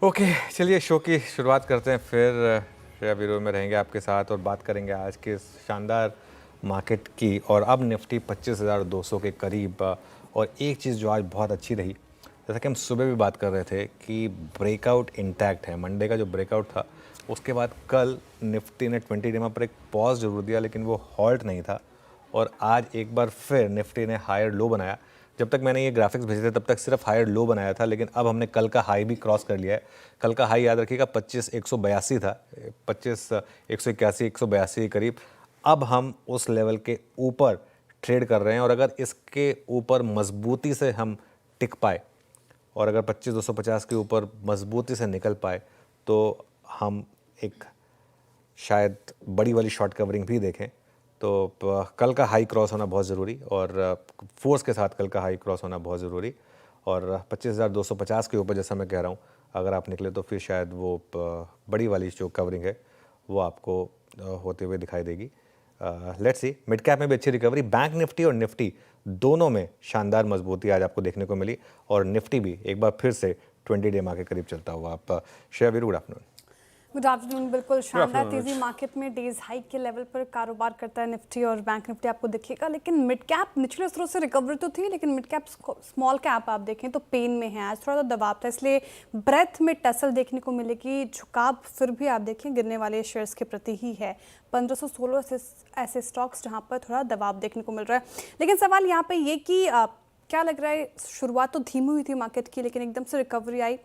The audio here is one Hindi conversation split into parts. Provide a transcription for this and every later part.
ओके, चलिए शो की शुरुआत करते हैं। फिर श्रेया वीरो में रहेंगे आपके साथ और बात करेंगे आज के शानदार मार्केट की। और अब निफ्टी 25,200 के करीब। और एक चीज़ जो आज बहुत अच्छी रही, जैसा कि हम सुबह भी बात कर रहे थे कि ब्रेकआउट इंटैक्ट है। मंडे का जो ब्रेकआउट था उसके बाद कल निफ्टी ने 20 डेमा पर एक पॉज जरूर दिया, लेकिन वो हॉल्ट नहीं था। और आज एक बार फिर निफ्टी ने हायर लो बनाया। जब तक मैंने ये ग्राफिक्स भेजे थे तब तक सिर्फ हायर लो बनाया था, लेकिन अब हमने कल का हाई भी क्रॉस कर लिया है। कल का हाई याद रखिएगा 25,182 था, 25,181 182 के करीब। अब हम उस लेवल के ऊपर ट्रेड कर रहे हैं, और अगर इसके ऊपर मजबूती से हम टिक पाए और अगर 25,250 के ऊपर मजबूती से निकल पाए तो हम एक शायद बड़ी वाली शॉर्ट कवरिंग भी देखें। तो कल का हाई क्रॉस होना बहुत ज़रूरी, और फोर्स के साथ कल का हाई क्रॉस होना बहुत ज़रूरी। और 25,250 के ऊपर जैसा मैं कह रहा हूँ, अगर आप निकले तो फिर शायद वो बड़ी वाली जो कवरिंग है वो आपको होते हुए दिखाई देगी। Let's see. मिड कैप में भी अच्छी रिकवरी, बैंक निफ्टी और निफ्टी दोनों में शानदार मजबूती आज आपको देखने को मिली। और निफ्टी भी एक बार फिर से 20 डेमा के करीब चलता हुआ। आप Shreya Veeru, good afternoon. Good afternoon. बिल्कुल शानदार आफ्टरनून तेजी अनुज। मार्केट में डेज हाई के लेवल पर कारोबार करता है निफ्टी और बैंक निफ्टी आपको दिखेगा। लेकिन मिड कैप निचले स्तरों से रिकवरी तो थी, लेकिन मिड कैप स्मॉल कैप आप देखें तो पेन में है। आज थोड़ा सा दबाव था, इसलिए ब्रेथ में टसल देखने को मिलेगी। झुकाव फिर भी आप देखें गिरने वाले शेयर्स के प्रति ही है। 1516 ऐसे स्टॉक्स जहां पर थोड़ा दबाव देखने को मिल रहा है। लेकिन सवाल यहाँ पे ये कि क्या लग रहा है, शुरुआत तो धीमी हुई थी मार्केट की, लेकिन एकदम से रिकवरी आई।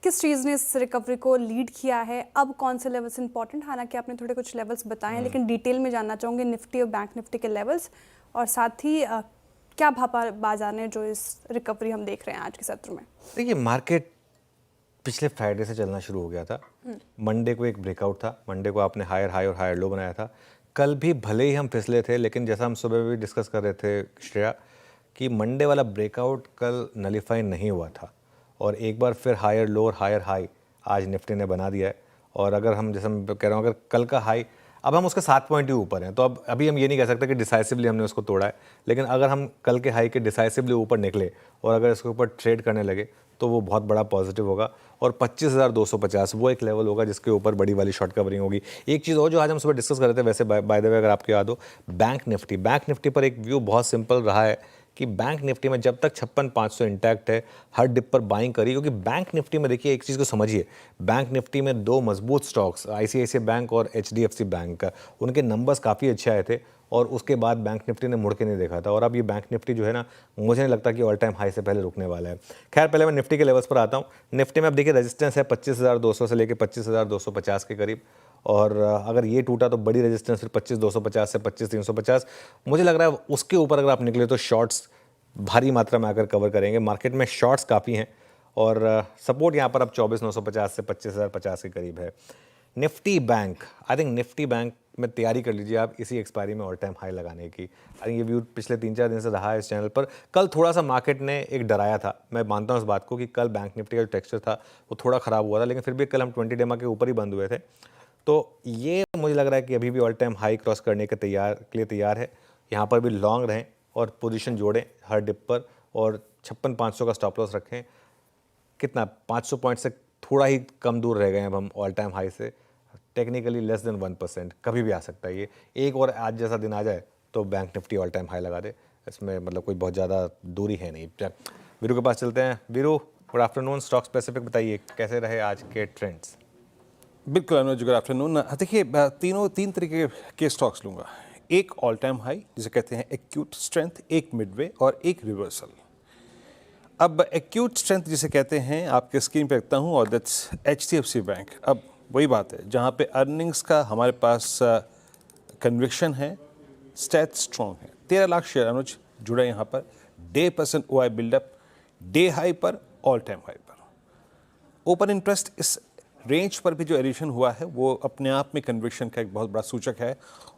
किस चीज़ ने इस रिकवरी को लीड किया है? अब कौन से लेवल्स इंपॉर्टेंट? हालांकि आपने थोड़े कुछ लेवल्स बताए हैं, लेकिन डिटेल में जानना चाहूँगी निफ्टी और बैंक निफ्टी के लेवल्स, और साथ ही क्या भापा बाजार ने जो इस रिकवरी हम देख रहे हैं आज के सत्र में। देखिए, मार्केट पिछले फ्राइडे से चलना शुरू हो गया था। मंडे को एक ब्रेकआउट था, मंडे को आपने हायर हाई और हायर लो बनाया था। कल भी भले ही हम फिसले थे, लेकिन जैसा हम सुबह भी डिस्कस कर रहे थे श्रेया, कि मंडे वाला ब्रेकआउट कल नलीफाई नहीं हुआ था। और एक बार फिर हायर लो और हायर हाई आज निफ्टी ने बना दिया है। और अगर हम, जैसे मैं कह रहा हूँ, अगर कल का हाई, अब हम उसके 7 पॉइंट ही ऊपर हैं, तो अब अभी हम ये नहीं कह सकते कि डिसाइसिवली हमने उसको तोड़ा है। लेकिन अगर हम कल के हाई के डिसाइसिवली ऊपर निकले और अगर इसके ऊपर ट्रेड करने लगे तो वो बहुत बड़ा पॉजिटिव होगा। और 25,250 वो एक लेवल होगा जिसके ऊपर बड़ी वाली शॉर्ट कवरिंग होगी। एक चीज़ और जो आज हम सुबह डिस्कस कर रहे थे, वैसे बाय द वे अगर आपको याद हो, बैंक निफ्टी पर एक व्यू बहुत सिंपल रहा है कि बैंक निफ्टी में जब तक 56,500 इंटैक्ट है, हर डिप पर बाइंग करिए। क्योंकि बैंक निफ्टी में देखिए, एक चीज़ को समझिए, बैंक निफ्टी में दो मजबूत स्टॉक्स आईसीआईसीआई बैंक और एचडीएफसी बैंक, उनके नंबर्स काफ़ी अच्छे आए थे और उसके बाद बैंक निफ्टी ने मुड़ के नहीं देखा था। और अब ये बैंक निफ्टी जो है ना, मुझे नहीं लगता कि ऑल टाइम हाई से पहले रुकने वाला है। खैर, पहले मैं निफ्टी के लेवल्स पर आता हूँ। निफ्टी में अब देखिए रेजिस्टेंस है 25,200 से लेकर 25,250 के करीब। और अगर ये टूटा तो बड़ी रेजिस्टेंस फिर 25,250 से 25,350। मुझे लग रहा है उसके ऊपर अगर आप निकले तो शॉर्ट्स भारी मात्रा में आकर कवर करेंगे। मार्केट में शॉर्ट्स काफ़ी हैं और सपोर्ट यहाँ पर अब 24,950 से 25,050 के करीब है। Nifty bank, I think Nifty bank में तैयारी कर लीजिए आप इसी एक्सपायरी में ऑल टाइम हाई लगाने की। आई थिंक ये व्यू पिछले 3-4 दिन से रहा है इस चैनल पर। कल थोड़ा सा मार्केट ने एक डराया था, मैं मानता हूँ इस बात को, कि कल बैंक निफ्टी का जो टेक्सचर था वो थोड़ा ख़राब हुआ था, लेकिन फिर भी कल हम 20 डेमा के ऊपर ही बंद हुए थे। तो ये मुझे लग रहा है कि अभी भी ऑल टाइम हाई क्रॉस करने के लिए तैयार है। यहाँ पर भी लॉन्ग रहें और पोजीशन जोड़ें हर डिप पर, और 56,500 का स्टॉप लॉस रखें। कितना, 500 पॉइंट से थोड़ा ही कम दूर रह गए हैं अब हम ऑल टाइम हाई से। टेक्निकली लेस देन 1%, कभी भी आ सकता है ये। एक और आज जैसा दिन आ जाए तो bank Nifty all time high लगा दे, इसमें मतलब कोई बहुत ज़्यादा दूरी है नहीं। वीरू के पास चलते हैं। Veeru, good afternoon. Stock specific बताइए, कैसे रहे आज के ट्रेंड्स? बिल्कुल अनुज, गुड आफ्टरनून। देखिए, तीन तरीके के स्टॉक्स लूँगा। एक ऑल टाइम हाई जिसे कहते हैं एक्यूट स्ट्रेंथ, एक मिडवे और एक रिवर्सल। अब एक्यूट स्ट्रेंथ जिसे कहते हैं आपके स्क्रीन पे रखता हूँ, और दैट्स एचडीएफसी बैंक। अब वही बात है जहाँ पे अर्निंग्स का हमारे पास कन्विक्शन है, स्टैट स्ट्रॉन्ग है। 13 लाख शेयर अनुज जुड़ा यहाँ पर। Day percent OI buildup, day high पर, ऑल टाइम हाई पर। ओपन इंटरेस्ट इस रेंज पर भी जो एडिशन हुआ है वो अपने आप में कन्विक्शन का एक बहुत बड़ा सूचक है।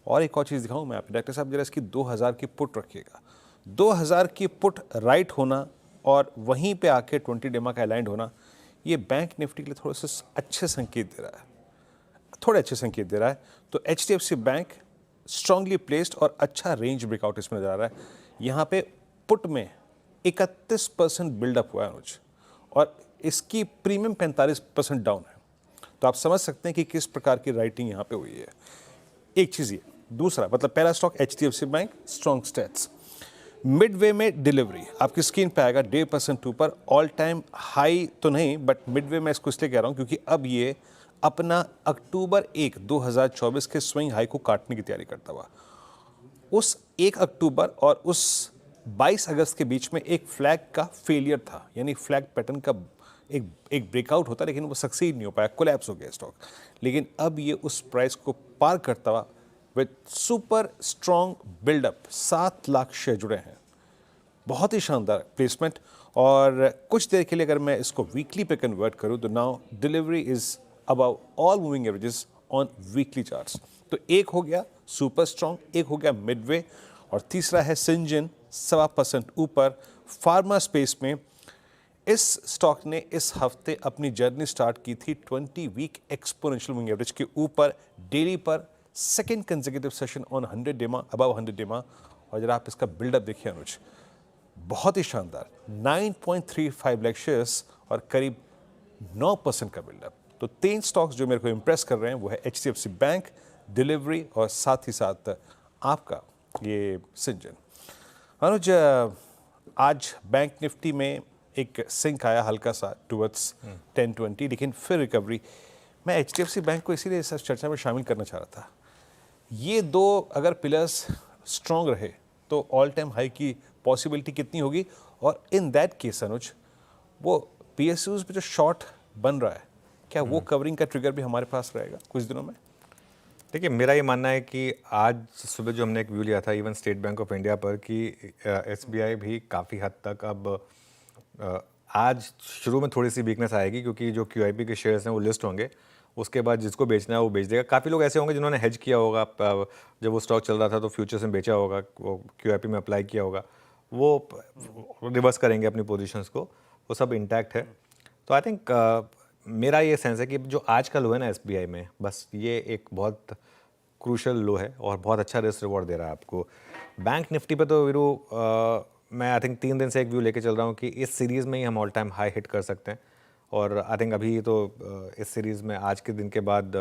और एक और चीज़ दिखाऊं मैं आपको, डॉक्टर साहब जरा इसकी 2000 की पुट रखिएगा। 2000 की पुट राइट होना और वहीं पे आके 20 डेमा का अलाइंड होना, ये बैंक निफ्टी के लिए थोड़े से अच्छे संकेत दे रहा है, थोड़े अच्छे संकेत दे रहा है। तो एचडीएफसी बैंक स्ट्रांगली प्लेस्ड और अच्छा रेंज ब्रेकआउट इसमें नजर आ रहा है। यहाँ पे पुट में 31% बिल्डअप हुआ है अनुज, और इसकी प्रीमियम 45% डाउन है। तो आप समझ सकते हैं कि किस प्रकार की राइटिंग यहाँ पे हुई है। एक चीज़ ये, दूसरा मतलब पहला stock HDFC bank, strong stats. Midway में डिलीवरी आपकी स्क्रीन पे आएगा 1.5% ऊपर, ऑल टाइम हाई तो नहीं बट मिडवे में इसको इसलिए कह रहा हूँ क्योंकि अब ये अपना अक्टूबर 1, 2024 के स्विंग हाई को काटने की तैयारी करता हुआ, उस 1 अक्टूबर और उस 22 अगस्त के बीच में एक फ्लैग का फेलियर था, यानी फ्लैग पैटर्न का एक ब्रेकआउट होता लेकिन वो सक्सीड नहीं हो पाया, कोलैप्स हो गया स्टॉक। लेकिन अब ये उस प्राइस को पार करता हुआ with super strong buildup, 7 lakh share जुड़े हैं, बहुत ही शानदार प्लेसमेंट। और कुछ देर के लिए अगर मैं इसको वीकली पे कन्वर्ट करूं तो now delivery is above all moving averages on weekly charts. तो एक हो गया सुपर स्ट्रॉन्ग, एक हो गया मिडवे, और तीसरा है सिंजन 1.25% ऊपर। फार्मा स्पेस में इस स्टॉक ने इस हफ्ते अपनी जर्नी स्टार्ट की थी 20 वीक एक्सपोनेंशियल मूविंग एवरेज के ऊपर, डेली पर सेकेंड कंसेक्यूटिव सेशन ऑन 100 डेमा, अबव 100 डेमा। और जरा आप इसका बिल्डअप देखिए अनुज, बहुत ही शानदार, 9.35 लाख शेयर्स और करीब 9% का बिल्डअप। तो 3 स्टॉक्स जो मेरे को इंप्रेस कर रहे हैं वो है HDFC बैंक, डिलीवरी और साथ ही साथ आपका ये सिंजन। अनुज, आज बैंक निफ्टी में एक सिंक आया हल्का सा टुवर्ड्स 1020, लेकिन फिर रिकवरी। मैं HDFC बैंक को इसीलिए इस चर्चा में शामिल करना चाह रहा था। ये दो अगर पिलर्स स्ट्रॉन्ग रहे तो ऑल टाइम हाई की पॉसिबिलिटी कितनी होगी, और इन दैट केस अनुज वो PSUs पे जो शॉर्ट बन रहा है, क्या वो कवरिंग का ट्रिगर भी हमारे पास रहेगा कुछ दिनों में? देखिए, मेरा ये मानना है कि आज सुबह जो हमने एक व्यू लिया था even state bank of India पर कि SBI भी काफ़ी हद तक अब आज शुरू में थोड़ी सी वीकनेस आएगी क्योंकि जो QIP के शेयर्स हैं वो लिस्ट होंगे, उसके बाद जिसको बेचना है वो बेच देगा। काफ़ी लोग ऐसे होंगे जिन्होंने हेज किया होगा, जब वो स्टॉक चल रहा था तो फ्यूचर्स में बेचा होगा, वो QIP में अप्लाई किया होगा, वो रिवर्स करेंगे अपनी पोजीशंस को, वो सब इंटैक्ट है। तो आई थिंक मेरा ये सेंस है कि जो आज का लो है ना SBI में, बस ये एक बहुत क्रूशल लो है और बहुत अच्छा रिस्क रिवॉर्ड दे रहा है आपको। बैंक निफ्टी पे तो वीरू मैं आई थिंक 3 दिन से एक व्यू लेके चल रहा हूँ कि इस सीरीज़ में ही हम ऑल टाइम हाई हिट कर सकते हैं। और आई थिंक अभी तो इस सीरीज़ में आज के दिन के बाद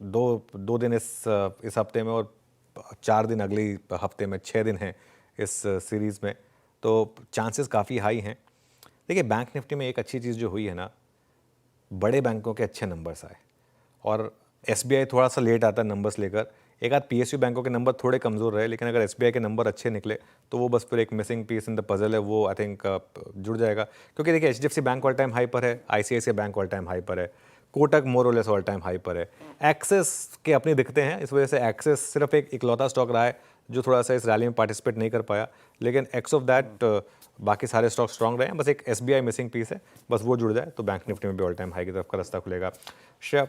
दो दिन इस हफ्ते में और 4 दिन अगले हफ्ते में, 6 दिन हैं इस सीरीज़ में, तो चांसेस काफ़ी हाई हैं। देखिए, बैंक निफ्टी में एक अच्छी चीज़ जो हुई है ना, बड़े बैंकों के अच्छे नंबर्स आए और SBI थोड़ा सा लेट आता है नंबर्स लेकर। एक आध PSU बैंकों के नंबर थोड़े कमज़ोर रहे, लेकिन अगर SBI के नंबर अच्छे निकले तो वो बस फिर एक missing piece in the puzzle है, वो आई थिंक जुड़ जाएगा। क्योंकि देखिए, HDFC bank all time high पर है, ICICI bank all time high पर है, कोटक मोर और लेस ऑल टाइम हाई पर है, एक्सिस के अपने दिखते हैं, इस वजह से एक्सिस सिर्फ एक इकलौता स्टॉक रहा है जो थोड़ा सा इस रैली में पार्टिसिपेट नहीं कर पाया, लेकिन एक्स ऑफ दैट बाकी सारे स्टॉक स्ट्रॉन्ग रहे हैं। बस एक SBI मिसिंग पीस है, बस वो जुड़ जाए तो बैंक निफ्टी में भी ऑल टाइम हाई की तरफ का रास्ता खुलेगा। श्रेया,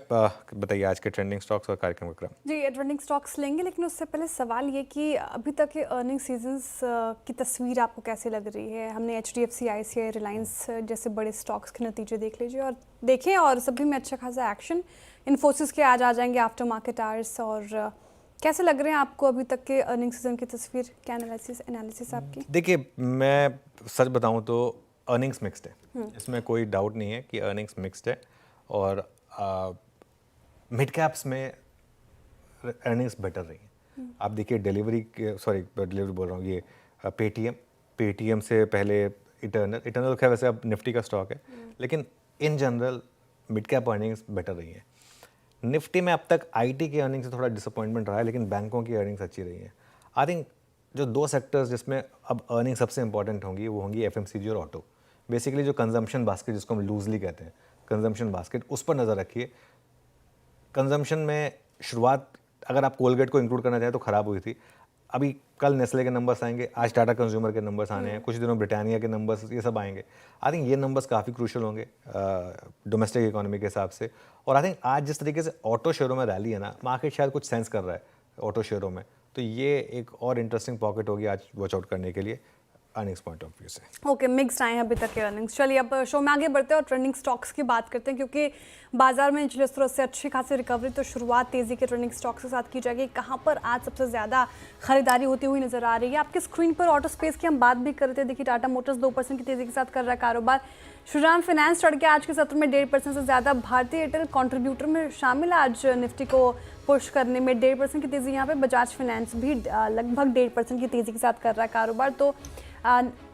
बताइए आज के ट्रेंडिंग स्टॉक्स और कार्यक्रम का क्रम। जी, ट्रेंडिंग स्टॉक्स लेंगे, लेकिन उससे पहले सवाल ये कि अभी तक के अर्निंग सीजन्स की तस्वीर आपको कैसे लग रही है? हमने HDFC, ICICI, रिलायंस जैसे बड़े स्टॉक्स के नतीजे देख लीजिए और देखें, और सभी में अच्छा खासा एक्शन। इन्फोसिस के आज आ जाएंगे आफ्टर मार्केट आवर्स, और कैसे लग रहे हैं आपको अभी तक के अर्निंग सीजन की तस्वीर? क्या एनालिसिस आपकी? देखिए, मैं सच बताऊं तो अर्निंग्स मिक्स्ड है, इसमें कोई डाउट नहीं है कि अर्निंग्स मिक्स्ड है। और मिड कैप्स में अर्निंग्स बेटर रही हैं। आप देखिए डिलीवरी बोल रहा हूँ, ये पेटीएम से पहले इटर्नल खैर वैसे अब निफ्टी का स्टॉक है, लेकिन in general mid cap earnings better रही हैं। निफ्टी में अब तक IT की अर्निंग से थोड़ा डिसअपॉइंटमेंट रहा है, लेकिन बैंकों की अर्निंग्स अच्छी रही हैं। आई थिंक जो 2 सेक्टर्स जिसमें अब अर्निंग सबसे इंपॉर्टेंट होंगी वो होंगी FMCG और ऑटो। बेसिकली जो कंजम्पशन बास्केट जिसको हम लूजली कहते हैं, कंजम्पशन बास्केट, उस पर नज़र रखिए। कंजम्पशन में शुरुआत अगर आप कोलगेट को इंक्लूड करना चाहें तो ख़राब हुई थी। अभी कल नेस्ले के नंबर्स आएंगे, आज टाटा कंज्यूमर के नंबर्स आने हैं, कुछ दिनों ब्रिटानिया के नंबर्स, ये सब आएंगे। आई थिंक ये नंबर्स काफ़ी क्रूशल होंगे डोमेस्टिक इकोनॉमी के हिसाब से। और आई थिंक आज जिस तरीके से ऑटो शेयरों में रैली है ना, मार्केट शायद कुछ सेंस कर रहा है ऑटो शेयरों में, तो ये एक और इंटरेस्टिंग पॉकेट होगी आज वॉच आउट करने के लिए। अर्निंग्स पॉइंट ऑफ व्यू से। ओके, मिक्स्ड आए हैं अभी तक के अर्निंग्स। चलिए अब शो में आगे बढ़ते हैं और ट्रेंडिंग स्टॉक्स की बात करते हैं, क्योंकि बाजार में निचले स्तरों से अच्छी खासी रिकवरी, तो शुरुआत तेजी के ट्रेंडिंग स्टॉक्स के साथ की जाएगी। कहाँ पर आज सबसे ज़्यादा खरीदारी होती हुई नजर आ रही है? आपकी स्क्रीन पर ऑटो स्पेस की हम बात भी करते हैं। देखिए, टाटा मोटर्स 2% की तेजी के साथ कर रहा है कारोबार। श्रीराम फाइनेंस चढ़ के आज के सत्र में 1.5% से ज़्यादा। भारतीय एयरटेल कंट्रीब्यूटर में शामिल है आज निफ्टी को पुश करने में। 1.5% की तेज़ी यहाँ पे। बजाज फाइनेंस भी लगभग 1.5% की तेज़ी के साथ कर रहा है कारोबार। तो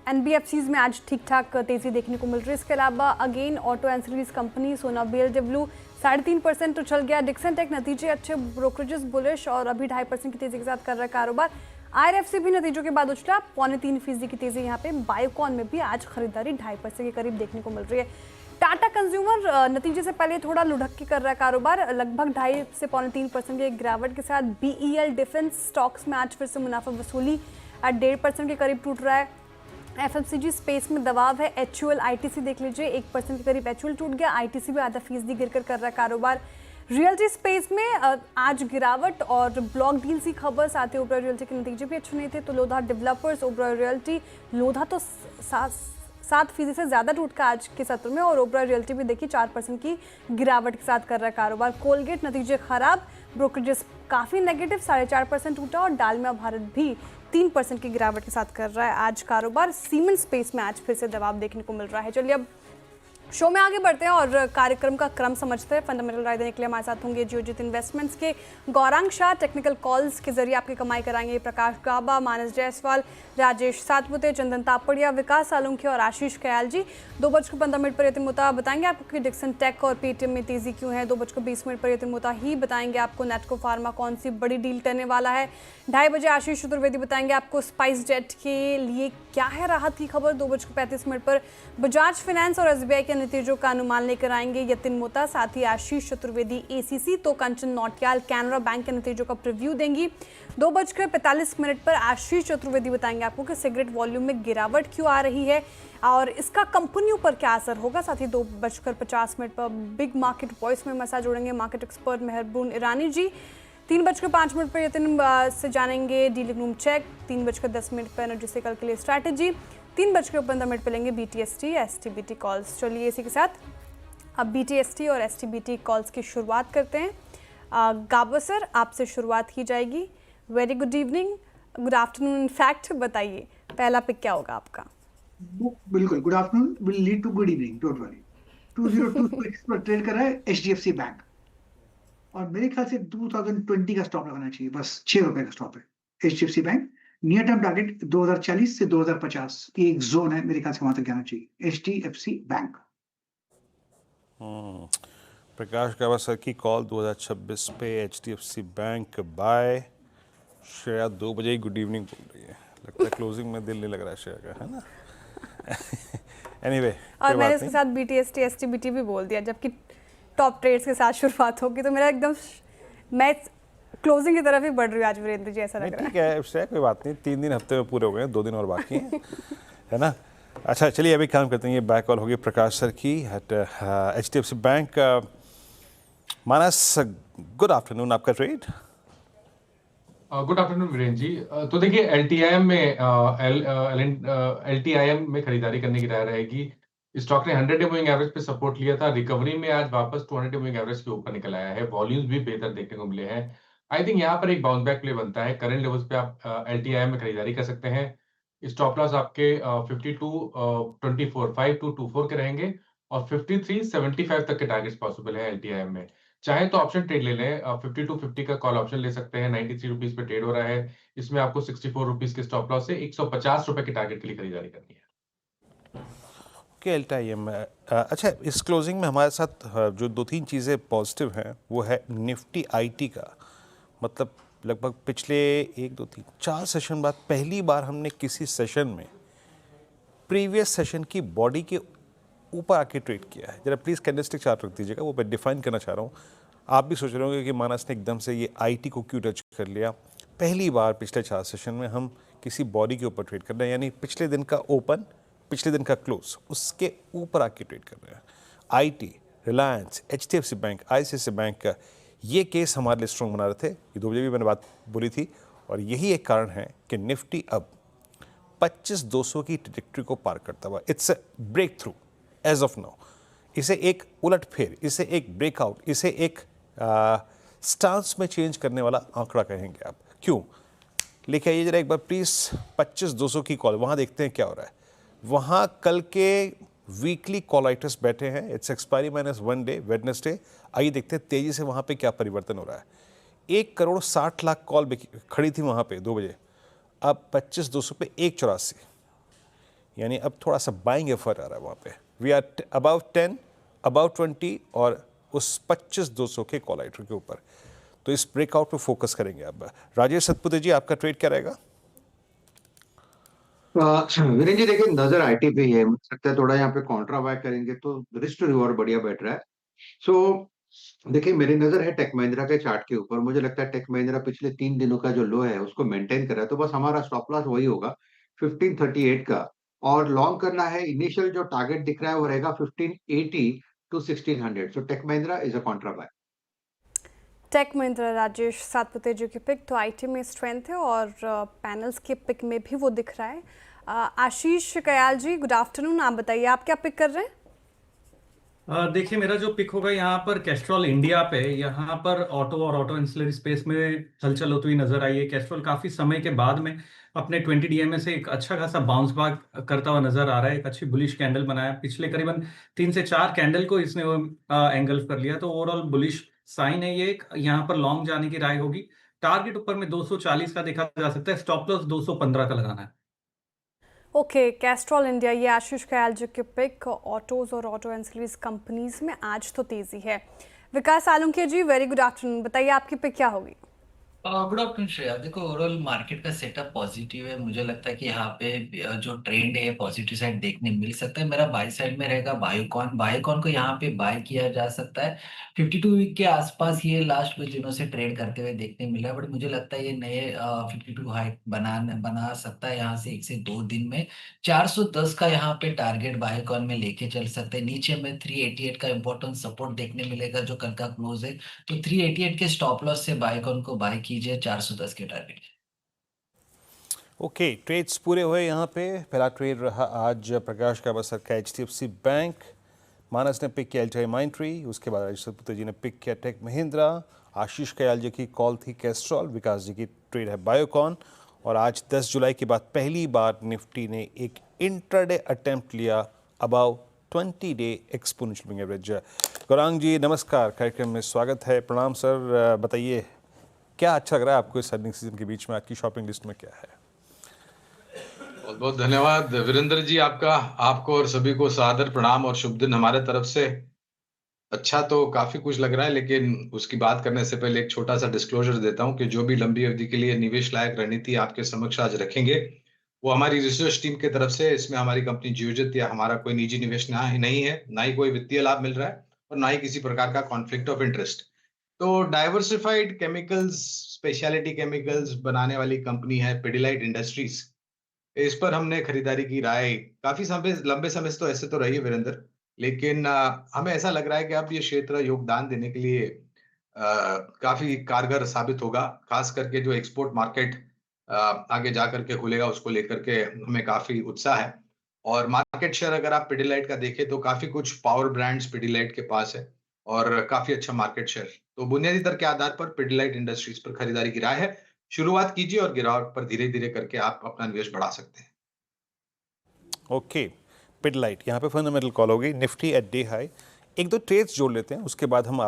NBFCs में आज ठीक ठाक तेज़ी देखने को मिल रही है। इसके अलावा अगेन ऑटो एंसिलरीज कंपनी सोना BLW 3.5% तो चल गया। डिक्सन टेक नतीजे अच्छे, ब्रोकरेजेस बुलिश और अभी 2.5% की तेज़ी के साथ कर रहा है कारोबार। IRFC भी नतीजों के बाद उछला, 0.25% की तेज़ी यहाँ पे। बायोकॉन में भी आज खरीदारी 2.5% के करीब देखने को मिल रही है। टाटा कंज्यूमर नतीजे से पहले थोड़ा लुढ़क के कर रहा है कारोबार, लगभग 2.5 से 0.3% के गिरावट के साथ। BEL डिफेंस स्टॉक्स में आज फिर से मुनाफा वसूली 1.5% के करीब टूट रहा है। FMCG स्पेस में दबाव है। HUL ITC देख लीजिए, 1% के करीब HUL टूट गया। ITC भी आधा फीसदी गिर कर रहा है कारोबार। रियल्टी स्पेस में आज गिरावट और ब्लॉक डील की खबर, साथ ही ओबरॉय रियल्टी के नतीजे भी अच्छे नहीं थे। तो लोधा डेवलपर्स, ओबरॉय रियल्टी, लोधा तो 7% से ज़्यादा टूट का आज के सत्र में, और ओबरॉय रियल्टी भी देखिए 4% की गिरावट के साथ कर रहा है कारोबार। कोलगेट नतीजे खराब, ब्रोकरेजेस काफ़ी नेगेटिव, 4.5% टूटा, और डालमिया भारत भी 3% की गिरावट के साथ कर रहा है आज कारोबार। सीमेंट स्पेस में आज फिर से दबाव देखने को मिल रहा है। चलिए अब शो में आगे बढ़ते हैं और कार्यक्रम का क्रम समझते हैं। फंडामेंटल राय देने के लिए हमारे साथ होंगे जियोजित इन्वेस्टमेंट्स के गौरांग शाह, टेक्निकल कॉल्स के जरिए आपकी कमाई कराएंगे प्रकाश गाबा, मानस जायसवाल, राजेश सातपुते, चंदन तापड़िया, विकास सालुंखे और आशीष कयाल जी। 2:15 पर यतिन मुता बताएंगे आपको कि डिक्सन टेक और पेटीएम में तेजी क्यों है। 2:20 पर यतिन मुता ही बताएंगे आपको नेटको फार्मा कौन सी बड़ी डील करने वाला है। 2:30 आशीष चतुर्वेदी बताएंगे आपको स्पाइस जेट के लिए क्या है राहत की खबर। 2:35 पर बजाज फाइनेंस और SBI के नतीजों का अनुमान लेकर आएंगे यतिन मोता, साथ ही आशीष चतुर्वेदी ACC। तो कंचन नौटियाल कैनरा बैंक के नतीजों का प्रीव्यू देंगी। 2:45 पर आशीष चतुर्वेदी बताएंगे आपको कि सिगरेट वॉल्यूम में गिरावट क्यों आ रही है और इसका कंपनियों पर क्या असर होगा। साथ ही 2:50 पर बिग मार्केट वॉइस में मसा जोड़ेंगे मार्केट एक्सपर्ट मेहरबून ईरानी जी। 3:05 पर यतिन से जानेंगे डीलिंग रूम चेक। 3:10 पर एनर्जी से कल के लिए स्ट्रैटेजी। 3:15 पर लेंगे BTST STBT कॉल्स। चलिए इसी के साथ अब BTST और STBT कॉल्स की शुरुआत करते हैं। गाबा सर, आपसे शुरुआत की जाएगी। Very good evening, good afternoon in fact, बताइए पहला पिक क्या होगा आपका? बिल्कुल, good afternoon will lead to good evening, don't worry. 202 पर ट्रेड कर रहा है HDFC बैंक, और मेरे ख्याल से 2020 का स्टॉप लगाना चाहिए, बस 6 रुपए का स्टॉप है HDFC bank. Near term target 2040 से 2050 की एक जोन है, मेरे ख्याल से वहां तक जाना चाहिए HDFC बैंक। प्रकाश गाबा सर की कॉल 2026 पे HDFC बैंक बाय। श्रेया 2 बजे ही गुड इवनिंग बोल रही है, लगता है क्लोजिंग में दिल नहीं लग रहा है श्रेया का, है ना? एनीवे और मैंने इसके साथ BTST STBT भी बोल दिया, जबकि टॉप ट्रेड्स के साथ शुरुआत होगी, तो मेरा एकदम मैं क्लोजिंग की तरफ ही बढ़ रही हूँ आज वीरेंद्र जी, ऐसा लग रहा है। ठीक है श्रेया, कोई बात नहीं, 3 दिन हफ्ते में पूरे हो गए, 2 दिन और बाकी हैं, है ना? अच्छा चलिए अभी काम करते हैं, ये बैक कॉल होगी प्रकाश सर की एट HDFC बैंक। मानस, गुड आफ्टरनून, आपका trade? Good afternoon Virendra ji. तो देखिए LTIM में खरीदारी करने की राय रहेगी। स्टॉक ने 100 डे मूविंग एवरेज पे सपोर्ट लिया था, रिकवरी में आज वापस 200 डे मूविंग एवरेज के ऊपर निकल आया है, वॉल्यूम्स भी बेहतर देखने को मिले हैं। आई थिंक यहाँ पर एक बाउंस बैक प्ले बनता है। करंट लेवल्स पे आप LTIM में खरीदारी कर सकते हैं। स्टॉप लॉस आपके 52.24 के रहेंगे और 53.75 तक के टारगेट्स पॉसिबल है LTIM में। चाहे तो ऑप्शन ट्रेड ले लें, 52 का कॉल ऑप्शन ले सकते हैं, 93 रुपीज पे ट्रेड हो रहा है। इसमें आपको 64 रुपीज के स्टॉप लॉस से 150 रुपए के टारगेट के लिए खरीदारी करनी है। LTIM। अच्छा, इस क्लोजिंग में हमारे साथ जो 2-3 चीज़ें पॉजिटिव हैं वो है निफ्टी IT का, मतलब लगभग पिछले 1-2-3-4 सेशन बाद पहली बार हमने किसी सेशन में प्रीवियस सेशन की बॉडी के ऊपर आके ट्रेड किया है। जरा प्लीज़ कैंडलस्टिक चार्ट रख दीजिएगा, वो मैं डिफाइन करना चाह रहा हूँ। आप भी सोच रहे होंगे कि मानस ने एकदम से ये IT को क्यों टच कर लिया। पहली बार पिछले 4 सेशन में हम किसी बॉडी के ऊपर ट्रेड कर रहे हैं, यानी पिछले दिन का ओपन, पिछले दिन का क्लोज, उसके ऊपर आके ट्रेड कर रहे हैं। IT, Reliance, HDFC bank, ICICI bank का ये केस हमारे लिए स्ट्रॉन्ग बना रहे थे। ये 2 बजे भी मैंने बात बोली थी, और यही एक कारण है कि निफ्टी अब 25,200 की ट्रैजेक्टरी को पार करता हुआ। It's a breakthrough edge of now. इसे एक उलट फेर, इसे एक ब्रेकआउट, इसे एक स्टांस में चेंज करने वाला आंकड़ा कहेंगे आप। क्यों? लेके आइए जरा एक बार प्लीज 25,200 की कॉल, वहां देखते हैं क्या हो रहा है। वहां कल के वीकली कॉलाइटर्स बैठे हैं। It's expiry -1 day Wednesday. आइए देखते हैं तेजी से वहां पे क्या परिवर्तन हो रहा है। 1,60,00,000 कॉल खड़ी थी वहां पे 2 बजे, अब 25,200 पे 1,84, यानी अब थोड़ा सा बाइंग एफर्ट आ रहा है वहां पे। वी आर अबाउट 10, अबाउट 20 और उस 25,200 के कॉलाइटर के ऊपर। तो इस ब्रेकआउट पे फोकस करेंगे। अब राजेश सतपुते जी, आपका ट्रेड क्या रहेगा? वीरेंद्र जी देखिए, नजर आईटी पे ही है। मुझे लगता है थोड़ा यहाँ पे कॉन्ट्रा बाय करेंगे तो रिस्क टू रिवॉर्ड बढ़िया बैठ रहा है। सो देखिए, मेरी नजर है टेक महिंद्रा के चार्ट के ऊपर। मुझे लगता है टेक महिंद्रा पिछले 3 दिनों का जो लो है उसको मेंटेन कर रहा है, तो बस हमारा स्टॉप लॉस वही होगा 1538 का। और लॉन्ग करना है, इनिशियल जो टारगेट दिख रहा है वो रहेगा 1580 to 1600। So Tech Mahindra is a contra buy. Tech Mahindra Rajesh Satpute ji की पिक, तो आईटी में स्ट्रेंथ है और पैनल्स के पिक में भी वो दिख रहा है। आशीष कयाल जी, गुड आफ्टरनून। आप बताइए, आप क्या पिक कर रहे हैं? देखिए, मेरा जो पिक होगा यहाँ पर कैस्ट्रॉल इंडिया पे। यहाँ पर ऑटो और ऑटो इंसुलरी स्पेस में हलचल होती हुई नजर आई है। कैस्ट्रॉल काफी समय के बाद में अपने 20 डीएमए से एक अच्छा खासा बाउंस बैक करता हुआ नजर आ रहा है। एक अच्छी बुलिश कैंडल बनाया, पिछले करीबन 3 से 4 कैंडल को इसने एंगल्फ कर लिया, तो ओवरऑल बुलिश साइन है ये। यहाँ पर लॉन्ग जाने की राय होगी। टारगेट ऊपर में 240 का देखा जा सकता है, स्टॉप लॉस 215 का लगाना है। ओके, कैस्ट्रॉल इंडिया, ये आशीष कयाल जी के पिक। ऑटोज और ऑटो एंसिलरीज कंपनीज में आज तो तेजी है। विकास आलुंके जी, वेरी गुड आफ्टरनून। बताइए, आपकी पिक क्या होगी? Good afternoon Shreya. देखो, ओवरऑल मार्केट का सेटअप पॉजिटिव है। मुझे लगता है कि यहाँ पे जो ट्रेंड है पॉजिटिव साइड देखने मिल सकता है। मेरा बाय साइड में रहेगा बायोकॉन। बायोकॉन को यहाँ पे बाय किया जा सकता है 52 वीक के आसपास। ये लास्ट कुछ दिनों से ट्रेड करते हुए देखने मिला है, बट मुझे लगता है ये नए 52 हाई बना सकता है यहाँ से 1 से 2 दिन में। 410 का यहाँ पे टारगेट बायोकॉन में लेके चल सकते हैं। नीचे में 388 का इंपॉर्टेंट सपोर्ट देखने मिलेगा जो कल का क्लोज है। तो 388 के स्टॉप लॉस से बाइकॉन को बाय कीजिए 410 के टारगेट। ओके, ट्रेड्स पूरे हुए यहाँ पे। पहला ट्रेड रहा आज प्रकाश का बसर का HDFC बैंक। मानस ने पिक किया एल्टाई माइंट्री। उसके बाद राजेश सतपुते जी ने पिक किया टेक महिंद्रा। आशीष कयाल जी की कॉल थी कैस्ट्रॉल। विकास जी की ट्रेड है बायोकॉन। और आज 10 जुलाई के बाद पहली बार निफ्टी ने एक इंट्राडे अटेम्प्ट लिया about 20 day exponential moving average. Gaurang ji नमस्कार, कार्यक्रम में स्वागत है। प्रणाम सर। बताइए क्या अच्छा लग रहा है आपको इस अर्निंग सीजन के बीच में? आज की शॉपिंग लिस्ट में क्या है? बहुत बहुत धन्यवाद वीरेंद्र जी, आपको और सभी को सादर प्रणाम और शुभ दिन हमारे तरफ से। अच्छा तो काफी कुछ लग रहा है, लेकिन उसकी बात करने से पहले एक छोटा सा डिस्क्लोजर देता हूं कि जो भी लंबी अवधि के लिए निवेश लायक रणनीति आपके समक्ष आज रखेंगे वो हमारी रिसर्च टीम की तरफ से। इसमें हमारी कंपनी जियोजित या हमारा कोई निजी निवेश नहीं है, ना ही कोई वित्तीय लाभ मिल रहा है और ना ही किसी प्रकार का कॉन्फ्लिक्ट ऑफ इंटरेस्ट। तो डाइवर्सिफाइड केमिकल्स, स्पेशलिटी केमिकल्स बनाने वाली कंपनी है पिडिलाइट इंडस्ट्रीज। इस पर हमने खरीदारी की राय काफी लंबे समय से तो ऐसे तो रही है वीरेंद्र, लेकिन हमें ऐसा लग रहा है कि अब ये क्षेत्र योगदान देने के लिए काफी कारगर साबित होगा। खास करके जो एक्सपोर्ट मार्केट आगे जा करके खुलेगा उसको लेकर के हमें काफी उत्साह है। और मार्केट शेयर अगर आप पिडिलाइट का देखें तो काफी कुछ पावर ब्रांड्स पिडिलाइट के पास है और काफी अच्छा मार्केट शेयर। तो बुनियादी दर के आधार पर पिडिलाइट इंडस्ट्रीज पर खरीदारी की राय है। शुरुआत कीजिए और गिरावट पर धीरे धीरे करके आप अपना निवेश बढ़ा सकते हैं। ओके, पिडिलाइट यहाँ पे फंडामेंटल कॉल होगी। Nifty at day high. एक दो ट्रेड्स जोड़ लेते हैं, उसके बाद हम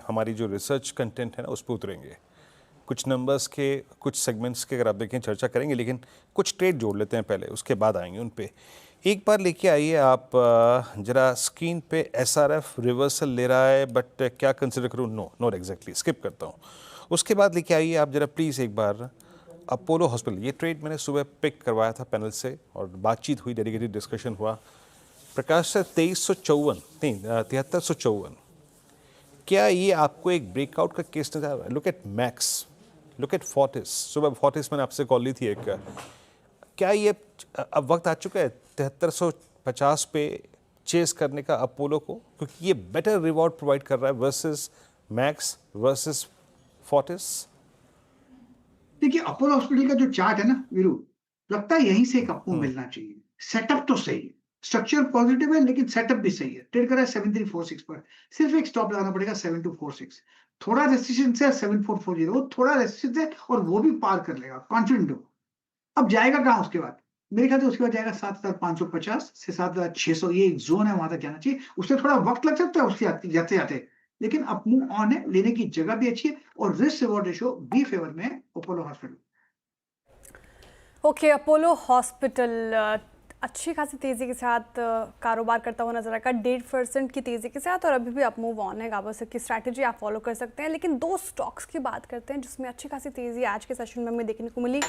हमारी जो रिसर्च कंटेंट है ना उस पर उतरेंगे। कुछ नंबर्स के, कुछ सेगमेंट्स के अगर आप देखें चर्चा करेंगे, लेकिन कुछ ट्रेड जोड़ लेते हैं पहले, उसके बाद आएंगे उन पे। एक बार लेके आइए आप जरा स्क्रीन पे। SRF रिवर्सल ले रहा है, बट क्या कंसिडर करूँ? नो, नॉट एग्जैक्टली, स्किप करता हूँ। उसके बाद लेके आइए आप जरा प्लीज़ एक बार अपोलो हॉस्पिटल। ये ट्रेड मैंने सुबह पिक करवाया था पैनल से और बातचीत हुई, डेडिकेटेड डिस्कशन हुआ। प्रकाश से 7354। क्या ये आपको एक ब्रेकआउट का केस नजर आ रहा है? Look at max, look at Fortis. सुबह फोर्टिस मैंने आपसे कॉल ली थी एक। क्या ये अब वक्त आ चुका है 7350 पे चेस करने का अपोलो को, क्योंकि ये बेटर रिवॉर्ड प्रोवाइड कर रहा है वर्सेस मैक्स वर्सेस फोर्टिस? देखिए, अपोलो हॉस्पिटल का जो चार्ट है ना वीरू, लगता है यहीं से एक अपमूव मिलना चाहिए। सेटअप तो सही है, स्ट्रक्चर पॉजिटिव है, लेकिन सेटअप भी सही है। ट्रेड कर रहा है 7346 पर, सिर्फ एक स्टॉप लगाना पड़ेगा 7246। थोड़ा रेजिस्टेंस है 7440, वो थोड़ा रेजिस्टेंस है और वो भी पार कर लेगा, कॉन्फिडेंट हो। अब जाएगा कहाँ उसके बाद? मेरे ख्याल से उसके बाद जाएगा 7550 से 7600, ये एक जोन है, वहां तक जाना चाहिए। उससे थोड़ा वक्त लग सकता है उसके जाते जाते, लेकिन अपमूव ऑन है, लेने की जगह भी अच्छी है और रिस्क रिवॉर्ड रेशियो बी फेवर में है Apollo hospital. Okay, Apollo hospital अच्छी खासी तेज़ी के साथ कारोबार करता हुआ नजर आएगा, 1.5% की तेज़ी के साथ, और अभी भी अप मूव ऑन है। गावस्कर की स्ट्रैटेजी आप फॉलो कर सकते हैं। लेकिन दो स्टॉक्स की बात करते हैं जिसमें अच्छी खासी तेज़ी आज के सेशन में हमें देखने को मिली।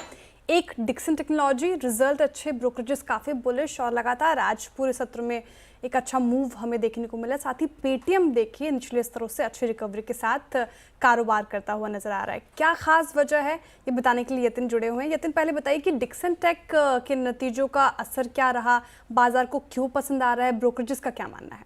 एक डिक्सन टेक्नोलॉजी, रिजल्ट अच्छे, ब्रोकरेजेस काफ़ी बुलिश और लगातार आज पूरे सत्र में एक अच्छा मूव हमें देखने को मिला। साथ ही पेटीएम देखिए निचले स्तरों से अच्छी रिकवरी के साथ कारोबार करता हुआ नजर आ रहा है। क्या खास वजह है, ये बताने के लिए यतिन जुड़े हुए हैं। यतिन, पहले बताइए कि डिक्सन टेक के नतीजों का असर क्या रहा, बाजार को क्यों पसंद आ रहा है, ब्रोकरेजेस का क्या मानना है?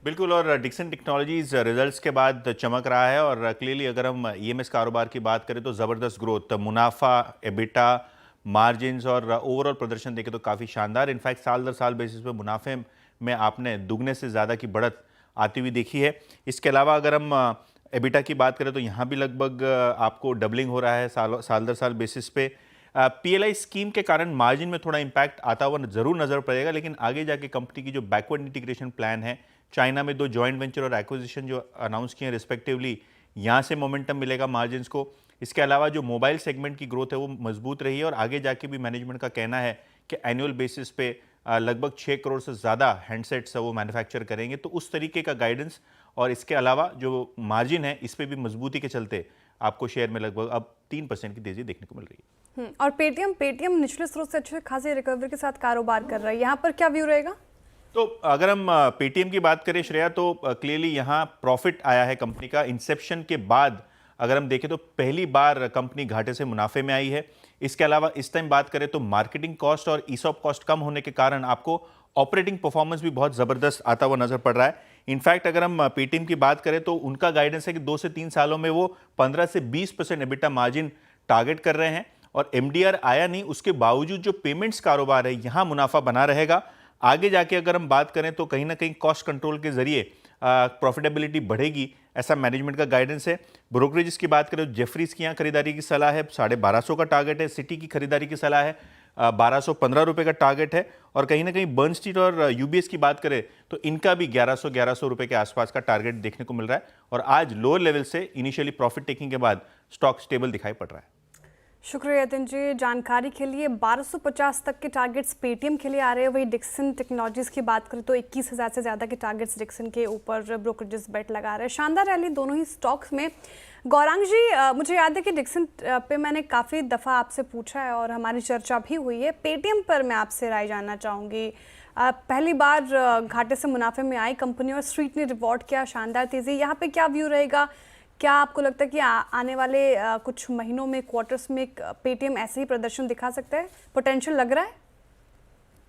बिल्कुल, और डिक्सन टेक्नोलॉजीज रिजल्ट्स के बाद चमक रहा है और क्लियरली अगर हम ईएमएस कारोबार की बात करें तो ज़बरदस्त ग्रोथ, मुनाफा, एबिटा, मार्जिन्स और ओवरऑल प्रदर्शन देखें तो काफ़ी शानदार। इनफैक्ट साल दर साल बेसिस पे मुनाफे में आपने दुगने से ज़्यादा की बढ़त आती हुई देखी है। इसके अलावा अगर हम एबिटा की बात करें तो यहाँ भी लगभग आपको डबलिंग हो रहा है साल दर साल बेसिस पे। पीएलआई स्कीम के कारण मार्जिन में थोड़ा इम्पैक्ट आता हुआ ज़रूर नज़र पड़ेगा, लेकिन आगे जाके कंपनी की जो बैकवर्ड इंटीग्रेशन प्लान है, चाइना में 2 जॉइंट वेंचर और एक्विजिशन जो अनाउंस किए हैं रिस्पेक्टिवली, यहाँ से मोमेंटम मिलेगा मार्जिन्स को। इसके अलावा जो मोबाइल सेगमेंट की ग्रोथ है वो मजबूत रही है और आगे जाके भी मैनेजमेंट का कहना है कि एनुअल बेसिस पे लगभग 6 करोड़ से ज़्यादा हैंडसेट्स वो मैन्युफैक्चर करेंगे। तो उस तरीके का गाइडेंस और इसके अलावा जो मार्जिन है इस पर भी मजबूती के चलते आपको शेयर में लगभग अब 3% की तेज़ी देखने को मिल रही है। और पेटीएम निचले स्रोत से अच्छे खासी रिकवरी के साथ कारोबार कर रहा है, यहाँ पर क्या व्यू रहेगा? तो अगर हम पेटीएम की बात करें श्रेया, तो क्लियरली यहाँ प्रॉफिट आया है कंपनी का इंसेप्शन के बाद। अगर हम देखें तो पहली बार कंपनी घाटे से मुनाफे में आई है। इसके अलावा इस टाइम बात करें तो मार्केटिंग कॉस्ट और ईसॉप कॉस्ट कम होने के कारण आपको ऑपरेटिंग परफॉर्मेंस भी बहुत ज़बरदस्त आता हुआ नजर पड़ रहा है। इनफैक्ट अगर हम पेटीएम की बात करें तो उनका गाइडेंस है कि 2 से 3 सालों में वो 15 से 20% एबिटा मार्जिन टारगेट कर रहे हैं और एमडीआर आया नहीं, उसके बावजूद जो पेमेंट्स कारोबार है यहाँ मुनाफा बना रहेगा। आगे जाके अगर हम बात करें तो कहीं ना कहीं कॉस्ट कंट्रोल के जरिए प्रॉफिटेबिलिटी बढ़ेगी, ऐसा मैनेजमेंट का गाइडेंस है। ब्रोकरेजेस की बात करें तो जेफरीज की यहाँ खरीदारी की सलाह है, 1250 का टारगेट है। सिटी की खरीदारी की सलाह है, 1215 रुपये का टारगेट है। और कहीं ना कहीं बर्नस्टीन और यूबीएस की बात करें तो इनका भी 1100 रुपये के आसपास का टारगेट देखने को मिल रहा है। और आज लोअर लेवल से इनिशियली प्रॉफिट टेकिंग के बाद स्टॉक स्टेबल दिखाई पड़ रहा है। शुक्रिया यतिन जी जानकारी के लिए। 1250 तक के टारगेट्स पेटीएम के लिए आ रहे हैं। वही डिक्सन टेक्नोलॉजीज की बात करें तो 21,000 से ज़्यादा के टारगेट्स डिक्सन के ऊपर ब्रोकरेजेस बेट लगा रहे हैं। शानदार रैली दोनों ही स्टॉक्स में। गौरांग जी, मुझे याद है कि डिक्सन पे मैंने काफ़ी दफ़ा आपसे पूछा है और हमारी चर्चा भी हुई है। पेटीएम पर मैं आपसे राय जानना चाहूँगी। पहली बार घाटे से मुनाफे में आई कंपनी और स्ट्रीट ने रिवॉर्ड किया, शानदार तेज़ी। यहाँ पे क्या व्यू रहेगा? क्या आपको लगता है कि आने वाले कुछ महीनों में, क्वार्टर्स में पेटीएम ऐसे ही प्रदर्शन दिखा सकता है? पोटेंशियल लग रहा है?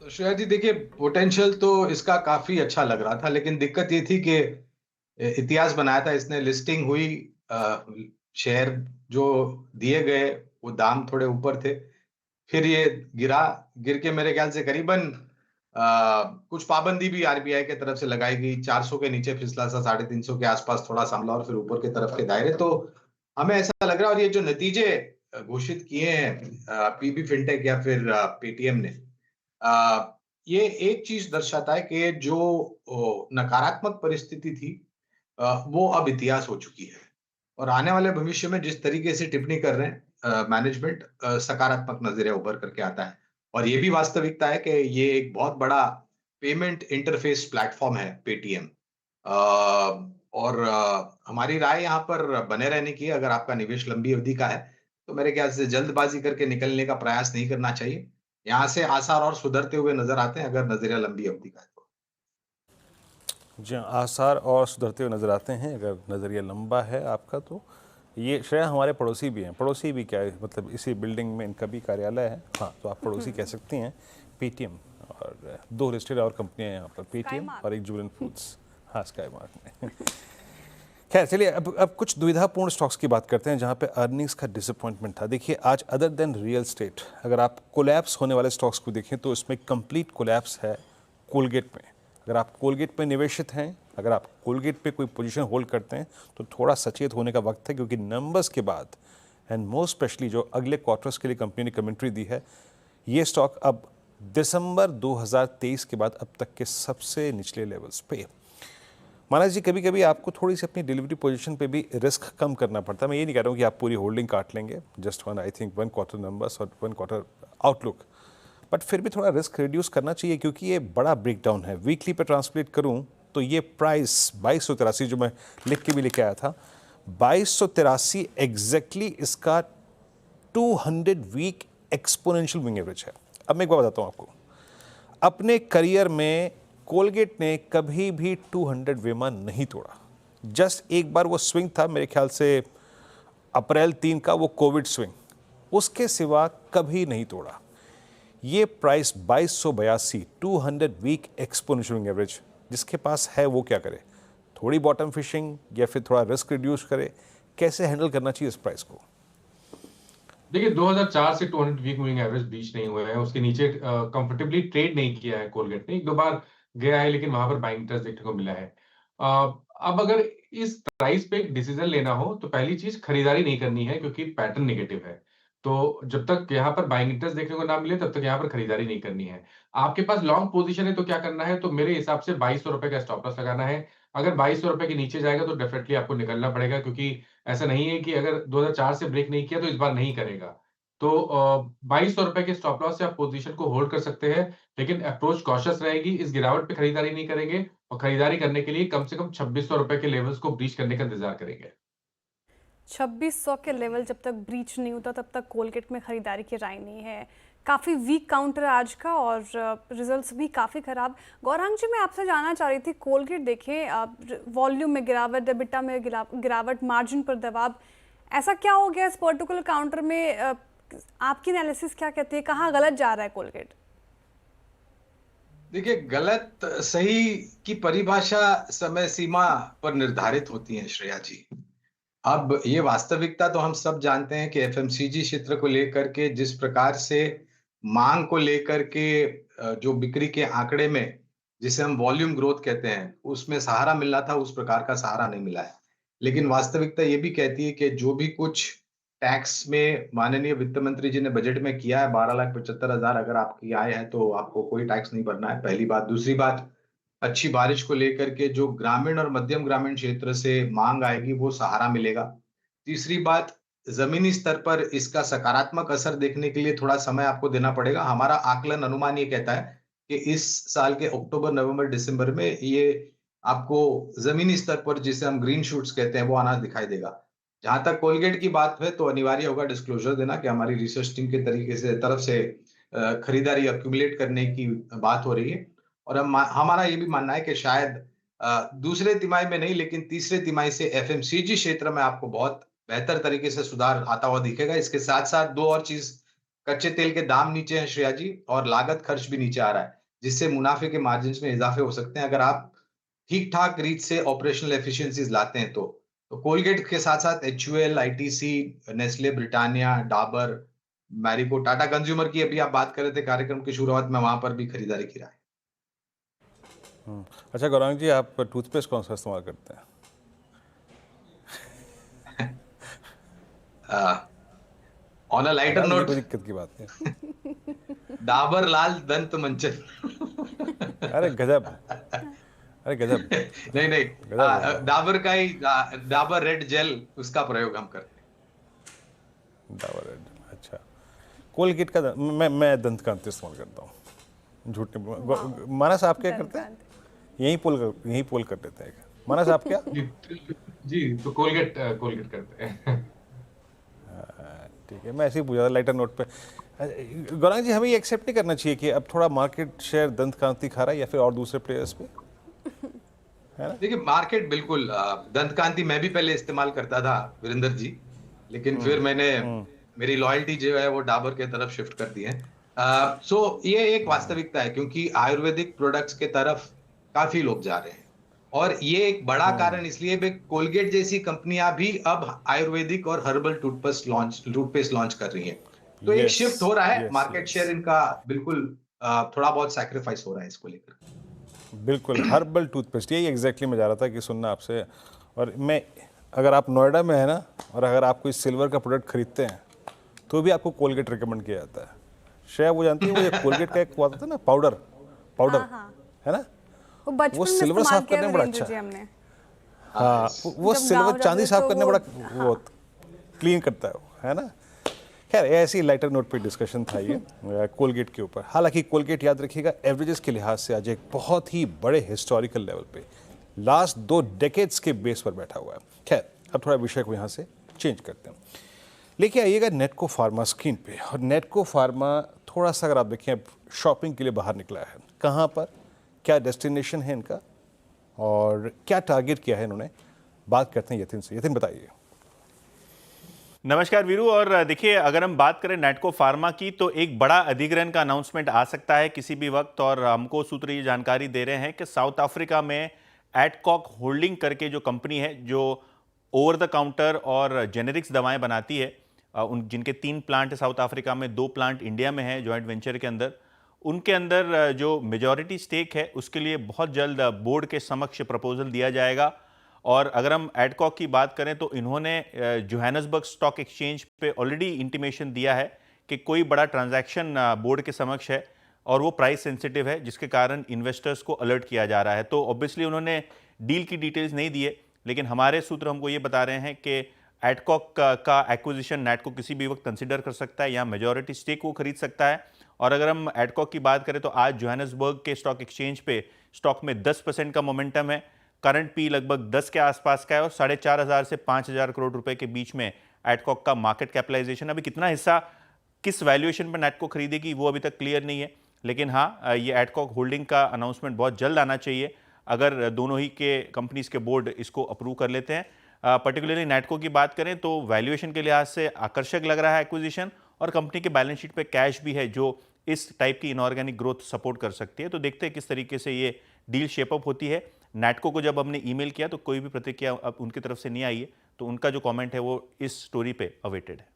तो श्रेया जी देखिए, पोटेंशियल तो इसका काफी अच्छा लग रहा था, लेकिन दिक्कत ये थी कि इतिहास बनाया था इसने। लिस्टिंग हुई, शेयर जो दिए गए वो दाम थोड़े ऊपर थे, फिर ये गिर के मेरे ख्याल से करीबन कुछ पाबंदी भी आरबीआई के तरफ से लगाई गई। 400 के नीचे फिसला सा, 350 के आसपास थोड़ा संभला और फिर ऊपर के तरफ के दायरे। तो हमें ऐसा लग रहा है, और ये जो नतीजे घोषित किए हैं पीबी फिनटेक या फिर पेटीएम ने, ये एक चीज दर्शाता है कि जो नकारात्मक परिस्थिति थी वो अब इतिहास हो चुकी है और आने वाले भविष्य में जिस तरीके से टिप्पणी कर रहे हैं मैनेजमेंट, सकारात्मक नजरिया उभर करके आता है। और ये भी वास्तविकता है कि ये एक बहुत बड़ा पेमेंट इंटरफेस प्लेटफॉर्म है पेटीएम। और हमारी राय यहाँ पर बने रहने की, अगर आपका निवेश लंबी अवधि का है तो मेरे ख्याल से जल्दबाजी करके निकलने का प्रयास नहीं करना चाहिए। यहाँ से आसार और सुधरते हुए नजर आते हैं अगर नजरिया लंबी अवधि का है तो। जी, आसार और सुधरते हुए नजर आते हैं अगर नजरिया लंबा है आपका तो। ये श्रेया हमारे पड़ोसी भी हैं। पड़ोसी भी क्या है, मतलब इसी बिल्डिंग में इनका भी कार्यालय है। हाँ, तो आप पड़ोसी कह सकती हैं। पेटीएम और 2 लिस्टेड और कंपनियां यहाँ पर, पेटीएम और एक जुबिलेंट फूड्स, हाँ, स्काई मार्क में। खैर चलिए अब कुछ दुविधापूर्ण स्टॉक्स की बात करते हैं जहां पे अर्निंग्स का डिसअपॉइंटमेंट था। देखिए आज अदर देन रियल स्टेट अगर आप कोलैप्स होने वाले स्टॉक्स को देखें तो इसमें कंप्लीट कोलैप्स है कोलगेट में। अगर आप कोलगेट में निवेशित हैं, अगर आप कोलगेट पे कोई पोजीशन होल्ड करते हैं तो थोड़ा सचेत होने का वक्त है, क्योंकि नंबर्स के बाद एंड मोस्ट स्पेशली जो अगले क्वार्टर्स के लिए कंपनी ने कमेंट्री दी है, ये स्टॉक अब दिसंबर 2023 के बाद अब तक के सबसे निचले लेवल्स पे। मानस जी कभी कभी आपको थोड़ी सी अपनी डिलीवरी पोजीशन पे भी रिस्क कम करना पड़ता है। मैं ये नहीं कह रहा हूँ कि आप पूरी होल्डिंग काट लेंगे, just one I think 1 quarter numbers और 1 क्वार्टर आउटलुक, बट फिर भी थोड़ा रिस्क रिड्यूस करना चाहिए क्योंकि ये बड़ा ब्रेकडाउन है। वीकली पे ट्रांसलेट करूँ तो ये प्राइस 2283 जो मैं लिख के भी लेके आया था, 2283 एग्जैक्टली इसका 200 वीक एक्सपोनेंशियल मूविंग एवरेज है। अब मैं एक बात बताता हूँ आपको, अपने करियर में कोलगेट ने कभी भी 200 वेमा नहीं तोड़ा। जस्ट एक बार वो स्विंग था मेरे ख्याल से अप्रैल 3 का, वो कोविड स्विंग, उसके सिवा कभी नहीं तोड़ा। ये प्राइस 2282 200 वीक एक्सपोनेंशियल एवरेज जिसके पास है वो क्या करे? थोड़ी बॉटम फिशिंग या फिर थोड़ा रिस्क रिड्यूस करे? कैसे हैंडल करना चाहिए इस प्राइस को? देखिए 2004 से 200 वीक मूविंग एवरेज ब्रीच नहीं हुए हैं, उसके नीचे कंफर्टेबली ट्रेड नहीं किया है कोलगेट ने। एक दो बार गया है लेकिन वहां पर बाइंग इंटरेस्ट देखने को मिला है। अब अगर इस प्राइस पे एक डिसीजन लेना हो तो पहली चीज खरीदारी नहीं करनी है क्योंकि पैटर्न नेगेटिव है। तो जब तक यहाँ पर बाइंग इंटरेस्ट देखने को ना मिले तब तक यहाँ पर खरीदारी नहीं करनी है। आपके पास लॉन्ग पोजीशन है तो क्या करना है, तो मेरे हिसाब से 2200 रुपए का स्टॉप लॉस लगाना है। अगर 2200 रुपए के नीचे जाएगा तो डेफिनेटली आपको निकलना पड़ेगा, क्योंकि ऐसा नहीं है कि अगर 2004 से ब्रेक नहीं किया तो इस बार नहीं करेगा। तो 2200 रुपए के स्टॉप लॉस से आप पोजीशन को होल्ड कर सकते हैं, लेकिन अप्रोच कॉशियस रहेगी। इस गिरावट पे खरीदारी नहीं करेंगे और खरीदारी करने के लिए कम से कम 2600 रुपए के लेवल्स को ब्रीच करने का इंतजार करेंगे। 2600 के लेवल जब तक ब्रीच नहीं होता तब तक कोलगेट में खरीदारी की राय नहीं है। काफ़ी वीक काउंटर है आज का और रिजल्ट्स भी काफ़ी ख़राब। गौरांग जी मैं आपसे जानना चाह रही थी, कोलगेट देखें वॉल्यूम में गिरावट, एबिटा में गिरावट, मार्जिन पर दबाव, ऐसा क्या हो गया इस पर्टिकुलर काउंटर में? आपकी एनालिसिस क्या कहती है, कहाँ गलत जा रहा है कोलगेट? देखिए गलत सही की परिभाषा समय सीमा पर निर्धारित होती है श्रेया जी। अब ये वास्तविकता तो हम सब जानते हैं कि एफएमसीजी क्षेत्र को लेकर के जिस प्रकार से मांग को लेकर के जो बिक्री के आंकड़े में जिसे हम वॉल्यूम ग्रोथ कहते हैं उसमें सहारा मिलना था, उस प्रकार का सहारा नहीं मिला है। लेकिन वास्तविकता ये भी कहती है कि जो भी कुछ टैक्स में माननीय वित्त मंत्री जी ने बजट में किया है 12,75,000, अगर आपकी आय है तो आपको कोई टैक्स नहीं भरना है, पहली बात। दूसरी बात, अच्छी बारिश को लेकर के जो ग्रामीण और मध्यम ग्रामीण क्षेत्र से मांग आएगी वो सहारा मिलेगा। तीसरी बात, जमीनी स्तर पर इसका सकारात्मक असर देखने के लिए थोड़ा समय आपको देना पड़ेगा। हमारा आकलन अनुमान ये कहता है कि इस साल के अक्टूबर, नवंबर, दिसंबर में ये आपको जमीनी स्तर पर जिसे हम ग्रीन शूट्स कहते हैं वो आना दिखाई देगा। जहां तक कोलगेट की बात है तो अनिवार्य होगा डिस्क्लोजर देना कि हमारी रिसर्च टीम के तरीके से तरफ से खरीदारी अक्यूमुलेट करने की बात हो रही है। और हमारा ये भी मानना है कि शायद दूसरे तिमाही में नहीं लेकिन तीसरे तिमाही से एफएमसीजी क्षेत्र में आपको बहुत बेहतर तरीके से सुधार आता हुआ दिखेगा। इसके साथ साथ दो और चीज, कच्चे तेल के दाम नीचे हैं श्रेया जी और लागत खर्च भी नीचे आ रहा है, जिससे मुनाफे के मार्जिन में इजाफे हो सकते हैं अगर आप ठीक ठाक रीत से ऑपरेशनल एफिशिएंसीज लाते हैं तो कोलगेट के साथ साथ HUL, ITC, Nestle, Britannia, Dabur, Marico, Tata consumer की अभी आप बात कर रहे थे कार्यक्रम की शुरुआत में, वहां पर भी खरीदारी की राय। अच्छा गौरांग जी, आप टूथपेस्ट कौन सा इस्तेमाल करते हैं? ऑन अ लाइटर नोट, कोई दिक्कत की बात नहीं। डाबर लाल दंत मंचन। अरे गजब, अरे गजब। नहीं, डाबर का ही डाबर रेड जेल, उसका प्रयोग हम करते हैं। डाबर रेड, अच्छा। कोलगेट का मैं दंत कांति इस्तेमाल करता हूँ, झूठ नहीं। मानस आप क्या करते हैं? यही पोल कर देते हैं। मानस आप क्या? जी तो कोलगेट करते हैं। ठीक है, मैं ऐसे ही पूछा था लाइटर नोट पे। गौरांग जी, हमें ये एक्सेप्ट नहीं करना चाहिए कि अब थोड़ा मार्केट शेयर दंत कांति खा रहा है या फिर और दूसरे प्लेयर्स पे, है ना? देखिए मार्केट बिल्कुल, दंत कांति मैं भी पहले इस्तेमाल करता था वीरेंद्र जी, लेकिन फिर मैंने मेरी लॉयल्टी जो है वो डाबर के तरफ शिफ्ट कर दी है। सो ये एक वास्तविकता है क्योंकि आयुर्वेदिक प्रोडक्ट्स के तरफ काफी लोग जा रहे हैं और ये एक बड़ा कारण इसलिए भी कोलगेट जैसी कंपनियां भी अब आयुर्वेदिक और हर्बल टूथपेस्ट लॉन्च कर रही हैं। तो एक शिफ्ट हो रहा है, मार्केट शेयर इनका बिल्कुल थोड़ा बहुत सैक्रिफाइस हो रहा है इसको लेकर। बिल्कुल हर्बल टूथपेस्ट, यही एग्जैक्टली मैं जा रहा था कि सुनना आपसे। और मैं, अगर आप नोएडा में है ना, और अगर आप कोई सिल्वर का प्रोडक्ट खरीदते हैं तो भी आपको कोलगेट रिकमेंड किया जाता है। श्रेया वो जानती है, वो ये कोलगेट का एक हुआ था ना पाउडर है ना, वो बचपन वो में सिल्वर इस्तेमाल साफ करने किया में बड़ा वीरेंद्र अच्छा जी है। हमने। हाँ, वो जब सिल्वर गाँव चांदी जाते साफ तो करने वो- बड़ा वो क्लीन करता है ना। खैर ऐसी लाइटर नोट पे डिस्कशन था ये कोलगेट के ऊपर। हालांकि कोलगेट याद रखिएगा एवरेजेस के लिहाज से आज एक बहुत ही बड़े हिस्टोरिकल लेवल पे लास्ट 2 डेकेड्स के बेस पर बैठा हुआ है। खैर अब थोड़ा विषय को यहाँ से चेंज करते हैं, लेके आइएगा नेटको फार्मा स्क्रीन पे। और नेटको फार्मा थोड़ा सा अगर आप देखें अब शॉपिंग के लिए बाहर निकला है। कहाँ पर, क्या डेस्टिनेशन है इनका और क्या टारगेट किया है इन्होंने, बात करते हैं यतिन से। यतिन बताइए। नमस्कार वीरू। और देखिए, अगर हम बात करें नेटको फार्मा की तो एक बड़ा अधिग्रहण का अनाउंसमेंट आ सकता है किसी भी वक्त। और हमको सूत्र ये जानकारी दे रहे हैं कि साउथ अफ्रीका में एडकॉक होल्डिंग करके जो कंपनी है जो ओवर द काउंटर और जेनेरिक्स दवाएं बनाती है, उन जिनके 3 प्लांट है साउथ अफ्रीका में, 2 प्लांट इंडिया में है जॉइंट वेंचर के अंदर, उनके अंदर जो मेजॉरिटी स्टेक है उसके लिए बहुत जल्द बोर्ड के समक्ष प्रपोजल दिया जाएगा। और अगर हम एडकॉक की बात करें तो इन्होंने जोहान्सबर्ग स्टॉक एक्सचेंज पे ऑलरेडी इंटीमेशन दिया है कि कोई बड़ा ट्रांजैक्शन बोर्ड के समक्ष है और वो प्राइस सेंसिटिव है, जिसके कारण इन्वेस्टर्स को अलर्ट किया जा रहा है। तो ऑब्वियसली उन्होंने डील की डिटेल्स नहीं दिए, लेकिन हमारे सूत्र हमको ये बता रहे हैं कि एडकॉक का एक्विजिशन नेटको किसी भी वक्त कंसिडर कर सकता है या मेजॉरिटी स्टेक वो खरीद सकता है। और अगर हम एडकॉक की बात करें तो आज जोहान्सबर्ग के स्टॉक एक्सचेंज पे स्टॉक में 10% का मोमेंटम है। करंट पी लगभग 10 के आसपास का है और 4,500 से 5,000 करोड़ रुपए के बीच में एडकॉक का मार्केट कैपिटलाइजेशन। अभी कितना हिस्सा किस वैल्यूएशन पर नेटको खरीदेगी वो अभी तक क्लियर नहीं है, लेकिन हाँ, ये एडकॉक होल्डिंग का अनाउंसमेंट बहुत जल्द आना चाहिए अगर दोनों ही के कंपनीज के बोर्ड इसको अप्रूव कर लेते हैं। पर्टिकुलरली नेटको की बात करें तो वैल्यूएशन के लिहाज से आकर्षक लग रहा है एक्विजिशन, और कंपनी के बैलेंस शीट पे कैश भी है जो इस टाइप की इनऑर्गेनिक ग्रोथ सपोर्ट कर सकती है। तो देखते हैं किस तरीके से ये डील शेपअप होती है। नेटको को जब हमने ईमेल किया तो कोई भी प्रतिक्रिया अब उनकी तरफ से नहीं आई है, तो उनका जो कमेंट है वो इस स्टोरी पे अवेटेड है।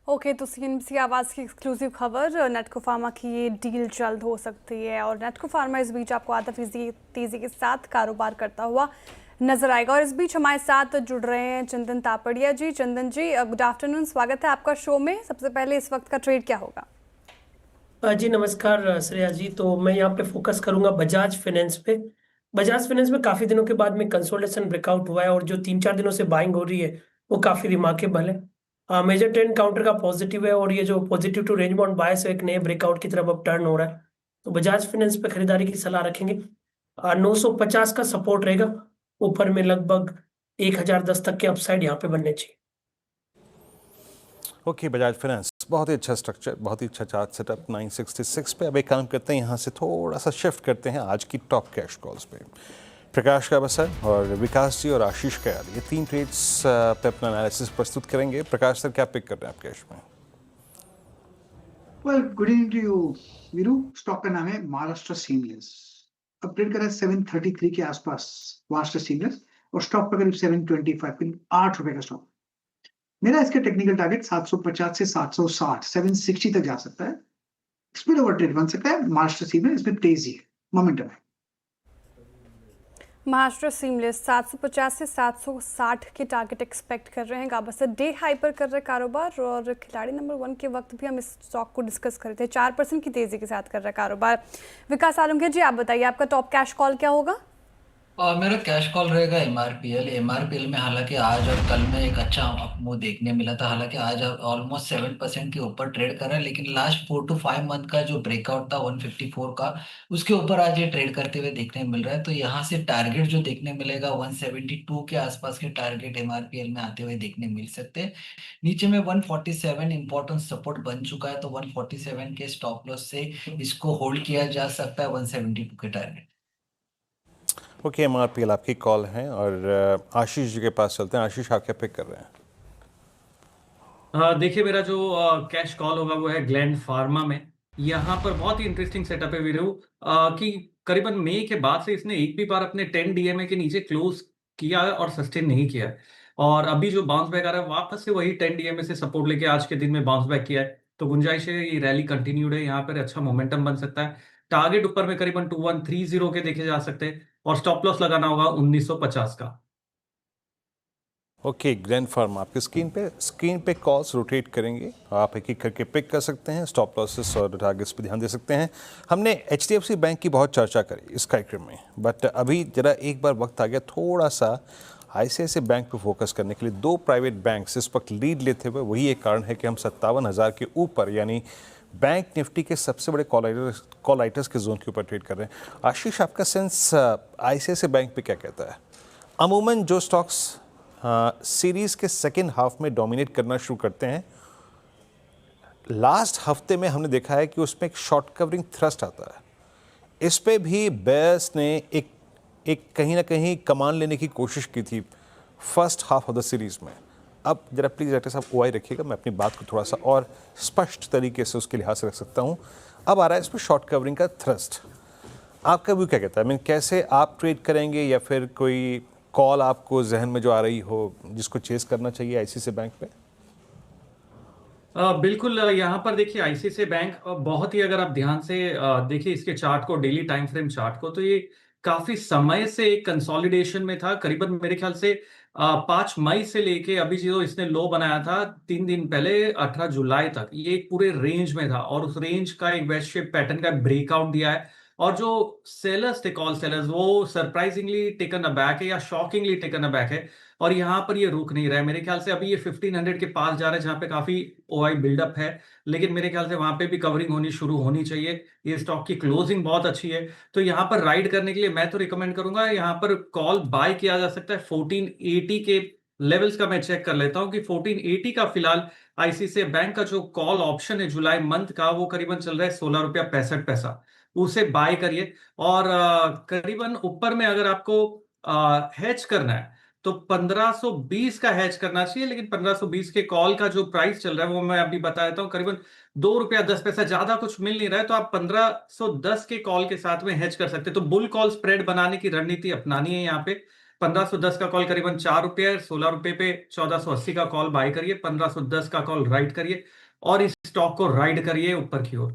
ओके, तो सीएनबीसी आवाज़ की एक्सक्लूसिव खबर, नेटको फार्मा की ये डील जल्द हो सकती है और नेटको फार्मा इस बीच आपको आधा फीसदी तेज़ी के साथ कारोबार करता हुआ नजर आएगा। और इस बीच हमारे साथ जुड़ रहे हैं चंदन तापड़िया जी। चंदन जी, गुड आफ्टरनून, स्वागत है आपका शो में। सबसे पहले इस वक्त का ट्रेड क्या होगा? जी नमस्कार श्रेया जी। तो मैं यहाँ पे फोकस करूंगा बजाज फाइनेंस पे। बजाज फाइनेंस में काफ़ी दिनों के बाद में कंसोलिडेशन ब्रेकआउट हुआ है और जो 3-4 दिनों से बाइंग हो रही है वो काफ़ी रिमार्केबल है। मेजर ट्रेंड काउंटर का पॉजिटिव है और ये जो पॉजिटिव टू रेंज बाउंड बायस है एक नए ब्रेकआउट की तरफ अब टर्न हो रहा है। तो बजाज फाइनेंस पे खरीदारी की सलाह रखेंगे। 950 का सपोर्ट रहेगा, ऊपर में लगभग 1010 तक के अपसाइड यहाँ पे बनने चाहिए। ओके, बजाज फाइनेंस बहुत ही अच्छा स्ट्रक्चर, बहुत ही अच्छा चार्ट सेटअप 966 पे। अब एक काम करते हैं, यहाँ से थोड़ा सा शिफ्ट करते हैं आज की टॉप कैश कॉल्स पे। प्रकाश काबसर और विकास जी और आशीष कयाल ये 3 ट्रेड्स पे अपना एनालिसिस प्रस्तुत करेंगे। प्रकाश सर, क्या पिक कर रहे हैं आप कैश में? Well, good evening to you Viru. Stock का नाम है महाराष्ट्र सीमलेस। अब ट्रेड कर रहा है 733 के आसपास महाराष्ट्र सीमलेस और स्टॉक पर करीब 725, करीब 8 रुपए का स्टॉक। मेरा इसका टेक्निकल टारगेट 750 से 760, 760 तक जा सकता है। स्पीड ओवर ट्रेड बन सकता है महाराष्ट्र सीमलेस, इसमें तेजी है, मोमेंटम है। महाराष्ट्र सीमलेस 750 से 760 के टारगेट एक्सपेक्ट कर रहे हैं। गाबसर डे हाई पर कर रहे कारोबार और खिलाड़ी नंबर 1 के वक्त भी हम इस स्टॉक को डिस्कस कर रहे थे। 4% की तेजी के साथ कर रहा है कारोबार। विकास आलमगीर जी, आप बताइए आपका टॉप कैश कॉल क्या होगा? और मेरा कैश कॉल रहेगा एमआरपीएल में। हालांकि आज और कल में एक अच्छा अपमूव देखने मिला था। हालांकि आज ऑलमोस्ट 7% के ऊपर ट्रेड कर रहा है, लेकिन लास्ट 4 to 5 मंथ का जो ब्रेकआउट था 154 का, उसके ऊपर आज ये ट्रेड करते हुए देखने मिल रहा है। तो यहाँ से टारगेट जो देखने मिलेगा 172 के आसपास के टारगेट एमआरपीएल में आते हुए देखने मिल सकते हैं। नीचे में 147 इंपॉर्टेंट सपोर्ट बन चुका है, तो 147 के स्टॉप लॉस से इसको होल्ड किया जा सकता है 172 के टारगेट। ओके, एमआरपीएल आपकी कॉल है और आशीष जी के पास चलते हैं। आशीष, आप क्या पिक कर रहे हैं? देखिए, मेरा जो कैश कॉल होगा वो है ग्लैंड फार्मा में। यहाँ पर बहुत ही इंटरेस्टिंग सेटअप है वीरू, कि करीबन मई के बाद से इसने एक भी बार अपने 10 डीएमए के नीचे क्लोज किया है और सस्टेन नहीं किया है। और अभी जो बाउंस बैक आ रहा है वापस से वही 10 डीएमए से सपोर्ट लेके आज के दिन में बाउंस बैक किया है, तो गुंजाइश है ये रैली कंटिन्यूड है, यहाँ पर अच्छा मोमेंटम बन सकता है। टारगेट ऊपर में करीबन 2130 के देखे जा सकते हैं और स्टॉप लॉस लगाना होगा 1950 का। ओके, ग्रैंड फार्मा आपके स्क्रीन पे कॉल्स रोटेट करेंगे, आप एक एक करके पिक कर सकते हैं, स्टॉप लॉसेस और टारगेट्स पे ध्यान दे सकते हैं। हमने HDFC बैंक की बहुत चर्चा करी इस कार्यक्रम में, बट अभी जरा एक बार वक्त आ गया थोड़ा सा ICICI बैंक पे फोकस करने के लिए। दो प्राइवेट बैंक्स इस वक्त लीड लेते हुए, वही एक कारण है कि हम 57,000 के ऊपर यानी बैंक निफ्टी के सबसे बड़े कॉल राइटर्स के जोन के ऊपर ट्रेड कर रहे हैं। आशीष, आपका सेंस ICICI बैंक पे क्या कहता है? अमूमन जो स्टॉक्स सीरीज के सेकेंड हाफ में डोमिनेट करना शुरू करते हैं, लास्ट हफ्ते में हमने देखा है कि उसमें एक शॉर्ट कवरिंग थ्रस्ट आता है। इस पे भी बेयर्स ने एक कहीं ना कहीं कमान लेने की कोशिश की थी first half of the series में। अब जरा प्लीज़ डॉक्टर साहब OI रखिएगा, मैं अपनी बात को थोड़ा सा और स्पष्ट तरीके से उसके लिहाज से रख सकता हूँ। अब आ रहा है इस पर शॉर्ट कवरिंग का थ्रस्ट, आपका व्यू क्या कहता है? मीन कैसे आप ट्रेड करेंगे, या फिर कोई कॉल आपको जहन में जो आ रही हो जिसको चेस करना चाहिए ICICI बैंक पे? बिल्कुल, यहाँ पर देखिए ICICI बैंक बहुत ही, अगर आप ध्यान से देखिए इसके चार्ट को, डेली टाइम फ्रेम चार्ट को, तो ये काफी समय से एक कंसोलिडेशन में था। करीबन मेरे ख्याल से 5 मई से लेके अभी जो इसने लो बनाया था 3 दिन पहले 18 जुलाई तक, ये एक पूरे रेंज में था और उस रेंज का एक वेस्ट शेप पैटर्न का ब्रेकआउट दिया है। और जो सेलर्स थे, कॉल सेलर्स, वो सरप्राइजिंगली टेकन अबैक है या शॉकिंगली टेकन अबैक है और यहाँ पर ये रुक नहीं रहा है। मेरे ख्याल से अभी ये 1500 के पास जा रहा है, जहाँ पे काफी OI बिल्डअप है, लेकिन मेरे ख्याल से वहां पे भी कवरिंग होनी शुरू होनी चाहिए। ये स्टॉक की क्लोजिंग बहुत अच्छी है, तो यहाँ पर राइड करने के लिए मैं तो रिकमेंड करूंगा, यहाँ पर कॉल बाय किया जा सकता है 1480 के लेवल्स का। मैं चेक कर लेता हूँ कि 1480 का फिलहाल ICICI बैंक का जो कॉल ऑप्शन है जुलाई मंथ का, वो करीबन चल रहा है 16 रुपया 65 पैसा, उसे बाय करिए। और करीबन ऊपर में अगर आपको हेज करना है तो 1520 का हेज करना चाहिए, लेकिन 1520 के कॉल का जो प्राइस चल रहा है वो मैं अभी बता देता हूँ, करीबन 2 रुपया 10 पैसा, ज्यादा कुछ मिल नहीं रहा है, तो आप 1510 के कॉल के साथ में हेज कर सकते हैं। तो बुल कॉल स्प्रेड बनाने की रणनीति अपनानी है यहाँ पे। 1510 का कॉल करीबन 4 रुपये, 16 रुपये पे 1480 का कॉल बाय करिए, 1510 का कॉल राइड करिए और इस स्टॉक को राइड करिए ऊपर की ओर।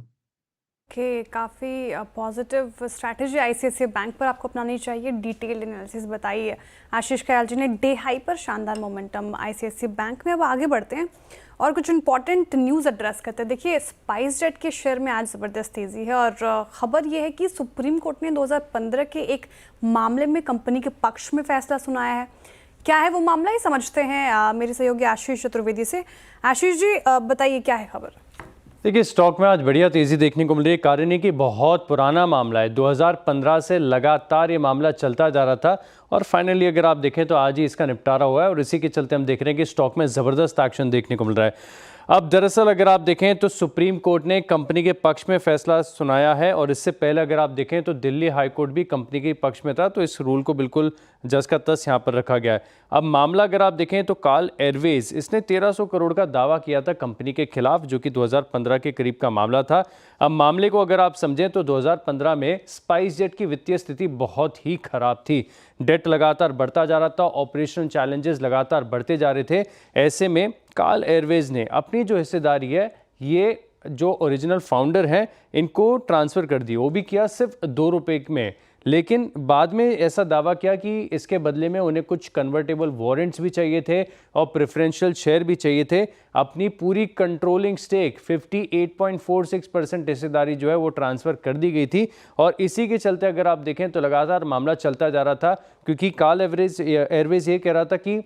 काफ़ी पॉजिटिव स्ट्रैटेजी ICICI बैंक पर आपको अपनानी चाहिए। डिटेल एनालिसिस बताइए आशीष खयाल जी ने। डे हाई पर शानदार मोमेंटम ICICI बैंक में। अब आगे बढ़ते हैं और कुछ इंपॉर्टेंट न्यूज़ एड्रेस करते हैं। देखिए, स्पाइसजेट के शेयर में आज ज़बरदस्त तेज़ी है और ख़बर यह है कि सुप्रीम कोर्ट ने 2015 के एक मामले में कंपनी के पक्ष में फैसला सुनाया है। क्या है वो मामला, ये समझते हैं मेरे सहयोगी आशीष चतुर्वेदी से। आशीष जी, बताइए क्या है खबर? देखिए, स्टॉक में आज बढ़िया तेज़ी देखने को मिल रही है। कारण है कि बहुत पुराना मामला है, 2015 से लगातार ये मामला चलता जा रहा था और फाइनली अगर आप देखें तो आज ही इसका निपटारा हुआ है और इसी के चलते हम देख रहे हैं कि स्टॉक में ज़बरदस्त एक्शन देखने को मिल रहा है। अब दरअसल अगर आप देखें तो सुप्रीम कोर्ट ने कंपनी के पक्ष में फैसला सुनाया है और इससे पहले अगर आप देखें तो दिल्ली हाई कोर्ट भी कंपनी के पक्ष में था, तो इस रूल को बिल्कुल जस का तस यहाँ पर रखा गया है। अब मामला अगर आप देखें तो काल एयरवेज, इसने 1300 करोड़ का दावा किया था कंपनी के खिलाफ, जो कि 2015 के करीब का मामला था। अब मामले को अगर आप समझें तो 2015 में स्पाइसजेट की वित्तीय स्थिति बहुत ही खराब थी, डेट लगातार बढ़ता जा रहा था, ऑपरेशनल चैलेंजेस लगातार बढ़ते जा रहे थे। ऐसे में काल एयरवेज ने अपनी जो हिस्सेदारी है, ये जो ओरिजिनल फाउंडर हैं इनको ट्रांसफ़र कर दी, वो भी किया सिर्फ 2 रुपये में। लेकिन बाद में ऐसा दावा किया कि इसके बदले में उन्हें कुछ कन्वर्टेबल वारंट्स भी चाहिए थे और प्रेफरेंशियल शेयर भी चाहिए थे। अपनी पूरी कंट्रोलिंग स्टेक 58.46% हिस्सेदारी जो है वो ट्रांसफ़र कर दी गई थी और इसी के चलते अगर आप देखें तो लगातार मामला चलता जा रहा था, क्योंकि काल एयरवेज ये कह रहा था कि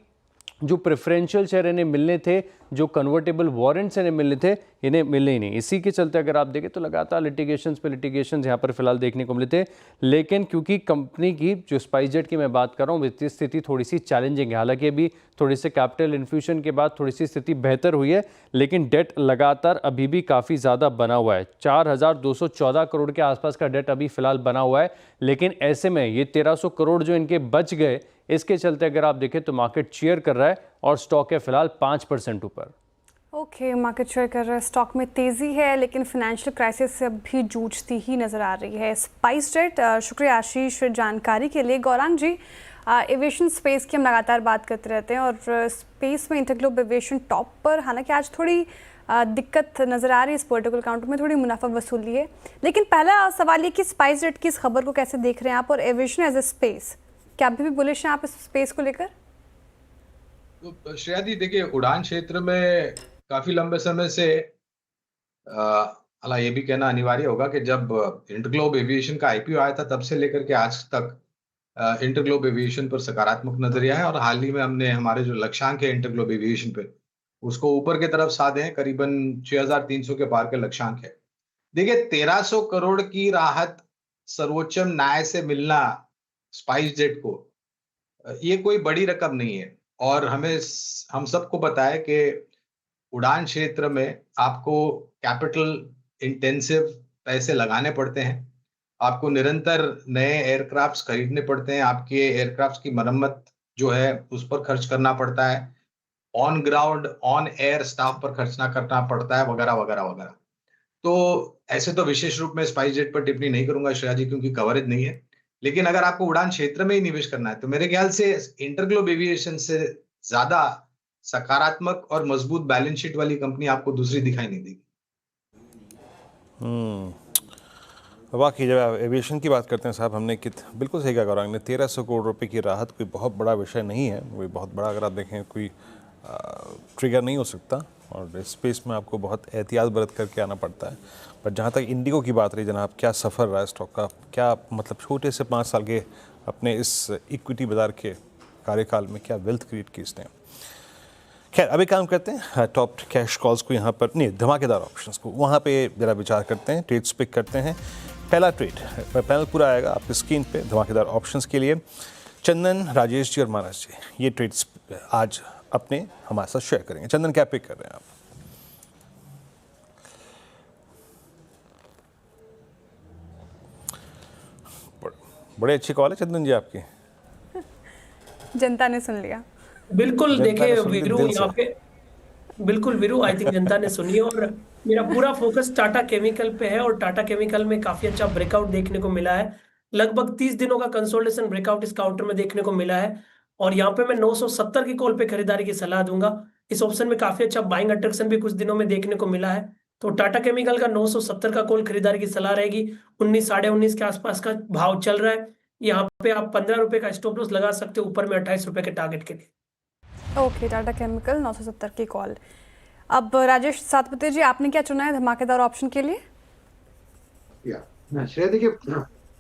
जो प्रेफरेंशियल शेयर इन्हें मिलने थे, जो कन्वर्टेबल वारंट्स इन्हें मिलने थे, इन्हें मिलने ही नहीं। इसी के चलते अगर आप देखें तो लगातार लिटिगेशंस यहाँ पर फिलहाल देखने को मिले थे। लेकिन क्योंकि कंपनी की जो स्पाइसजेट की मैं बात कर रहा हूँ, वित्तीय स्थिति थोड़ी सी चैलेंजिंग है, हालांकि अभी थोड़ी से कैपिटल इन्फ्यूजन के बाद थोड़ी सी स्थिति बेहतर हुई है, लेकिन डेट लगातार अभी भी काफ़ी ज़्यादा बना हुआ है। 4214 करोड़ के आसपास का डेट अभी फिलहाल बना हुआ है। लेकिन ऐसे में ये 1300 करोड़ जो इनके बच गए, इसके चलते अगर आप देखें तो मार्केट चीयर कर रहा है और स्टॉक है फिलहाल 5% ऊपर। ओके, मार्केट शेयर कर रहा है, स्टॉक में तेज़ी है लेकिन फाइनेंशियल क्राइसिस से अब भी जूझती ही नज़र आ रही है स्पाइसजेट। शुक्रिया आशीष जानकारी के लिए। गौरांग जी, एविएशन स्पेस की हम लगातार बात करते रहते हैं और स्पेस में इंटरग्लोब एविएशन टॉप पर, हालांकि आज थोड़ी दिक्कत नज़र आ रही है, इस पर्टिकुलर काउंटर में थोड़ी मुनाफा वसूली है। लेकिन पहला सवाल ये कि स्पाइसजेट की इस खबर को कैसे देख रहे हैं आप, और एविएशन एज ए स्पेस, क्या अभी भी बुलिश हैं आप इस स्पेस को लेकर? तो श्रेया जी देखिए, उड़ान क्षेत्र में काफी लंबे समय से ये भी कहना अनिवार्य होगा कि जब इंटरग्लोब एविएशन का आईपीओ आया था तब से लेकर के आज तक इंटरग्लोब एविएशन पर सकारात्मक नजरिया है, और हाल ही में हमने हमारे जो लक्ष्यांक है इंटरग्लोब एविएशन पे उसको ऊपर की तरफ साधे हैं, करीबन 6300 के पार के लक्ष्यांक है। देखिए 1300 करोड़ की राहत सर्वोच्च न्याय से मिलना स्पाइसजेट को, ये कोई बड़ी रकम नहीं है, और हम सबको पता है कि उड़ान क्षेत्र में आपको कैपिटल इंटेंसिव पैसे लगाने पड़ते हैं, आपको निरंतर नए एयरक्राफ्ट्स खरीदने पड़ते हैं, आपके एयरक्राफ्ट्स की मरम्मत जो है उस पर खर्च करना पड़ता है, on ground on air staff पर खर्च करना पड़ता है, वगैरह वगैरह वगैरह। तो ऐसे तो विशेष रूप में स्पाइसजेट पर टिप्पणी नहीं करूंगा श्रेया जी, क्योंकि कवरेज नहीं है, लेकिन अगर आपको उड़ान क्षेत्र में ही निवेश करना है तो मेरे ख्याल से इंटरग्लोब एविएशन से ज्यादा सकारात्मक और मजबूत बैलेंस शीट वाली कंपनी आपको दूसरी दिखाई नहीं देगी। वाकई जब एविएशन की बात करते हैं साहब, हमने बिल्कुल सही कहा गौरांग ने, 1300 करोड़ रुपए की राहत कोई बहुत बड़ा विषय नहीं है, कोई बहुत बड़ा, अगर आप देखें कोई ट्रिगर नहीं हो सकता, और स्पेस में आपको बहुत एहतियात बरत करके आना पड़ता है। पर जहाँ तक इंडिगो की बात रही जनाब, क्या सफ़र रहा है स्टॉक का, क्या मतलब छोटे से 5 साल के अपने इस इक्विटी बाजार के कार्यकाल में क्या वेल्थ क्रिएट की इसने। खैर अभी काम करते हैं टॉप कैश कॉल्स को, यहाँ पर नहीं, धमाकेदार ऑप्शंस को, वहाँ पे जरा विचार करते हैं, ट्रेड्स पिक करते हैं। पहला ट्रेड पैनल पूरा आएगा आपकी स्क्रीन पे धमाकेदार ऑप्शंस के लिए। चंदन, राजेश जी और मानस जी ये ट्रेड्स आज अपने हमारे साथ शेयर करेंगे। चंदन, क्या पिक कर रहे हैं आप? बड़े अच्छी कॉल है चंदन जी आपकी। जनता ने सुन लिया। बिल्कुल, देखिए वीरू यहाँ पे, बिल्कुल वीरू, आई थिंक जनता ने सुनी, और मेरा पूरा फोकस टाटा केमिकल पे है, और टाटा केमिकल में काफी अच्छा ब्रेकआउट देखने को मिला है। लगभग 30 दिनों का कंसोलिडेशन ब्रेकआउट इस काउंटर में देखने को मिला है, और यहाँ पे मैं 970 की कॉल पे खरीदारी की सलाह दूंगा। इस ऑप्शन में काफी अच्छा बाइंग अट्रैक्शन भी कुछ दिनों में देखने को मिला है, तो टाटा केमिकल का 970 का कॉल खरीदारी की सलाह रहेगी। 19, 19.5 के आसपास का भाव चल रहा है, यहाँ पे आप 15 रुपए का स्टॉप लॉस लगा सकते हो, ऊपर में 28 रुपए के टारगेट के लिए। ओके, टाटा केमिकल 970 की कॉल। अब राजेश सातपते जी, आपने क्या चुना है धमाकेदार ऑप्शन के लिए? श्रेया देखिए,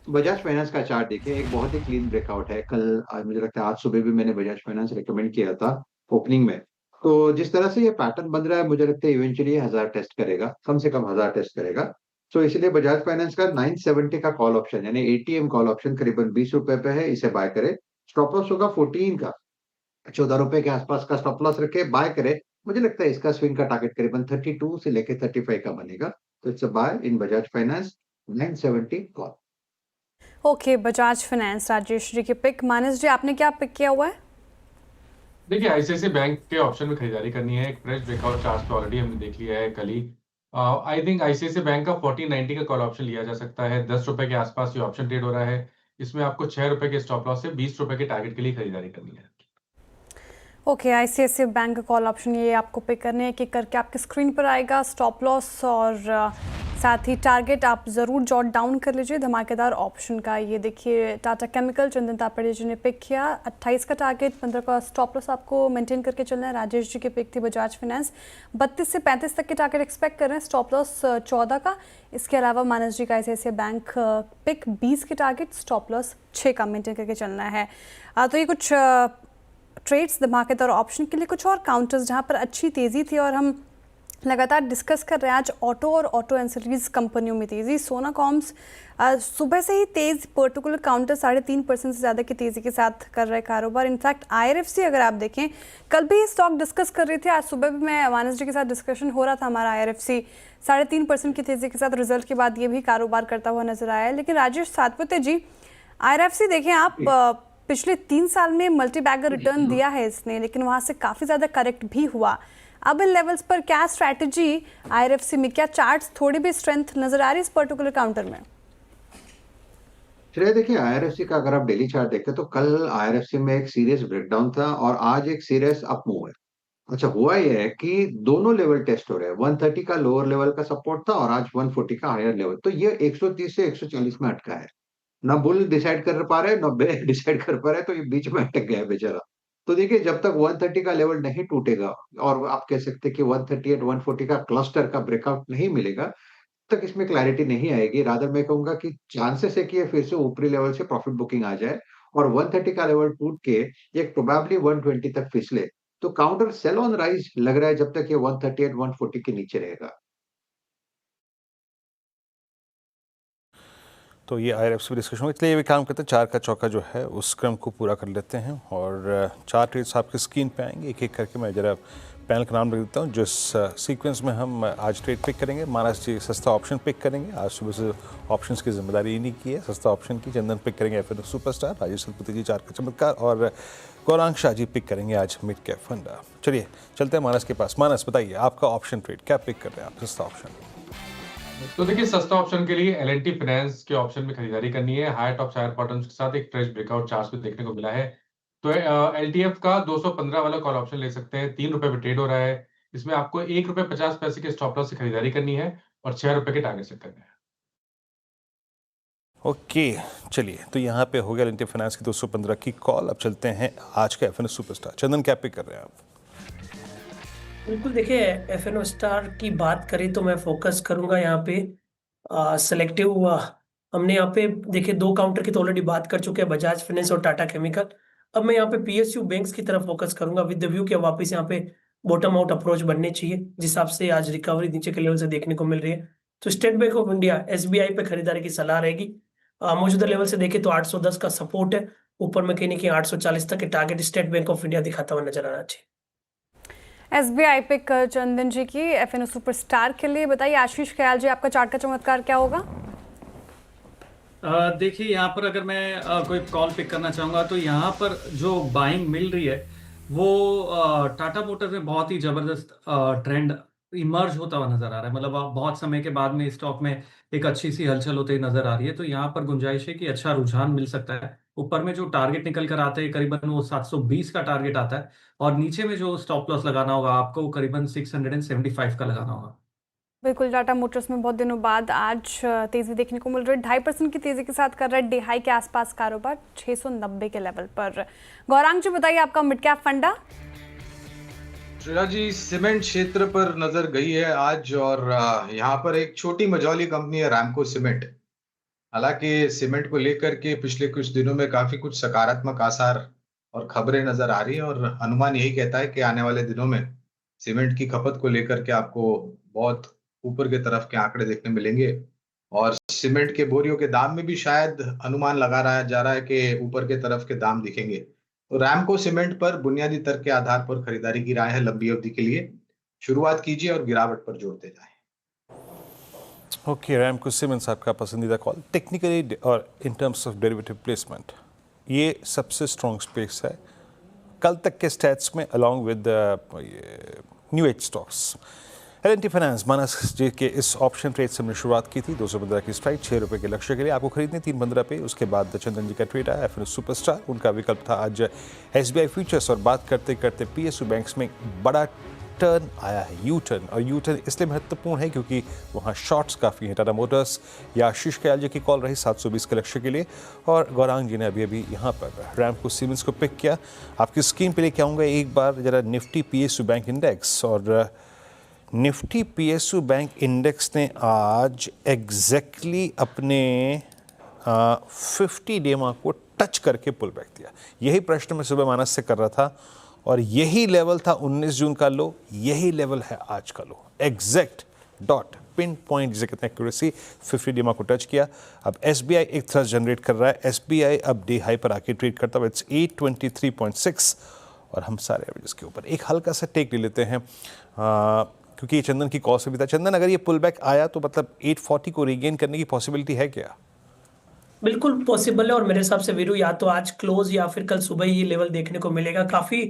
बजाज फाइनेंस का चार्ट देखिए, एक बहुत ही क्लीन ब्रेकआउट है। कल आज मुझे लगता है आज सुबह भी मैंने बजाज फाइनेंस रेकमेंड किया था ओपनिंग में, तो जिस तरह से ये पैटर्न बन रहा है मुझे लगता है इवेंचुअली 1000 टेस्ट करेगा, कम से कम 1000 टेस्ट करेगा। तो इसलिए बजाज फाइनेंस का 970 का कॉल ऑप्शन यानी एटीएम कॉल ऑप्शन करीबन 20 रुपए पे है, इसे बाय करे। स्टॉप लॉस होगा 14 का, 14 रुपए के आसपास का स्टॉप लॉस रखे, बाय करे। मुझे लगता है इसका स्विंग का टारगेट करीबन 32 से लेके 35 का बनेगा, तो it's a buy in Bajaj Finance 970 call. Okay, Bajaj Finance Rajesh ji के पिक। मानस जी, आपने क्या पिक किया हुआ है? देखिए आईसीआईसीआई बैंक के ऑप्शन में खरीदारी करनी है, एक फ्रेश ब्रेकआउट चार्ट पे ऑलरेडी हमने देख लिया है कल ही। आई थिंक आईसीआईसीआई बैंक का 1490 का कॉल ऑप्शन लिया जा सकता है, 10 रुपए के आसपास ये ऑप्शन ट्रेड हो रहा है। इसमें आपको 6 रुपए के स्टॉप लॉस से 20 रुपए के टारगेट के लिए खरीदारी करनी है। ओके, आईसीआईसीआई बैंक का कॉल ऑप्शन ये आपको पिक करने हैं, कि करके आपकी स्क्रीन पर आएगा। स्टॉप लॉस और साथ ही टारगेट आप ज़रूर जॉट डाउन कर लीजिए धमाकेदार ऑप्शन का। ये देखिए टाटा केमिकल चंदन तापड़े जी ने पिक किया, 28 का टारगेट, 15 का स्टॉप लॉस आपको मेंटेन करके चलना है। राजेश जी की पिक थी बजाज फाइनेंस, 32 से 35 तक के टारगेट एक्सपेक्ट कर रहे हैं, स्टॉप लॉस 14 का। इसके अलावा मानस जी का आईसीआईसीआई बैंक पिक 20 के टारगेट, स्टॉप लॉस 6 का मेंटेन करके चलना है। तो ये कुछ ट्रेड्स धमाकेदार ऑप्शन के लिए। कुछ और काउंटर्स जहाँ पर अच्छी तेज़ी थी और हम लगातार डिस्कस कर रहे हैं आज ऑटो और ऑटो एंसिलरीज कंपनियों में तेज़ी। सोना कॉम्स सुबह से ही तेज़, पर्टिकुलर काउंटर 3.5% से ज़्यादा की तेज़ी के साथ कर रहे कारोबार। इनफैक्ट आईआरएफसी अगर आप देखें, कल भी स्टॉक डिस्कस कर रही थी, आज सुबह भी मैं मानस जी के साथ डिस्कशन हो रहा था हमारा। आईआरएफसी 3.5% की तेज़ी के साथ रिजल्ट के बाद ये भी कारोबार करता हुआ नजर आया है। लेकिन राजेश सातपुते जी, आईआरएफसी देखें आप, पिछले 3 साल में मल्टी बैगर रिटर्न दिया है इसने, लेकिन वहाँ से काफ़ी ज़्यादा करेक्ट भी हुआ। अब इन लेवल्स पर क्या स्ट्रैटेजी IRFC में, क्या चार्ट्स थोड़ी भी स्ट्रेंथ नजर आ रही है इस पर्टिकुलर काउंटर में? श्रेय देखिए, IRFC का अगर आप डेली चार्ट देखते हैं तो कल IRFC में एक सीरियस ब्रेकडाउन था और आज एक सीरियस अप मूव है। अच्छा, हुआ यह है कि दोनों लेवल टेस्ट हो रहे हैं। 130 का लोअर लेवल का सपोर्ट था और आज 140 का हायर लेवल। तो ये 130 से 140 में अटका है। ना बुल डिसाइड कर पा रहे, ना बेयर डिसाइड कर पा रहे, तो ये बीच में अटक गया है बेचारा। तो देखिए, जब तक 130 का लेवल नहीं टूटेगा और आप कह सकते हैं कि 138 140 का क्लस्टर का ब्रेकआउट नहीं मिलेगा, तक इसमें क्लैरिटी नहीं आएगी। रादर मैं कहूंगा कि चांसेस है कि ये फिर से ऊपरी लेवल से प्रॉफिट बुकिंग आ जाए और 130 का लेवल टूट के एक प्रोबेबली 120 तक फिसले। तो काउंटर सेल ऑन राइज लग रहा है जब तक ये 138 140 के नीचे रहेगा। तो ये IRFC पे डिस्कशन हो, इसलिए ये भी काम करते हैं, 4 का चौका जो है उस क्रम को पूरा कर लेते हैं और 4 ट्रेड्स आपके स्क्रीन पे आएंगे। एक एक करके मैं जरा पैनल का नाम लिख देता हूँ। जिस सीक्वेंस में हम आज ट्रेड पिक करेंगे, महाराज जी सस्ता ऑप्शन पिक करेंगे। आज सुबह से ऑप्शंस की जिम्मेदारी इन्हीं की है, सस्ता ऑप्शन की। चंदन पिक करेंगे FNO सुपरस्टार, राजेश सतपति जी 4 का चमत्कार और गौरांग शाह जी पिक करेंगे आज मिड कैप फंडा। चलिए चलते हैं मानस के पास। मानस बताइए, आपका ऑप्शन ट्रेड क्या पिक कर रहे हैं आप, सस्ता ऑप्शन? तो देखिए, सस्ता ऑप्शन के लिए L&T फाइनेंस के ऑप्शन में खरीदारी करनी है। हायर टॉप हायर बॉटम्स के साथ एक फ्रेश ब्रेकआउट चार्ट पे देखने को मिला है। तो LTF का 215 वाला कॉल ऑप्शन ले सकते हैं। 3 रुपए पे ट्रेड हो रहा है। इसमें आपको 1 रुपए 50 पैसे के स्टॉप लॉस से खरीदारी करनी है और 6 रुपए के टारगेट सेट करने हैं। ओके, चलिए तो यहाँ पे हो गया L&T फाइनेंस की 215 की कॉल। अब चलते हैं आज का FNO सुपरस्टार। चंदन क्या पिक कर रहे हैं आप? बिल्कुल, देखिए FNO स्टार की बात करें तो मैं फोकस करूंगा यहाँ पे सेलेक्टिव। हमने यहाँ पे देखिए 2 काउंटर की तो ऑलरेडी बात कर चुके हैं, बजाज फाइनेंस और टाटा केमिकल। अब मैं यहाँ पे PSU बैंक्स की तरफ फोकस करूंगा विद द व्यू के वापस यहाँ पे बॉटम आउट अप्रोच बनने चाहिए, जिस हिसाब से आज रिकवरी नीचे के लेवल से देखने को मिल रही है। तो state bank of India SBI पे खरीदारी की सलाह रहेगी। मौजूदा लेवल से देखें तो 810 का सपोर्ट है, ऊपर में कहीं ना कहीं 840 तक के target state bank of India दिखाता हुआ नजर आना चाहिए। SBI पिक चंदन जी की FNO सुपरस्टार के लिए। बताइए आशीष ख्याल जी, आपका चार्ट का चमत्कार क्या होगा? देखिए यहाँ पर अगर मैं कोई कॉल पिक करना चाहूँगा तो यहाँ पर जो बाइंग मिल रही है वो टाटा मोटर में बहुत ही ज़बरदस्त ट्रेंड इमर्ज होता हुआ नज़र आ रहा है। मतलब बहुत समय के बाद में स्टॉक में एक अच्छी सी हलचल होती नज़र आ रही है। तो यहाँ पर गुंजाइश है कि अच्छा रुझान मिल सकता है। ऊपर में जो टारगेट निकल कर आते हैं करीबन वो 720 का टारगेट आता है और नीचे में जो स्टॉप लॉस लगाना होगा आपको वो करीबन 675 का लगाना होगा। बिल्कुल, टाटा मोटर्स में बहुत दिनों बाद आज तेजी देखने को मिल रही है। 2.5% की तेजी के साथ कर रहा है डे हाई के आसपास कारोबार 690 के लेवल पर। गौरांग जी बताइए आपका मिड कैप फंडा। श्रेया जी, सीमेंट क्षेत्र पर नजर गई है आज और यहाँ पर एक छोटी मझौली कंपनी है रैमको सीमेंट। हालांकि सीमेंट को लेकर के पिछले कुछ दिनों में काफी कुछ सकारात्मक आसार और खबरें नजर आ रही है और अनुमान यही कहता है कि आने वाले दिनों में सीमेंट की खपत को लेकर के आपको बहुत ऊपर के तरफ के आंकड़े देखने मिलेंगे और सीमेंट के बोरियों के दाम में भी शायद अनुमान लगा रहा जा रहा है कि ऊपर के तरफ के दाम दिखेंगे। तो रैमको सीमेंट पर बुनियादी तर्क के आधार पर खरीदारी की राय है लंबी अवधि के लिए। शुरुआत कीजिए और गिरावट पर जोड़ते जाएं। ओके, रैमको सीमेंट्स आपका पसंदीदा कॉल। टेक्निकली और in terms of derivative placement ये सबसे स्ट्रॉन्ग स्पेस है कल तक के स्टैट्स में, along with new age stocks. L&T Finance Manas ji के इस ऑप्शन ट्रेड से हमने शुरुआत की थी। 215 की स्ट्राइक, 6 रुपए के लक्ष्य के लिए आपको खरीदने 315 पे। उसके बाद चंदन जी का ट्रेड आया FNO सुपरस्टार, उनका विकल्प था आज SBI फ्यूचर्स। और बात करते करते PSU बैंक्स में बड़ा टर्न आया है, यू टर्न। और यू टर्न इसलिए महत्वपूर्ण है क्योंकि वहाँ शॉर्ट्स काफ़ी हैं। टाटा मोटर्स या आशीष ख्याल जी की कॉल रही 720 के लक्ष्य के लिए और गौरांग जी ने अभी अभी यहाँ पर रैमको सीमेंट्स को पिक किया। आपकी स्क्रीन पे लेके आऊँगा एक बार जरा निफ्टी PSU बैंक इंडेक्स। और निफ्टी PSU बैंक इंडेक्स ने आज एग्जैक्टली अपने 50 डे मार्क को टच करके पुल बैक दिया। यही प्रश्न मैं सुबह मानस से कर रहा था और यही लेवल था 19 जून का लो, यही लेवल है आज का लो। एग्जैक्ट डॉट पिन पॉइंट जिसे कहते हैं एक्यूरेसी, 50 डे मार्क को टच किया। अब SBI एक थ्रस्ट जनरेट कर रहा है। SBI अब डे हाई पर आके ट्रेड करता हुआ इट्स 823.6 और हम सारे एवरेज के ऊपर एक हल्का सा टेक ले लेते हैं क्योंकि ये चंदन की कॉल से भी था। चंदन, अगर ये पुल बैक आया तो मतलब 840 को रीगेन करने की पॉसिबिलिटी है क्या? बिल्कुल पॉसिबल है और मेरे हिसाब से वीरू या तो आज क्लोज या फिर कल सुबह ये लेवल देखने को मिलेगा। काफी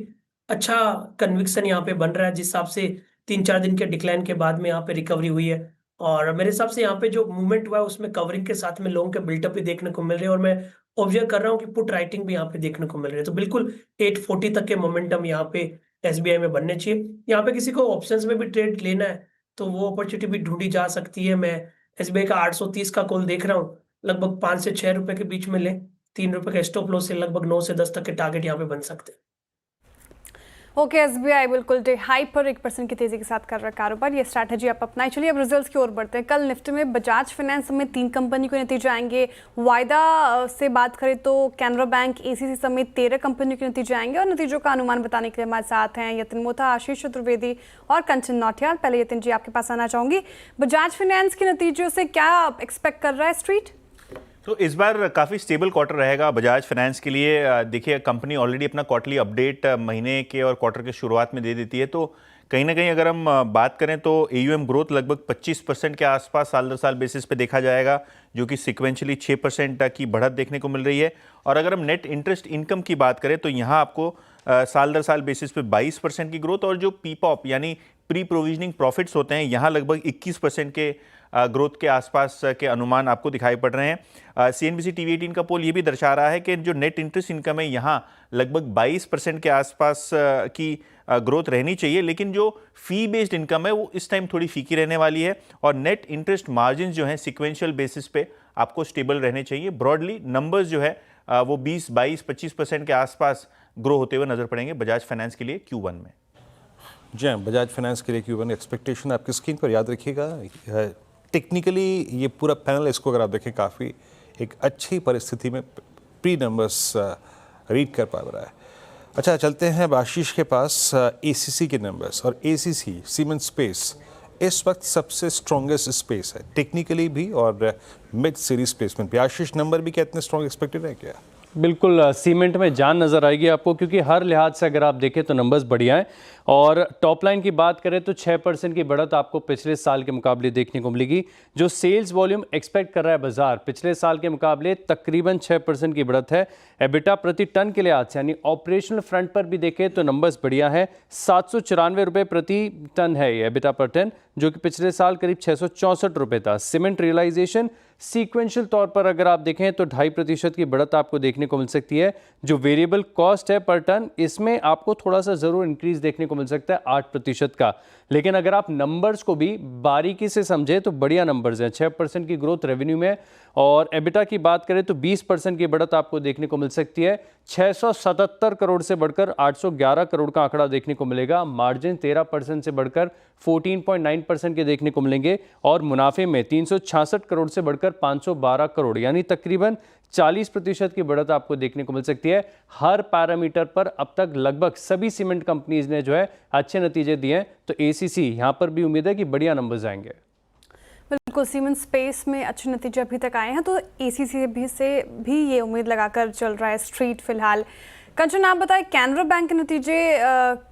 अच्छा कन्विक्शन यहाँ पे बन रहा है, जिस हिसाब से 3-4 दिन के डिक्लाइन के बाद में यहाँ पे रिकवरी हुई है। और मेरे हिसाब से यहाँ पे जो मूवमेंट हुआ है उसमें कवरिंग के साथ में लॉन्ग के बिल्टअप भी देखने को मिल रहे हैं, और मैं ऑब्जर्व कर रहा हूँ कि पुट राइटिंग भी यहाँ पे देखने को मिल रही है। तो बिल्कुल 840 तक के मोमेंटम यहाँ पे एसबीआई में बनने चाहिए। यहाँ पे किसी को ऑप्शंस में भी ट्रेड लेना है तो वो अपॉर्चुनिटी भी ढूंढी जा सकती है। मैं एसबीआई का 830 का कॉल देख रहा हूँ, लगभग 5 से 6 रुपए के बीच में ले, 3 रुपए का स्टॉप लॉस से लगभग 9 से 10 तक के टारगेट यहाँ पे बन सकते हैं। ओके, एसबीआई बिल्कुल डे हाई पर 1% की तेजी के साथ कर रहा है कारोबार। ये स्ट्रैटेजी आप अपनाएं। चलिए अब रिजल्ट्स की ओर बढ़ते हैं। कल निफ्टी में बजाज फाइनेंस समेत 3 कंपनी के नतीजे आएंगे। वायदा से बात करें तो कैनरा बैंक, एसीसी समेत 13 कंपनी के नतीजे आएंगे। और नतीजों का अनुमान बताने के लिए हमारे साथ हैं यतिन मोथा, आशीष चतुर्वेदी और कंचन नौटियाल। पहले यतिन जी आपके पास आना चाहूंगी, बजाज फाइनेंस के नतीजों से क्या एक्सपेक्ट कर रहा है स्ट्रीट? तो इस बार काफ़ी स्टेबल क्वार्टर रहेगा बजाज फाइनेंस के लिए। देखिए कंपनी ऑलरेडी अपना क्वार्टरली अपडेट महीने के और क्वार्टर के शुरुआत में दे देती है, तो कहीं ना कहीं अगर हम बात करें तो AUM ग्रोथ लगभग 25% के आसपास साल दर साल बेसिस पे देखा जाएगा, जो कि सिक्वेंशली 6% की बढ़त देखने को मिल रही है। और अगर हम नेट इंटरेस्ट इनकम की बात करें तो यहाँ आपको साल दर साल बेसिस पे 22% की ग्रोथ, और जो पीपॉप यानी प्री प्रोविजनिंग प्रॉफिट्स होते हैं यहाँ लगभग 21% के ग्रोथ के आसपास के अनुमान आपको दिखाई पड़ रहे हैं। CNBC TV18 का पोल ये भी दर्शा रहा है कि जो नेट इंटरेस्ट इनकम है यहाँ लगभग 22% के आसपास की ग्रोथ रहनी चाहिए, लेकिन जो फी बेस्ड इनकम है वो इस टाइम थोड़ी फीकी रहने वाली है। और नेट इंटरेस्ट मार्जिन जो है सिक्वेंशियल बेसिस पे आपको स्टेबल रहने चाहिए। ब्रॉडली नंबर्स जो है वो 20, 22, 25% के आसपास ग्रो होते हुए नजर पड़ेंगे बजाज फाइनेंस के लिए Q1 में। जी हाँ, बजाज फाइनेंस के लिए Q1 एक्सपेक्टेशन आपकी स्क्रीन पर याद रखिएगा। टेक्निकली ये पूरा पैनल इसको अगर आप देखें काफ़ी एक अच्छी परिस्थिति में प्री नंबर्स रीड कर पा रहा है। अच्छा, चलते हैं अब आशीष के पास ACC के नंबर्स। और ACC सीमेंट स्पेस इस वक्त सबसे स्ट्रॉन्गेस्ट स्पेस है टेक्निकली भी और मिड सीरीज प्लेसमेंट भी। आशीष, नंबर भी क्या इतने स्ट्रॉन्ग एक्सपेक्टेड है क्या? बिल्कुल सीमेंट में जान नज़र आएगी आपको, क्योंकि हर लिहाज से अगर आप देखें तो नंबर्स बढ़िया हैं। और टॉप लाइन की बात करें तो 6% की बढ़त आपको पिछले साल के मुकाबले देखने को मिलेगी। जो सेल्स वॉल्यूम एक्सपेक्ट कर रहा है बाजार पिछले साल के मुकाबले तकरीबन 6% की बढ़त है। एबिटा प्रति टन के लिहाज से यानी ऑपरेशनल फ्रंट पर भी देखें तो नंबर्स बढ़िया है। 794 रुपये प्रति टन है ये एबिटा पर टन, जो कि पिछले साल करीब 664 रुपये था। सीमेंट रियलाइजेशन सीक्वेंशियल तौर पर अगर आप देखें तो 2.5% की बढ़त आपको देखने को मिल सकती है। जो वेरिएबल कॉस्ट है पर टन, इसमें आपको थोड़ा सा ज़रूर इंक्रीज देखने को मिल सकता है 8% का। लेकिन अगर आप नंबर्स को भी बारीकी से समझें तो बढ़िया नंबर्स हैं। 6% की ग्रोथ रेवेन्यू में, और एबिटा की बात करें तो 20% की बढ़त आपको देखने को मिल सकती है। 677 करोड़ से बढ़कर 811 करोड़ का आंकड़ा देखने को मिलेगा। मार्जिन 13% से बढ़कर 14.9% के देखने को मिलेंगे। और मुनाफे में 366 करोड़ से बढ़कर 512 करोड़ यानी तकरीबन 40% की बढ़त आपको देखने को मिल सकती है। हर पैरामीटर पर अब तक लगभग सभी सीमेंट कंपनीज ने जो है अच्छे नतीजे दिए हैं, तो ACC यहाँ पर भी उम्मीद है कि बढ़िया नंबर्स आएंगे। बिल्कुल, सीमेंट स्पेस में अच्छे नतीजे अभी तक आए हैं, तो ACC से भी ये उम्मीद लगाकर चल रहा है स्ट्रीट फिलहाल। कंचन, आप बताएं कैनरा बैंक के नतीजे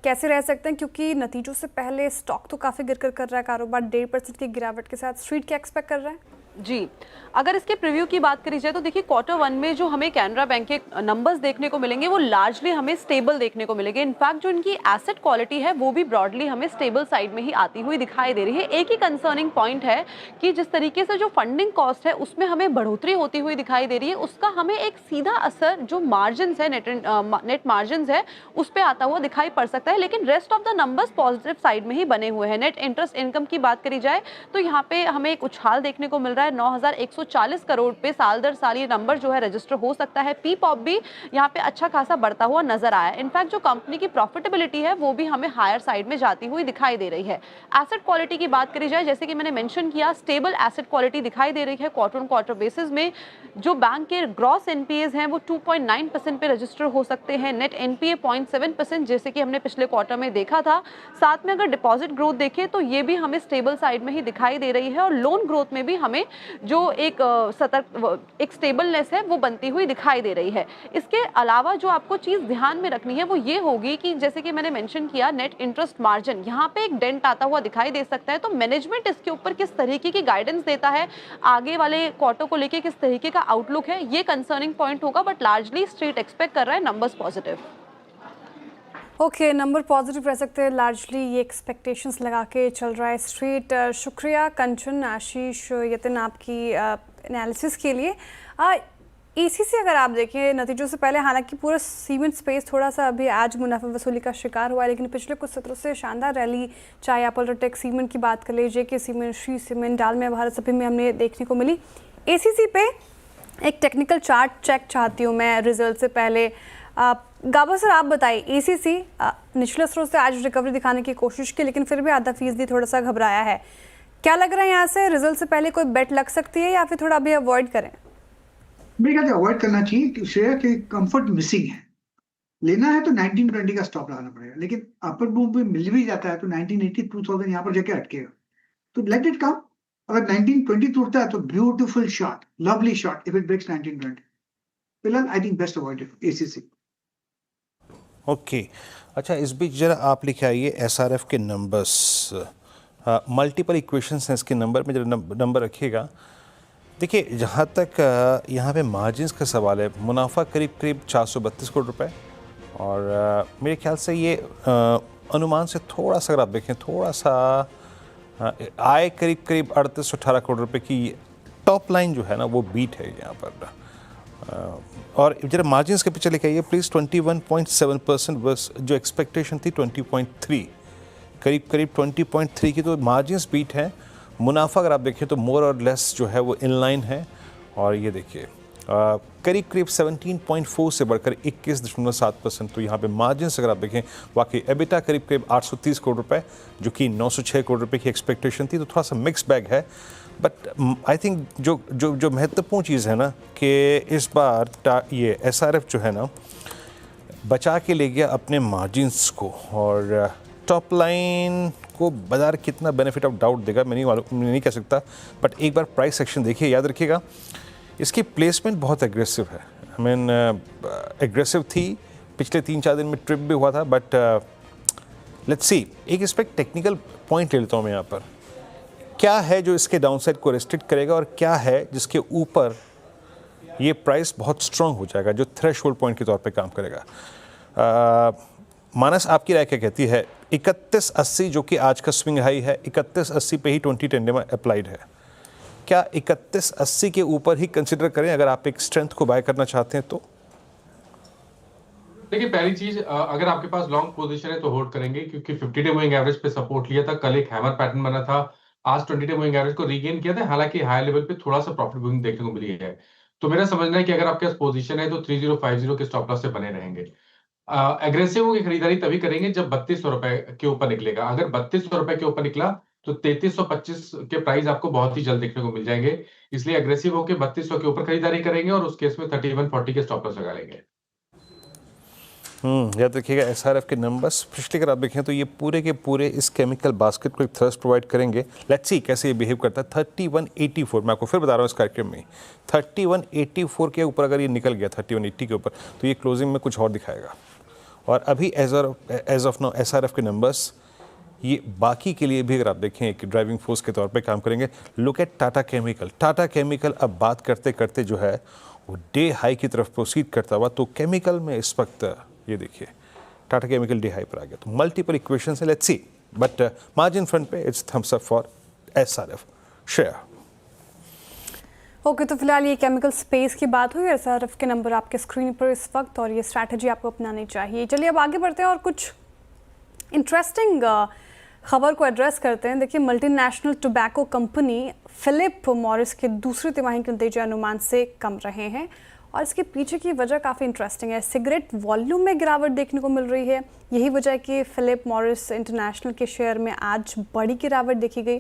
कैसे रह सकते हैं, क्योंकि नतीजों से पहले स्टॉक तो काफ़ी गिर कर रहा है कारोबार 1.5% की गिरावट के साथ। स्ट्रीट क्या एक्सपेक्ट कर रहा है? जी, अगर इसके प्रीव्यू की बात करी जाए तो देखिए Q1 में जो हमें कैनरा बैंक के नंबर्स देखने को मिलेंगे वो लार्जली हमें स्टेबल देखने को मिलेंगे। इनफैक्ट जो इनकी एसेट क्वालिटी है वो भी ब्रॉडली हमें स्टेबल साइड में ही आती हुई दिखाई दे रही है। एक ही कंसर्निंग पॉइंट है कि जिस तरीके से जो फंडिंग कॉस्ट है उसमें हमें बढ़ोतरी होती हुई दिखाई दे रही है, उसका हमें एक सीधा असर जो मार्जिन है, नेट मार्जिन है, उस पर आता हुआ दिखाई पड़ सकता है। लेकिन rest of the numbers positive side में ही बने हुए हैं। नेट इंटरेस्ट इनकम की बात करी जाए तो यहाँ पे हमें एक उछाल देखने को मिल रहा है। 9,140 करोड़ पे साल दर साल ये नंबर जो है रजिस्टर हो सकता है। पीपॉप भी यहाँ पे अच्छा खासा बढ़ता हुआ नजर आया। इनफैक्ट जो कंपनी की प्रॉफिटेबिलिटी है वो भी हमें हायर साइड में जाती हुई दिखाई दे रही है। एसेट क्वालिटी की बात करी जाए, जैसे कि मैंने मेंशन किया, स्टेबल एसेट क्वालिटी दिखाई दे रही है। क्वार्टर ऑन क्वार्टर बेसिस में जो बैंक के ग्रॉस NPAs हैं वो 2.9% पे रजिस्टर हो सकते हैं। नेट NPA 0.7% जैसे कि हमने पिछले क्वार्टर में देखा था। साथ में अगर डिपॉजिट ग्रोथ देखें तो ये भी हमें स्टेबल साइड में ही दिखाई दे रही है। और लोन ग्रोथ में भी हमें जो एक स्टेबलनेस है वो बनती हुई दिखाई दे रही है। इसके अलावा जो आपको चीज़ ध्यान में रखनी है वो ये होगी कि जैसे कि मैंने मेंशन किया, नेट इंटरेस्ट मार्जिन यहाँ पे एक डेंट आता हुआ दिखाई दे सकता है। तो मैनेजमेंट इसके ऊपर किस तरीके की गाइडेंस देता है, आगे वाले क्वार्टर को लेके किस तरीके का आउटलुक है, ये कंसर्निंग पॉइंट होगा। बट लार्जली स्ट्रीट एक्सपेक्ट कर रहा है numbers positive. Okay, number positive रह सकते हैं लार्जली, ये एक्सपेक्टेशंस लगा के चल रहा है स्ट्रीट। शुक्रिया कंचन, आशीष, यतिन आपकी एनालिसिस के लिए। ईसीसी अगर आप देखें नतीजों से पहले, हालांकि पूरा सीमेंट स्पेस थोड़ा सा अभी आज मुनाफा वसूली का शिकार हुआ है, लेकिन पिछले कुछ सत्रों से शानदार रैली, चाहे आप अल्ट्राटेक सीमेंट की बात कर लीजिए, के सीमेंट, श्री सीमेंट, डालमिया भारत सभी में हमने देखने को मिली। एसीसी पे एक टेक्निकल चार्ट चेक चाहती हूँ मैं रिजल्ट से पहले। गाबा सर आप बताइए, एसीसी निचले स्रोत से आज रिकवरी दिखाने की कोशिश की, लेकिन फिर भी ½ थोड़ा सा घबराया है। क्या लग रहा है यहाँ से रिजल्ट से पहले कोई बेट लग सकती है या फिर थोड़ा अभी अवॉइड करें? मेरे ख्याल से अवॉइड करना चाहिए कि श्रेया के कंफर्ट मिसिंग है। लेना है तो 1920 का स्टॉप लगाना पड़ेगा, लेकिन अपर मूव में मिल भी जाता है तो 1980 2000 यहाँ पर जाके अटकेगा, तो लेट इट कम। अगर 1920 टूटता है तो beautiful shot, lovely shot if it breaks 1920। फिलहाल I think best avoid ACC. Okay, अच्छा इस बीच जरा आप लिखे आइए एसआरएफ के नंबर्स, मल्टीपल इक्वेशंस हैं इसके नंबर में, जरा नंबर रखिएगा। देखिए जहाँ तक यहाँ पे मार्जिन्स का सवाल है, मुनाफा करीब करीब 432 करोड़ रुपए, और मेरे ख्याल से ये अनुमान से थोड़ा सा अगर आप देखें, थोड़ा सा आय करीब करीब 38-18 करोड़ रुपए की टॉप लाइन जो है ना वो बीट है यहाँ पर। और जरा मार्जिन्स के पीछे लेके आइए प्लीज़। 21.7% बस, जो एक्सपेक्टेशन थी 20.3, करीब करीब 20.3 की तो मार्जिन्स बीट है। मुनाफा अगर आप देखें तो मोर और लेस जो है वो इन लाइन है, और ये देखिए करीब करीब 17.4 से बढ़कर 21.7%। तो यहाँ पे मार्जिन्स अगर आप देखें, वाकई एबिटा करीब करीब 830 करोड़ रुपए, जो कि 906 करोड़ रुपए की एक्सपेक्टेशन थी, तो थोड़ा सा मिक्स बैग है। बट आई थिंक जो महत्वपूर्ण चीज़ है ना कि इस बार ये एसआरएफ जो है ना बचा के ले गया अपने मार्जिन्स को, और टॉप लाइन को बाजार कितना बेनिफिट ऑफ डाउट देगा मैं नहीं कह सकता, बट एक बार प्राइस एक्शन देखिए, याद रखिएगा इसकी प्लेसमेंट बहुत एग्रेसिव है। आई मीन एग्रेसिव थी, पिछले 3-4 दिन में ट्रिप भी हुआ था, बट लेट्स सी। एक इस पर टेक्निकल पॉइंट ले लेता हूँ मैं यहाँ पर, क्या है जो इसके डाउनसाइड को रेस्ट्रिक्ट करेगा और क्या है जिसके ऊपर ये प्राइस बहुत स्ट्रॉन्ग हो जाएगा, जो थ्रेशोल्ड पॉइंट के तौर पे काम करेगा। मानस आपकी राय क्या कहती है? 3180 जो कि आज का स्विंग हाई है, 3180 पे ही 2010 में अप्लाइड है, क्या 3180 के ऊपर ही कंसिडर करें अगर आप एक स्ट्रेंथ को बाय करना चाहते हैं तो? देखिए पहली चीज, अगर आपके पास लॉन्ग पोजीशन है तो होल्ड करेंगे, क्योंकि 50 डे मूविंग एवरेज पे सपोर्ट लिया था, कल एक हैमर पैटर्न बना था, आज 20 डे मूविंग एवरेज को रीगेन किया था, हालांकि हाई लेवल पे थोड़ा सा प्रॉफिट बुकिंग देखने को मिली है। तो मेरा समझना है कि अगर आपके पास पोजीशन है तो 3050 के स्टॉप लॉस से बने रहेंगे। एग्रेसिव होकर खरीदारी तभी करेंगे जब 3200 रुपए के ऊपर निकलेगा। अगर 3200 रुपए के ऊपर निकला तो 3325 के प्राइस आपको बहुत ही जल्द देखने को मिल जाएंगे, इसलिए एग्रेसिव होकर 3200 के ऊपर खरीदारी करेंगे और उस केस में 3140 के स्टॉप लॉस लगा लेंगे। याद रखिएगा एसआरएफ के नंबर्स पिछले अगर आप देखें तो ये पूरे के पूरे इस केमिकल बास्केट को एक थ्रस्ट प्रोवाइड करेंगे। लेट्स सी कैसे ये बिहेव करता है। 3184 मैं आपको फिर बता रहा हूँ इस कार्यक्रम में, 3184 के ऊपर अगर ये निकल गया 3180 के ऊपर तो ये क्लोजिंग में कुछ और दिखाएगा। और अभी एज ऑफ नाउ एसआरएफ के नंबर्स ये बाकी के लिए भी अगर आप देखें एक ड्राइविंग फोर्स के तौर पे काम करेंगे। Look at Tata chemical. Tata chemical अब बात करते करते जो है वो डे हाई की तरफ प्रोसीड करता हुआ, तो केमिकल में इस वक्त ये देखिए टाटा केमिकल डे हाई पर आ गया। तो मल्टीपल इक्वेशन है, let's see, but margin front पे it's thumbs up for SRF. Share okay, तो फिलहाल ये केमिकल स्पेस की बात हुई, एसआरएफ के नंबर आपके स्क्रीन पर इस वक्त और ये स्ट्रैटेजी आपको अपनानी चाहिए। चलिए अब आगे बढ़ते हैं और कुछ इंटरेस्टिंग खबर को एड्रेस करते हैं। देखिए multinational tobacco company Philip Morris के दूसरी तिमाही के नतीजे अनुमान से कम रहे हैं और इसके पीछे की वजह काफ़ी इंटरेस्टिंग है। सिगरेट वॉल्यूम में गिरावट देखने को मिल रही है, यही वजह है कि फिलिप मॉरिस इंटरनेशनल के शेयर में आज बड़ी गिरावट देखी गई।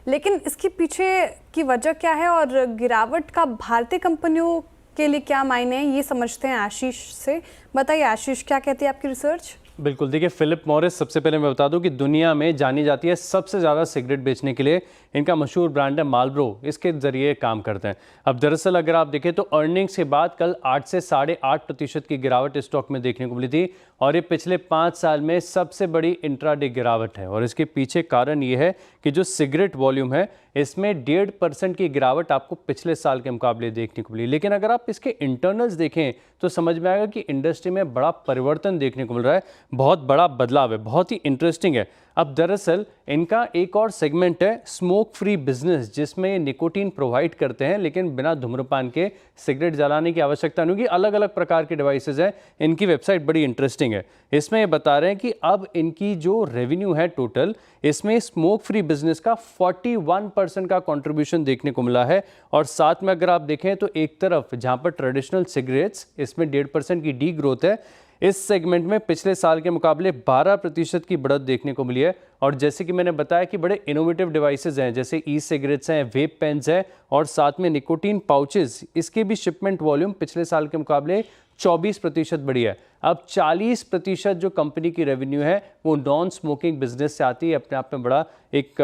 लेकिन इसके पीछे की वजह क्या है और गिरावट का भारतीय कंपनियों के लिए क्या मायने हैं, ये समझते हैं आशीष से। बताइए आशीष, क्या कहती है आपकी रिसर्च? बिल्कुल, देखिए फिलिप मॉरिस सबसे पहले मैं बता दूं कि दुनिया में जानी जाती है सबसे ज़्यादा सिगरेट बेचने के लिए। इनका मशहूर ब्रांड है मार्लबोरो, इसके ज़रिए काम करते हैं। अब दरअसल अगर आप देखें तो अर्निंग्स के बाद कल 8 से 8.5% की गिरावट स्टॉक में देखने को मिली थी और ये पिछले 5 साल में सबसे बड़ी इंट्राडे गिरावट है। और इसके पीछे कारण ये है कि जो सिगरेट वॉल्यूम है इसमें 1.5% की गिरावट आपको पिछले साल के मुकाबले देखने को मिली। लेकिन अगर आप इसके इंटरनल्स देखें तो समझ में आएगा कि इंडस्ट्री में बड़ा परिवर्तन देखने को मिल रहा है, बहुत बड़ा बदलाव है, बहुत ही इंटरेस्टिंग है। अब दरअसल इनका एक और सेगमेंट है स्मोक फ्री बिजनेस, जिसमें निकोटीन प्रोवाइड करते हैं लेकिन बिना धूम्रपान के सिगरेट जलाने की आवश्यकता नहीं होगी। अलग अलग प्रकार के डिवाइसेज हैं। इनकी वेबसाइट बड़ी इंटरेस्टिंग है। इसमें ये बता रहे हैं कि अब इनकी जो रेवेन्यू है टोटल, इसमें स्मोक फ्री बिजनेस का 41% का कंट्रीब्यूशन देखने को मिला है। और साथ में अगर आप देखें तो एक तरफ जहां पर ट्रेडिशनल सिगरेट्स, इसमें 1.5% की डी ग्रोथ है। इस सेगमेंट में पिछले साल के मुकाबले 12% की बढ़त देखने को मिली है। और जैसे कि मैंने बताया कि बड़े इनोवेटिव डिवाइसेज हैं, जैसे ई सिगरेट्स हैं, वेप पेन्स हैं और साथ में निकोटीन पाउचेस, इसके भी शिपमेंट वॉल्यूम पिछले साल के मुकाबले 24% बढ़ी है। अब 40% जो कंपनी की रेवेन्यू है वो नॉन स्मोकिंग बिजनेस से आती है। अपने आप में बड़ा एक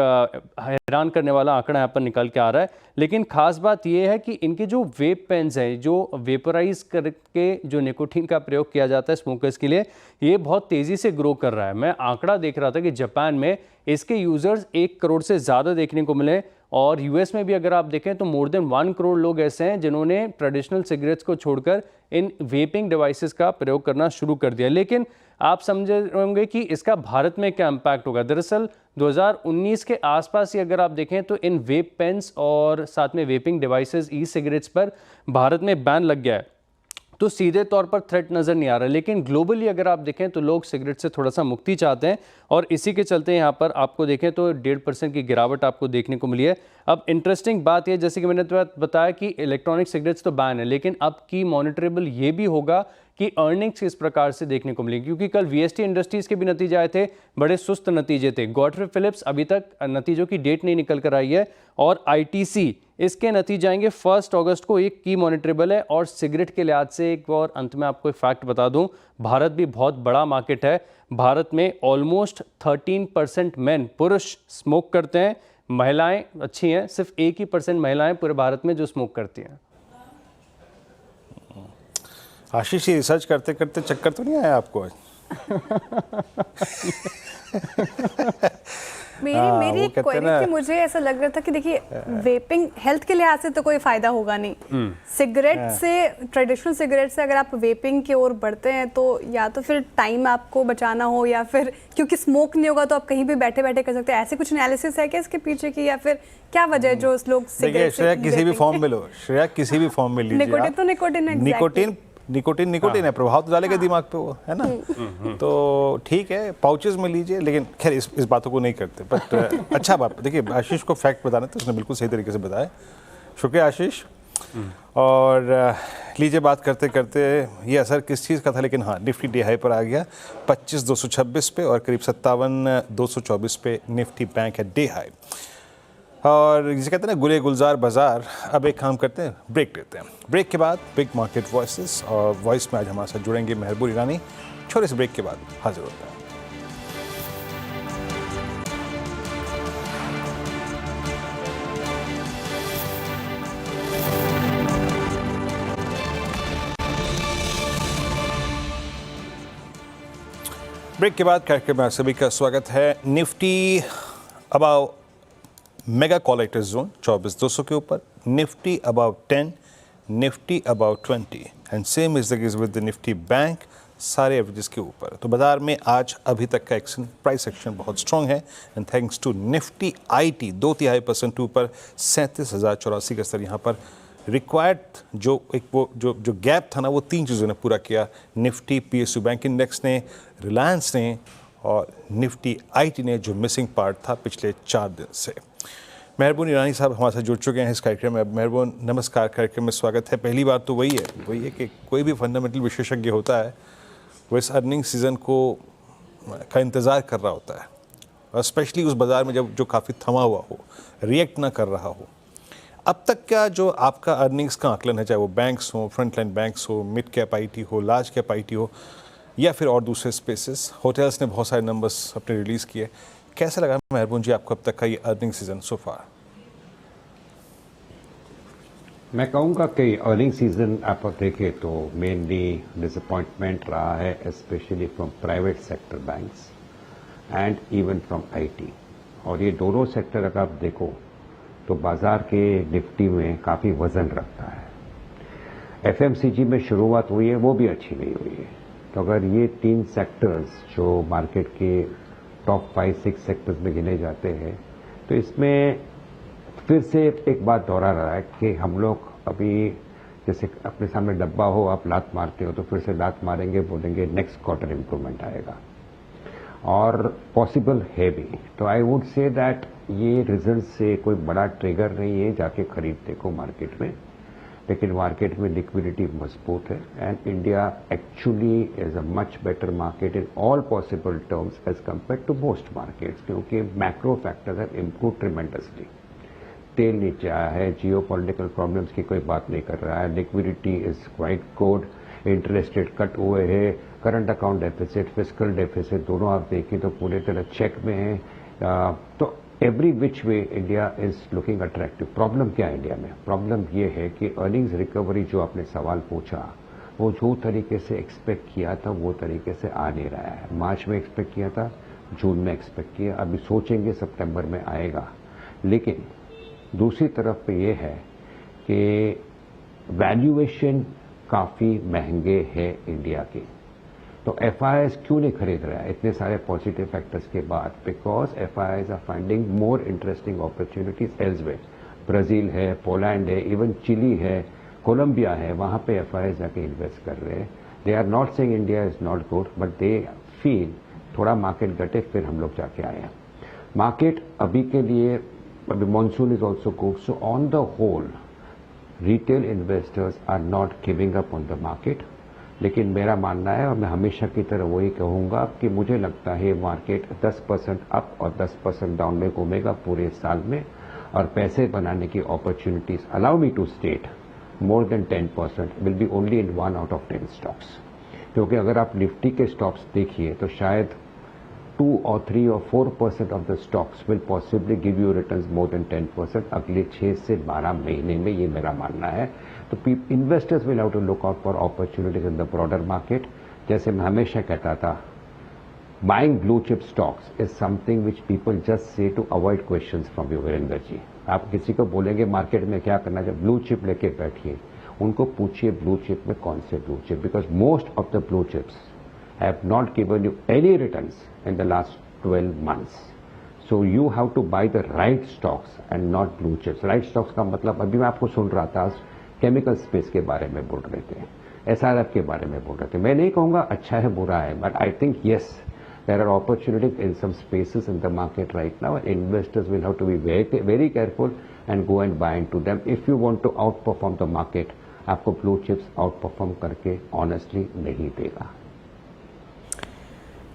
हैरान करने वाला आंकड़ा यहाँ पर निकल के आ रहा है। लेकिन खास बात यह है कि इनके जो वेप पेन्स हैं, जो वेपराइज करके जो निकोटीन का प्रयोग किया जाता है स्मोकर्स के लिए, ये बहुत तेज़ी से ग्रो कर रहा है। मैं आंकड़ा देख रहा था कि जापान में इसके यूज़र्स 1 करोड़ से ज़्यादा देखने को मिले और यूएस में भी अगर आप देखें तो मोर देन 1 करोड़ लोग ऐसे हैं जिन्होंने ट्रेडिशनल सिगरेट्स को छोड़कर इन वेपिंग डिवाइसेस का प्रयोग करना शुरू कर दिया। लेकिन आप समझ होंगे कि इसका भारत में क्या इम्पैक्ट होगा। दरअसल 2019 के आसपास ही अगर आप देखें तो इन वेप पेन्स और साथ में वेपिंग डिवाइसेस, ई सिगरेट्स पर भारत में बैन लग गया है, तो सीधे तौर पर थ्रेट नज़र नहीं आ रहा। लेकिन ग्लोबली अगर आप देखें तो लोग सिगरेट से थोड़ा सा मुक्ति चाहते हैं और इसी के चलते यहाँ पर आपको देखें तो 1.5% की गिरावट आपको देखने को मिली है। अब इंटरेस्टिंग बात यह, जैसे कि मैंने तो बताया कि इलेक्ट्रॉनिक सिगरेट्स तो बैन है, लेकिन अब की मॉनिटरेबल ये भी होगा कि अर्निंग्स किस प्रकार से देखने को मिलेंगी। क्योंकि कल वीएसटी इंडस्ट्रीज के भी नतीजे आए थे, बड़े सुस्त नतीजे थे। गॉडफ्रे फिलिप्स अभी तक नतीजों की डेट नहीं निकल कर आई है और आईटीसी इसके नतीजे आएंगे 1 अगस्त को। एक की मॉनिटरेबल है। और सिगरेट के लिहाज से एक और अंत में आपको एक फैक्ट बता दूं, भारत भी बहुत बड़ा मार्केट है। भारत में ऑलमोस्ट 13% मेन, पुरुष स्मोक करते हैं, महिलाएं अच्छी हैं, सिर्फ 1% महिलाएं पूरे भारत में जो स्मोक करती हैं। आशीष, ये रिसर्च करते करते चक्कर तो नहीं आया आपको आज? मेरी एक क्वेरी थी, मुझे ऐसा लग रहा था कि देखिए वेपिंग हेल्थ के लिहाज से तो कोई फायदा होगा नहीं। सिगरेट से, ट्रेडिशनल सिगरेट से अगर आप वेपिंग की ओर बढ़ते हैं तो या तो फिर टाइम आपको बचाना हो या फिर क्योंकि स्मोक नहीं होगा तो आप कहीं भी बैठे बैठे कर सकते हैं। ऐसे कुछ एनालिसिस है क्या इसके पीछे की, या फिर क्या वजह है जो लोग सिगरेट श्रेया किसी भी फॉर्म में लो, श्रेया किसी भी फॉर्म में लीजिए। निकोटीन तो निकोटीन है, प्रभाव तो डालेगा दिमाग पे वो, है ना। तो ठीक है, पाउचेस में लीजिए, लेकिन खैर इस बातों को नहीं करते। बट अच्छा बात, देखिए आशीष को फैक्ट बताना तो उसने बिल्कुल सही तरीके से बताया, शुक्रिया आशीष। और लीजिए, बात करते करते ये असर किस चीज़ का था, लेकिन हाँ, निफ्टी डे हाई पर आ गया 25,226 पे और करीब 57,224 पे निफ्टी बैंक है डे हाई। और जिसे कहते हैं ना गुले गुलजार बाजार। अब एक काम करते हैं, ब्रेक लेते हैं। ब्रेक के बाद बिग मार्केट वॉइसेस, और वॉइस में आज हमारे साथ जुड़ेंगे मेहरबून ईरानी। छोटे से ब्रेक के बाद हाजिर होते हैं। ब्रेक के बाद कार्यक्रम में आप सभी का स्वागत है। Nifty above mega collectors zone 24,200 के ऊपर, Nifty above 10, Nifty above 20 and same is the case with the Nifty bank, सारे एवरेजेस के ऊपर। तो बाजार में आज अभी तक का एक्शन, प्राइस एक्शन बहुत स्ट्रॉन्ग है and thanks to Nifty IT 2.5% ऊपर 37,084 का स्तर यहाँ पर रिक्वायर्ड जो गैप था ना, वो 3 चीज़ों ने पूरा किया। निफ्टी, पीएसयू बैंक इंडेक्स ने, रिलायंस ने और निफ्टी आईटी ने, जो मिसिंग पार्ट था पिछले 4 दिन से। मेहरबून ईरानी साहब हमारे साथ जुड़ चुके हैं इस कार्यक्रम में। मेहरबून, नमस्कार, कार्यक्रम में स्वागत है। पहली बात तो वही है कि कोई भी फंडामेंटल विशेषज्ञ होता है वो इस अर्निंग सीज़न का इंतज़ार कर रहा होता है, और स्पेशली उस बाज़ार में जब जो काफ़ी थमा हुआ हो, रिएक्ट ना कर रहा हो। अब तक क्या जो आपका अर्निंग्स का आकलन है, चाहे वो बैंक्स हो, फ्रंटलाइन बैंक्स हो, मिड कैप आईटी हो, लार्ज कैप आईटी हो, या फिर और दूसरे स्पेसेस, होटल्स ने बहुत सारे नंबर्स अपने रिलीज़ किए, कैसा लगा मेहरबून जी आपको अब तक का ये अर्निंग सीजन सो फार? मैं कहूँगा कि अर्निंग सीजन आप देखें तो मेनली डिसअपॉइंटमेंट रहा है, specially from private sector banks and even from IT. और ये दोनों सेक्टर अगर आप देखो तो बाजार के निफ्टी में काफ़ी वजन रखता है। एफएमसीजी में शुरुआत हुई है वो भी अच्छी नहीं हुई है। तो अगर ये 3 सेक्टर्स जो मार्केट के टॉप 5-6 सेक्टर्स में गिने जाते हैं तो इसमें फिर से एक बात दोहरा रहा है कि हम लोग अभी जैसे अपने सामने डब्बा हो, आप लात मारते हो तो फिर से लात मारेंगे, बोलेंगे नेक्स्ट क्वार्टर इंप्रूवमेंट आएगा और पॉसिबल है भी। तो आई वुड से दैट ये रिजल्ट से कोई बड़ा ट्रिगर नहीं है जाके खरीद देखो मार्केट में, लेकिन मार्केट में लिक्विडिटी मजबूत है and India actually is a much better market in all possible terms as compare to most markets, क्योंकि macro factors have improve tremendously. तेल नीचे आया है, जियो पॉलिटिकल प्रॉब्लम्स की कोई बात नहीं कर रहा है, liquidity is quite good, interest rate cut हुए हैं, current account deficit, fiscal deficit दोनों आप देखें तो पूरे तरह चेक में है। तो every which way India is looking attractive. Problem क्या है इंडिया में? प्रॉब्लम ये है कि अर्निंग्स रिकवरी जो आपने सवाल पूछा वो जो तरीके से एक्सपेक्ट किया था वो तरीके से आ नहीं रहा है। मार्च में एक्सपेक्ट किया था, जून में एक्सपेक्ट किया, अभी सोचेंगे सितंबर में आएगा। लेकिन दूसरी तरफ पे ये है कि वैल्यूएशन काफ़ी महंगे हैं इंडिया के, तो एफआईआईज क्यों नहीं खरीद रहा है इतने सारे पॉजिटिव फैक्टर्स के बाद? Because FIIs are finding more interesting opportunities elsewhere. Brazil है, पोलैंड है, इवन चिली है, कोलंबिया है, वहां पे एफआईआईज जाके इन्वेस्ट कर रहे हैं। They are not saying India is not good, but they feel थोड़ा मार्केट घटे फिर हम लोग जाके आए हैं। मार्केट अभी के लिए, अभी monsoon is also good, so on the whole retail investors are not giving up on the market. लेकिन मेरा मानना है और मैं हमेशा की तरह वही कहूंगा कि मुझे लगता है मार्केट 10% अप और 10% डाउन में घूमेगा पूरे साल में, और पैसे बनाने की opportunities, allow me to state, more than 10% will be only in 1 out of 10 stocks. क्योंकि अगर आप निफ्टी के स्टॉक्स देखिए तो शायद 2 or 3 or 4% of the stocks will possibly give you returns more than 10% अगले 6 से 12 महीने में, ये मेरा मानना है। तो investors will have to look out for opportunities in the broader market. जैसे मैं हमेशा कहता था, buying blue chip stocks is something which people just say to avoid questions from you Virendra ji. आप किसी को बोलेंगे मार्केट में क्या करना चाहिए, ब्लू चिप लेके बैठिए, उनको पूछिए ब्लू चिप में कौन से blue chip, because most of the blue chips have not given you any returns in the last 12 months. So you have to buy the right stocks and not blue chips. Right stocks का मतलब, अभी मैं आपको सुन रहा था, केमिकल स्पेस के बारे में बोल रहे थे, एसआरएफ के बारे में बोल रहे थे। मैं नहीं कहूँगा अच्छा है बुरा है, but I think yes, there are opportunities in some spaces in the market right now, and investors will have to be very careful and go and buy into them if you want to outperform the market. आपको blue chips outperform करके honestly नहीं देगा।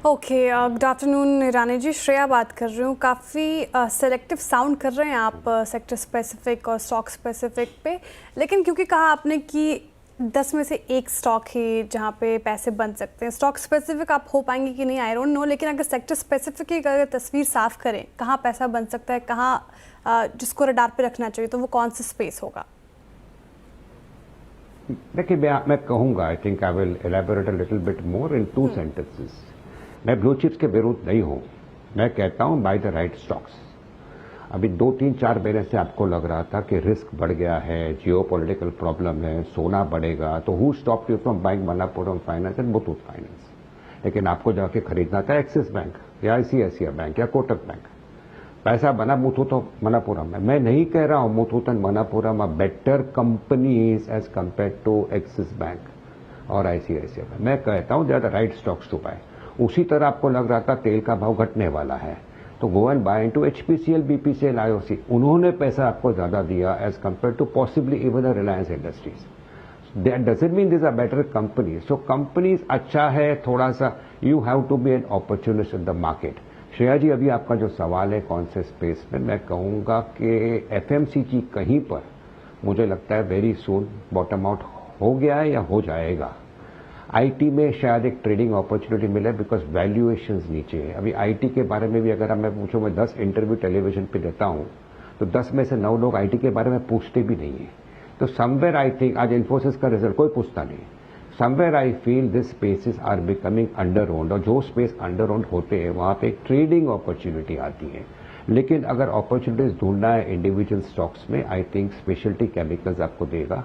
ओके, गुड आफ्टरनून रानी जी। श्रेया बात कर रही हूँ। काफ़ी सेलेक्टिव साउंड कर रहे हैं आप सेक्टर स्पेसिफिक और स्टॉक स्पेसिफिक पे, लेकिन क्योंकि कहा आपने कि 10 में से एक स्टॉक ही जहाँ पे पैसे बन सकते हैं, स्टॉक स्पेसिफिक आप हो पाएंगे कि नहीं आई डोंट नो, लेकिन अगर सेक्टर स्पेसिफिक की अगर तस्वीर साफ करें, कहाँ पैसा बन सकता है, कहाँ जिसको रडार पे रखना चाहिए, तो वो कौन सा स्पेस होगा? देखिए, मैं कहूँगा, I think I will elaborate a little bit more in 2 sentences। मैं ब्लू चिप्स के विरुद्ध नहीं हूं, मैं कहता हूं बाय द राइट स्टॉक्स। अभी 2-3-4 महीने से आपको लग रहा था कि रिस्क बढ़ गया है, जियो पॉलिटिकल प्रॉब्लम है, सोना बढ़ेगा, तो who stop you from buying Manappuram finance and Muthoot finance? लेकिन आपको जाके खरीदना था एक्सिस बैंक या आईसीआईसीआई बैंक या कोटक बैंक। पैसा बना मुथूट और मनापुरम में। मैं नहीं कह रहा हूं Muthoot and Manappuram are better companies as compare to Axis bank और आईसीआईसीआई बैंक। मैं कहता हूं they are the right stocks to buy. उसी तरह आपको लग रहा था तेल का भाव घटने वाला है, तो go and buy into HPCL, BPCL, IOC. उन्होंने पैसा आपको ज्यादा दिया as compare to possibly even the Reliance Industries. That doesn't mean this are better company. So companies अच्छा है, थोड़ा सा you have to be an opportunist in the market. Shreya ji, अभी आपका जो सवाल है कौन से स्पेस में, मैं कहूंगा कि एफएमसीजी कहीं पर मुझे लगता है वेरी सून बॉटम आउट हो गया है या हो जाएगा। आईटी में शायद एक ट्रेडिंग अपॉर्चुनिटी मिले बिकॉज वैल्यूएशंस नीचे है। अभी आईटी के बारे में भी अगर मैं पूछूं, मैं 10 इंटरव्यू टेलीविजन पे देता हूं, तो 10 में से 9 लोग आईटी के बारे में पूछते भी नहीं है। तो समवेयर आई थिंक, आज इन्फोसिस का रिजल्ट कोई पूछता नहीं, somewhere I feel this spaces are becoming under owned, और जो स्पेस अंडर ओन्ड होते हैं वहां पे ट्रेडिंग अपॉर्चुनिटी आती है। लेकिन अगर अपॉर्चुनिटीज ढूंढना है इंडिविजुअल स्टॉक्स में, आई थिंक स्पेशलिटी केमिकल्स आपको देगा।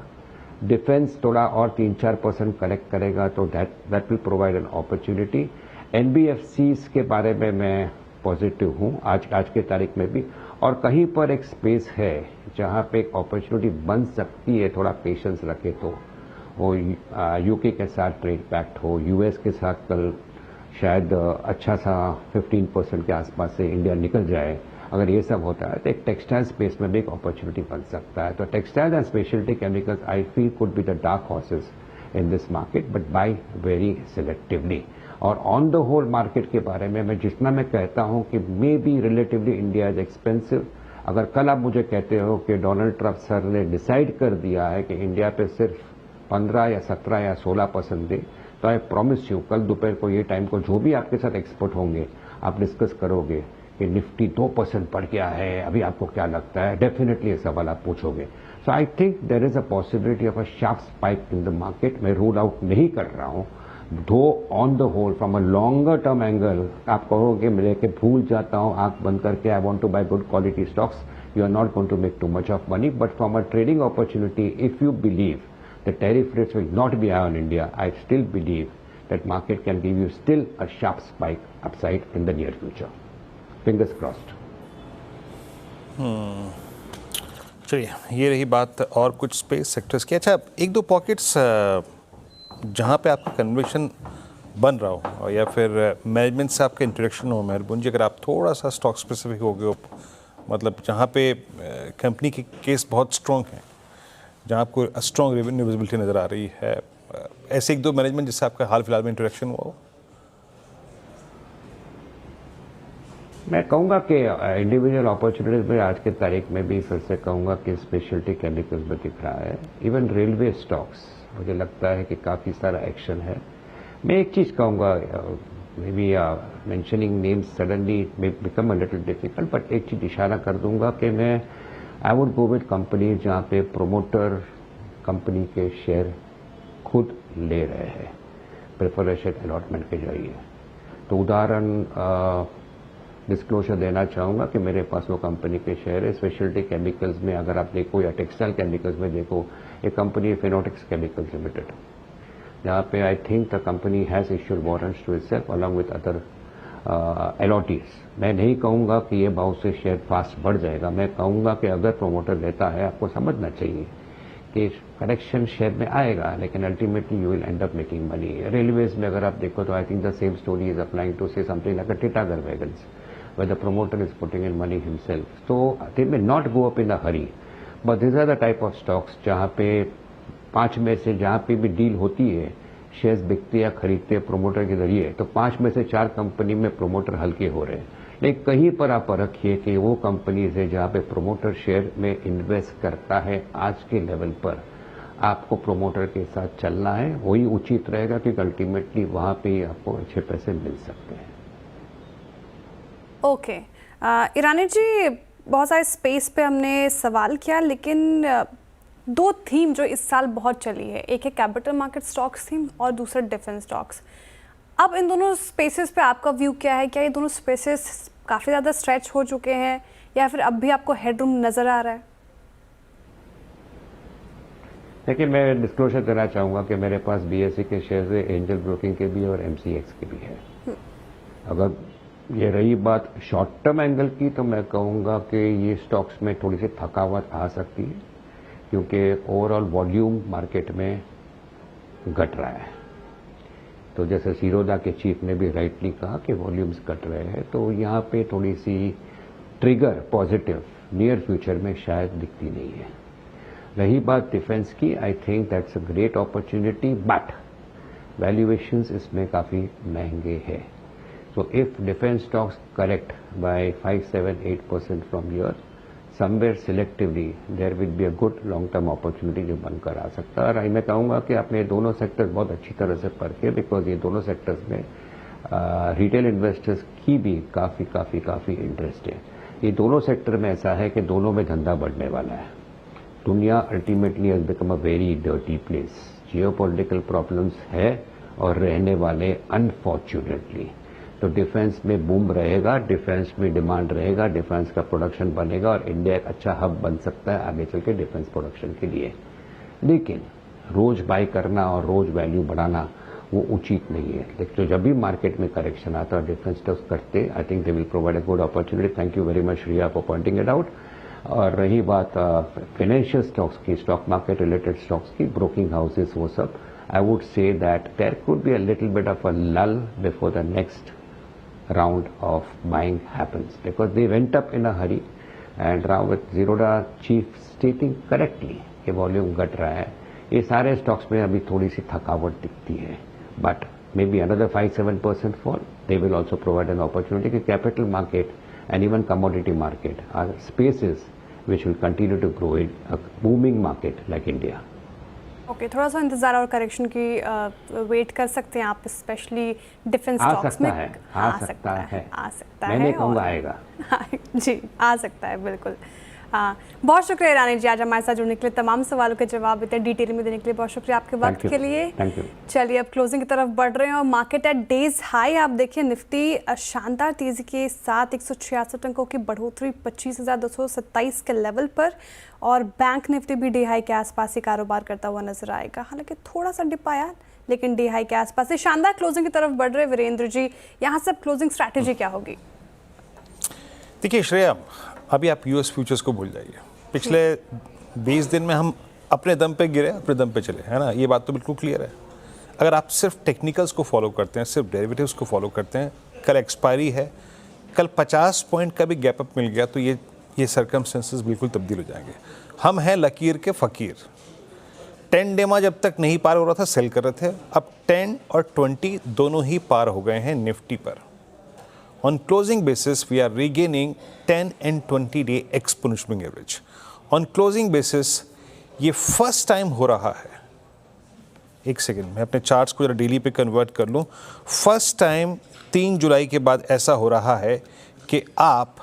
डिफेंस थोड़ा और 3-4% करेक्ट करेगा तो that will provide an opportunity. NBFCs के बारे में मैं पॉजिटिव हूँ आज के तारीख में भी, और कहीं पर एक स्पेस है जहाँ पे एक अपॉर्चुनिटी बन सकती है, थोड़ा पेशेंस रखे तो। वो यूके के साथ ट्रेड पैक्ट हो, यूएस के साथ कल शायद अच्छा सा 15% के आसपास से इंडिया निकल जाए, अगर ये सब होता है तो एक टेक्सटाइल स्पेस में भी एक अपॉर्चुनिटी बन सकता है। तो textile and speciality chemicals I feel could be the dark horses in this market, but by very selectively. और ऑन द होल मार्केट के बारे में मैं जितना मैं कहता हूं कि may be relatively India is expensive, अगर कल आप मुझे कहते हो कि डोनाल्ड ट्रंप सर ने डिसाइड कर दिया है कि इंडिया पे सिर्फ 15 या 17 या 16% दे, तो आई प्रॉमिस यू कल दोपहर को ये टाइम को जो भी आपके साथ एक्सपर्ट होंगे आप डिस्कस करोगे कि निफ्टी 2% बढ़ गया है, अभी आपको क्या लगता है, डेफिनेटली ये सवाल आप पूछोगे। So I think there is a possibility of a sharp spike in the market. मैं रूल आउट नहीं कर रहा हूं, though on the whole from a longer term angle आप कहोगे मैं लेके भूल जाता हूं आंख बंद करके I want to buy good quality stocks, you are not going to make too much of money, but from a trading opportunity if you believe the tariff rates will not be high on India, I still believe that market can give you still a sharp spike upside in the near future. Fingers crossed. चलिए, ये रही बात और कुछ स्पेस सेक्टर्स की। अच्छा, एक दो पॉकेट्स जहाँ पे आपका कन्विक्शन बन रहा हो और या फिर मैनेजमेंट से आपका इंटरेक्शन हो, मेहरबानी अगर आप थोड़ा सा स्टॉक स्पेसिफिक हो गए हो, मतलब जहाँ पे कंपनी के केस बहुत स्ट्रॉन्ग हैं, जहाँ आपको स्ट्रॉन्ग रेवेन्यू विजिबिलिटी नज़र आ रही है, ऐसे एक दो मैनेजमेंट जिससे आपका हाल फिलहाल में इंटरेक्शन हुआ हो? मैं कहूँगा कि इंडिविजुअल अपॉर्चुनिटीज में आज के तारीख में भी फिर से कहूँगा कि स्पेशलिटी केमिकल्स में दिख रहा है। इवन रेलवे स्टॉक्स मुझे लगता है कि काफ़ी सारा एक्शन है। मैं एक चीज़ कहूँगा, may be mentioning names suddenly may become a little difficult, but एक चीज़ इशारा कर दूंगा कि मैं I would go with company जहाँ पे प्रोमोटर कंपनी के शेयर खुद ले रहे हैं प्रेफरेंशियल अलॉटमेंट के जरिए। तो उदाहरण डिस्क्लोजर देना चाहूँगा कि मेरे पास वो कंपनी के शेयर है। स्पेशलिटी केमिकल्स में अगर आप देखो या टेक्सटाइल केमिकल्स में देखो, एक कंपनी है फिनोटिक्स केमिकल्स लिमिटेड, जहाँ पे I think the company has issued warrants to itself along with other allottees. मैं नहीं कहूँगा कि ये भाव से शेयर फास्ट बढ़ जाएगा, मैं कहूँगा कि अगर प्रोमोटर लेता है आपको समझना चाहिए कि करेक्शन शेयर में आएगा, लेकिन ultimately you will end up making money. Railways में अगर आप देखो तो I think the same story is applying to say something like a Titagarh wagons where the promoter is putting in money himself. So they may not go up in a hurry, but these are the type of stocks जहाँ पे 5 में से जहाँ पे भी डील होती है, शेयर्स बिकते या खरीदते प्रोमोटर के जरिए, तो 5 में से 4 कंपनी में प्रोमोटर हल्के हो रहे हैं। लेकिन कहीं पर आप रखिए कि वो कंपनीज है जहाँ पे प्रोमोटर शेयर में इन्वेस्ट करता है, आज के लेवल पर आपको प्रोमोटर के साथ चलना है, वही उचित रहेगा क्योंकि अल्टीमेटली वहाँ पे आपको अच्छे पैसे मिल सकते हैं। ओके ईरानी जी, बहुत सारे स्पेस पे हमने सवाल किया, लेकिन दो थीम जो इस साल बहुत चली है, एक है कैपिटल मार्केट स्टॉक्स थीम और दूसरा डिफेंस स्टॉक्स। अब इन दोनों स्पेसेस पे आपका व्यू क्या है? क्या ये दोनों स्पेसेस काफ़ी ज़्यादा स्ट्रेच हो चुके हैं या फिर अब भी आपको हेडरूम नज़र आ रहा है? देखिए, मैं डिस्क्लोजर देना चाहूँगा कि मेरे पास BSE के शेयर है, एंजल ब्रोकिंग के भी और MCX के भी है। अगर ये रही बात शॉर्ट टर्म एंगल की, तो मैं कहूँगा कि ये स्टॉक्स में थोड़ी सी थकावट आ सकती है क्योंकि ओवरऑल वॉल्यूम मार्केट में घट रहा है। तो जैसे सीरोदा के चीफ ने भी राइटली कहा कि वॉल्यूम्स घट रहे हैं, तो यहाँ पे थोड़ी सी ट्रिगर पॉजिटिव नियर फ्यूचर में शायद दिखती नहीं है। रही बात डिफेंस की, I think that's a great opportunity, but valuations इसमें काफ़ी महंगे हैं। So if defense stocks correct by 5-7-8% from here, somewhere selectively there will be a good long-term opportunity जो बनकर आ सकता है। और मैं कहूँगा कि आपने दोनों सेक्टर्स बहुत अच्छी तरह से परखे, बिकॉज ये दोनों सेक्टर्स में रिटेल इन्वेस्टर्स की भी काफ़ी इंटरेस्ट है। ये दोनों सेक्टर में ऐसा है कि दोनों में धंधा बढ़ने वाला है। दुनिया ultimately has become a very dirty place. Geopolitical problems है और रहने वाले अनफॉर्चुनेटली। तो डिफेंस में बूम रहेगा, डिफेंस में डिमांड रहेगा, डिफेंस का प्रोडक्शन बनेगा और इंडिया एक अच्छा हब बन सकता है आगे चल के डिफेंस प्रोडक्शन के लिए। लेकिन रोज बाई करना और रोज वैल्यू बढ़ाना वो उचित नहीं है। लेकिन जब भी मार्केट में करेक्शन आता है डिफरेंस स्टॉक्स करते, I think they will provide a good opportunity. Thank you very much Shreya for pointing it out. और रही बात फाइनेंशियल स्टॉक्स की, स्टॉक मार्केट रिलेटेड स्टॉक्स की, ब्रोकिंग हाउसेस वो सब, I would say that there could be a little bit of a lull before the next round of buying happens because they went up in a hurry and now with Zerodha chief stating correctly कि वॉल्यूम घट रहा है, ये सारे स्टॉक्स में अभी थोड़ी सी थकावट दिखती है, but may be another 5-7% fall they will also provide an opportunity कि capital market and even commodity market are spaces which will continue to grow in a booming market like India. Okay, थोड़ा सा इंतजार और करेक्शन की वेट कर सकते हैं आप, स्पेशली डिफेंस स्टॉक्स में। आ सकता है, मैंने मैं कहूँगा आएगा। जी, आ सकता है बिल्कुल। हाँ, बहुत शुक्रिया ईरानी जी आज हमारे साथ जुड़ने के लिए, तमाम सवालों के जवाब इतने डिटेल में देने के लिए बहुत शुक्रिया आपके वक्त के लिए। Thank you. चलिए अब क्लोजिंग की तरफ बढ़ रहे हैं और मार्केट एट डेज हाई आप देखिए, निफ्टी शानदार तेजी के साथ 166 अंकों की बढ़ोतरी 25,227 के लेवल पर, और बैंक निफ्टी भी डे हाई के आसपास ही कारोबार करता हुआ नजर आएगा। हालांकि थोड़ा सा डिप आया लेकिन डे हाई के आसपास से शानदार क्लोजिंग की तरफ बढ़ रहे। वीरेंद्र जी, यहाँ से क्लोजिंग स्ट्रैटेजी क्या होगी? देखिए श्रेया, अभी आप यूएस फ्यूचर्स को भूल जाइए। पिछले 20 दिन में हम अपने दम पे गिरे, अपने दम पे चले, है ना, ये बात तो बिल्कुल क्लियर है। अगर आप सिर्फ टेक्निकल्स को फॉलो करते हैं, सिर्फ डेरिवेटिव्स को फॉलो करते हैं, कल एक्सपायरी है, कल 50 पॉइंट का भी गैप अप मिल गया तो ये सर्कमस्टेंसेस बिल्कुल तब्दील हो जाएंगे। हम हैं लकीर के फ़कीर। 10 डेमा जब तक नहीं पार हो रहा था सेल कर रहे थे, अब 10 और 20 दोनों ही पार हो गए हैं निफ्टी पर। On closing basis, we are regaining 10 and 20 day exponential average. On closing basis, ये फर्स्ट टाइम हो रहा है। एक सेकेंड, मैं अपने चार्ट्स को जरा डेली पे कन्वर्ट कर लूँ। फर्स्ट टाइम 3 जुलाई के बाद ऐसा हो रहा है कि आप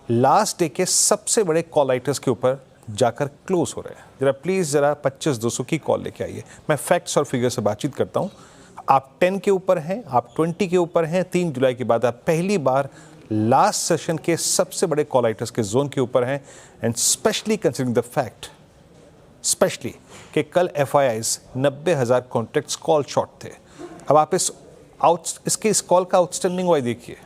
लास्ट डे के सबसे बड़े कॉल राइटर्स के ऊपर जाकर क्लोज हो रहे हैं। जरा प्लीज़ जरा 25-200 की कॉल लेके आइए। मैं फैक्ट्स और फिगर से बातचीत करता हूँ। आप 10 के ऊपर हैं, आप 20 के ऊपर हैं। 3 जुलाई के बाद आप पहली बार लास्ट सेशन के सबसे बड़े कॉल राइटर्स के जोन के ऊपर हैं। And specially considering the fact, specially कि कल FIIs 90,000 कॉन्ट्रैक्ट्स कॉल शॉर्ट थे। अब आप इस कॉल का आउटस्टैंडिंग वाई देखिए,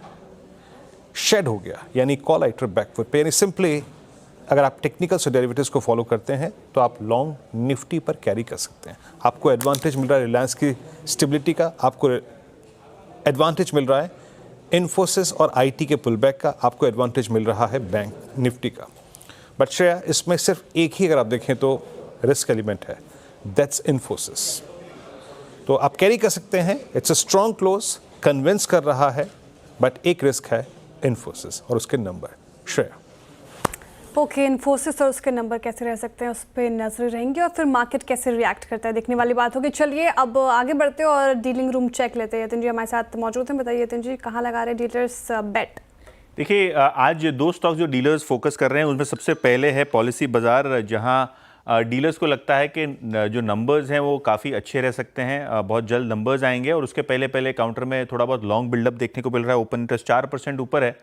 शेड हो गया, यानी कॉल राइटर बैकफुट पे। यानी सिंपली अगर आप टेक्निकल से डेरिवेटिव्स को फॉलो करते हैं तो आप लॉन्ग निफ्टी पर कैरी कर सकते हैं। आपको एडवांटेज मिल रहा है रिलायंस की स्टेबिलिटी का, आपको एडवांटेज मिल रहा है इन्फोसिस और IT के पुलबैक का, आपको एडवांटेज मिल रहा है बैंक निफ्टी का। बट श्रेया, इसमें सिर्फ एक ही अगर आप देखें तो रिस्क एलिमेंट है, दैट्स इन्फोसिस। तो आप कैरी कर सकते हैं, it's a strong close, convince कर रहा है, बट एक रिस्क है इन्फोसिस और उसके नंबर। श्रेया, ओके, इन्फोसिस और उसके नंबर कैसे रह सकते हैं उस पर नजर रहेंगे, और फिर मार्केट कैसे रिएक्ट करता है देखने वाली बात होगी। चलिए अब आगे बढ़ते हैं और डीलिंग रूम चेक लेते हैं। यतिन जी हमारे साथ मौजूद हैं, बताइए यतिन जी, कहाँ लगा रहे डीलर्स बेट? देखिए, आज 2 स्टॉक्स जो डीलर्स फोकस कर रहे हैं उनमें सबसे पहले है पॉलिसी बाजार, जहां डीलर्स को लगता है कि जो नंबर्स हैं वो काफ़ी अच्छे रह सकते हैं, बहुत जल्द नंबर्स आएंगे। और उसके पहले काउंटर में थोड़ा बहुत लॉन्ग बिल्डअप देखने को मिल रहा है, ओपन इंटरेस्ट 4% ऊपर है,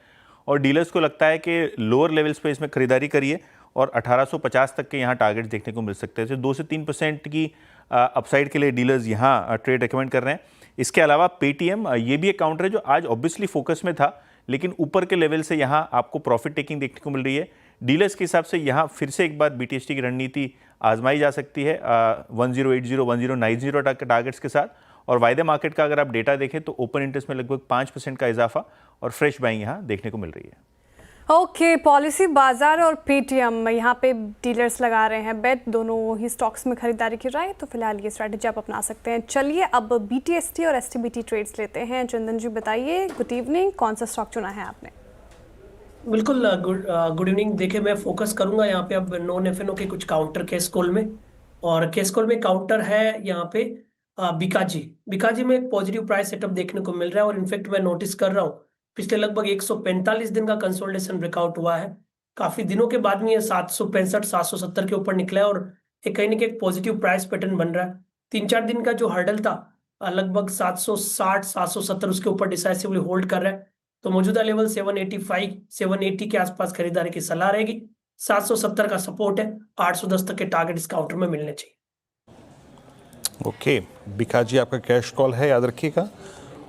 और डीलर्स को लगता है कि लोअर लेवल्स पे इसमें खरीदारी करिए और 1850 तक के यहाँ टारगेट्स देखने को मिल सकते हैं। तो 2 से 3% की अपसाइड के लिए डीलर्स यहाँ ट्रेड रिकमेंड कर रहे हैं। इसके अलावा पेटीएम, ये भी एक काउंटर है जो आज ऑब्वियसली फोकस में था, लेकिन ऊपर के लेवल से यहाँ आपको प्रॉफिट टेकिंग देखने को मिल रही है। डीलर्स के हिसाब से यहाँ फिर से एक बार BTST की रणनीति आजमाई जा सकती है 1080, 1090 टारगेट्स के साथ। और वायदे मार्केट का अगर आप डेटा देखें तो ओपन इंटरेस्ट में लगभग 5% का इजाफा और फ्रेश बाइंग यहाँ देखने को मिल रही है। ओके, पॉलिसी बाजार और पेटीएम यहाँ पे डीलर्स लगा रहे हैं बेट, दोनों ही स्टॉक्स में खरीदारी की राय, तो फिलहाल ये स्ट्रैटेजी आप अपना सकते हैं। चलिए अब BTST और STBT ट्रेड्स लेते हैं। चंदन जी बताइए, गुड इवनिंग, कौन सा स्टॉक चुना है आपने? बिल्कुल, गुड इवनिंग। देखिए, मैं फोकस करूंगा यहाँ पे अब नॉन FNO के कुछ काउंटर केस कॉल में, और केस कॉल में काउंटर है यहाँ पे बिकाजी में एक पॉजिटिव प्राइस सेटअप देखने को मिल रहा है। और इनफैक्ट मैं नोटिस कर रहा हूँ पिछले लगभग 145 दिन का कंसोलिडेशन ब्रेकआउट हुआ है, काफी दिनों के बाद में ये 765-770 के ऊपर निकला है, और एक कहीं ना कहीं एक पॉजिटिव प्राइस पैटर्न बन रहा है। 3-4 दिन का जो हर्डल था लगभग 760 770 उसके ऊपर डिसाइसिवली होल्ड कर रहा है। तो मौजूदा लेवल 785 780 के आसपास खरीदारी की सलाह रहेगी। 770 का सपोर्ट है, 810 तक के टारगेट इस काउंटर में मिलने चाहिए। ओके बिका जी, आपका कैश कॉल है, याद रखिएगा।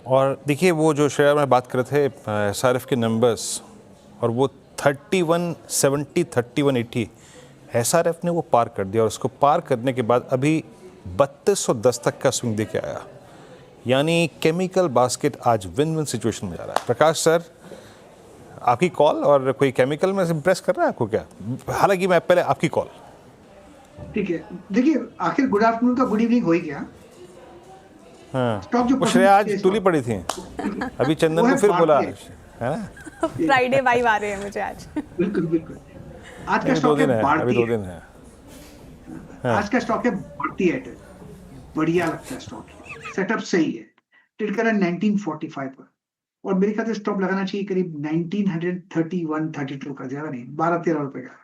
और देखिए वो जो शेयर में बात कर रहे थे एसआरएफ के नंबर्स, और वो 3170 3180 एसआरएफ ने वो पार कर दिया, और उसको पार करने के बाद अभी 3210 तक का स्विंग देके आया। यानी केमिकल बास्केट आज विन विन सिचुएशन में जा रहा है। प्रकाश सर, आपकी कॉल, और कोई केमिकल में इम्प्रेस कर रहा है आपको क्या? हालांकि मैं पहले आपकी कॉल। ठीक है, देखिए आखिर गुड आफ्टरनून का गुड इवनिंग हो ही गया। हाँ, स्टॉक जो वो श्रेया आज तुली पड़ी थी, अभी चंदन को फिर बोला है ना। फ्राइडे वाइब आ रहे हैं मुझे आज। बिल्कुल बिल्कुल। आज का अभी 2 स्टॉक है दिन है, अभी भारती 2 दिन है। हाँ। आज का स्टॉक है भारती एयरटेल। बढ़िया लगता है स्टॉक, सेटअप सही है। ट्रेड कर रहा है 1945 पर, और मेरे ख्याल से स्टॉप लगाना चाहिए करीब 1931 32 का, ज्यादा नहीं, 12-13 रुपए का।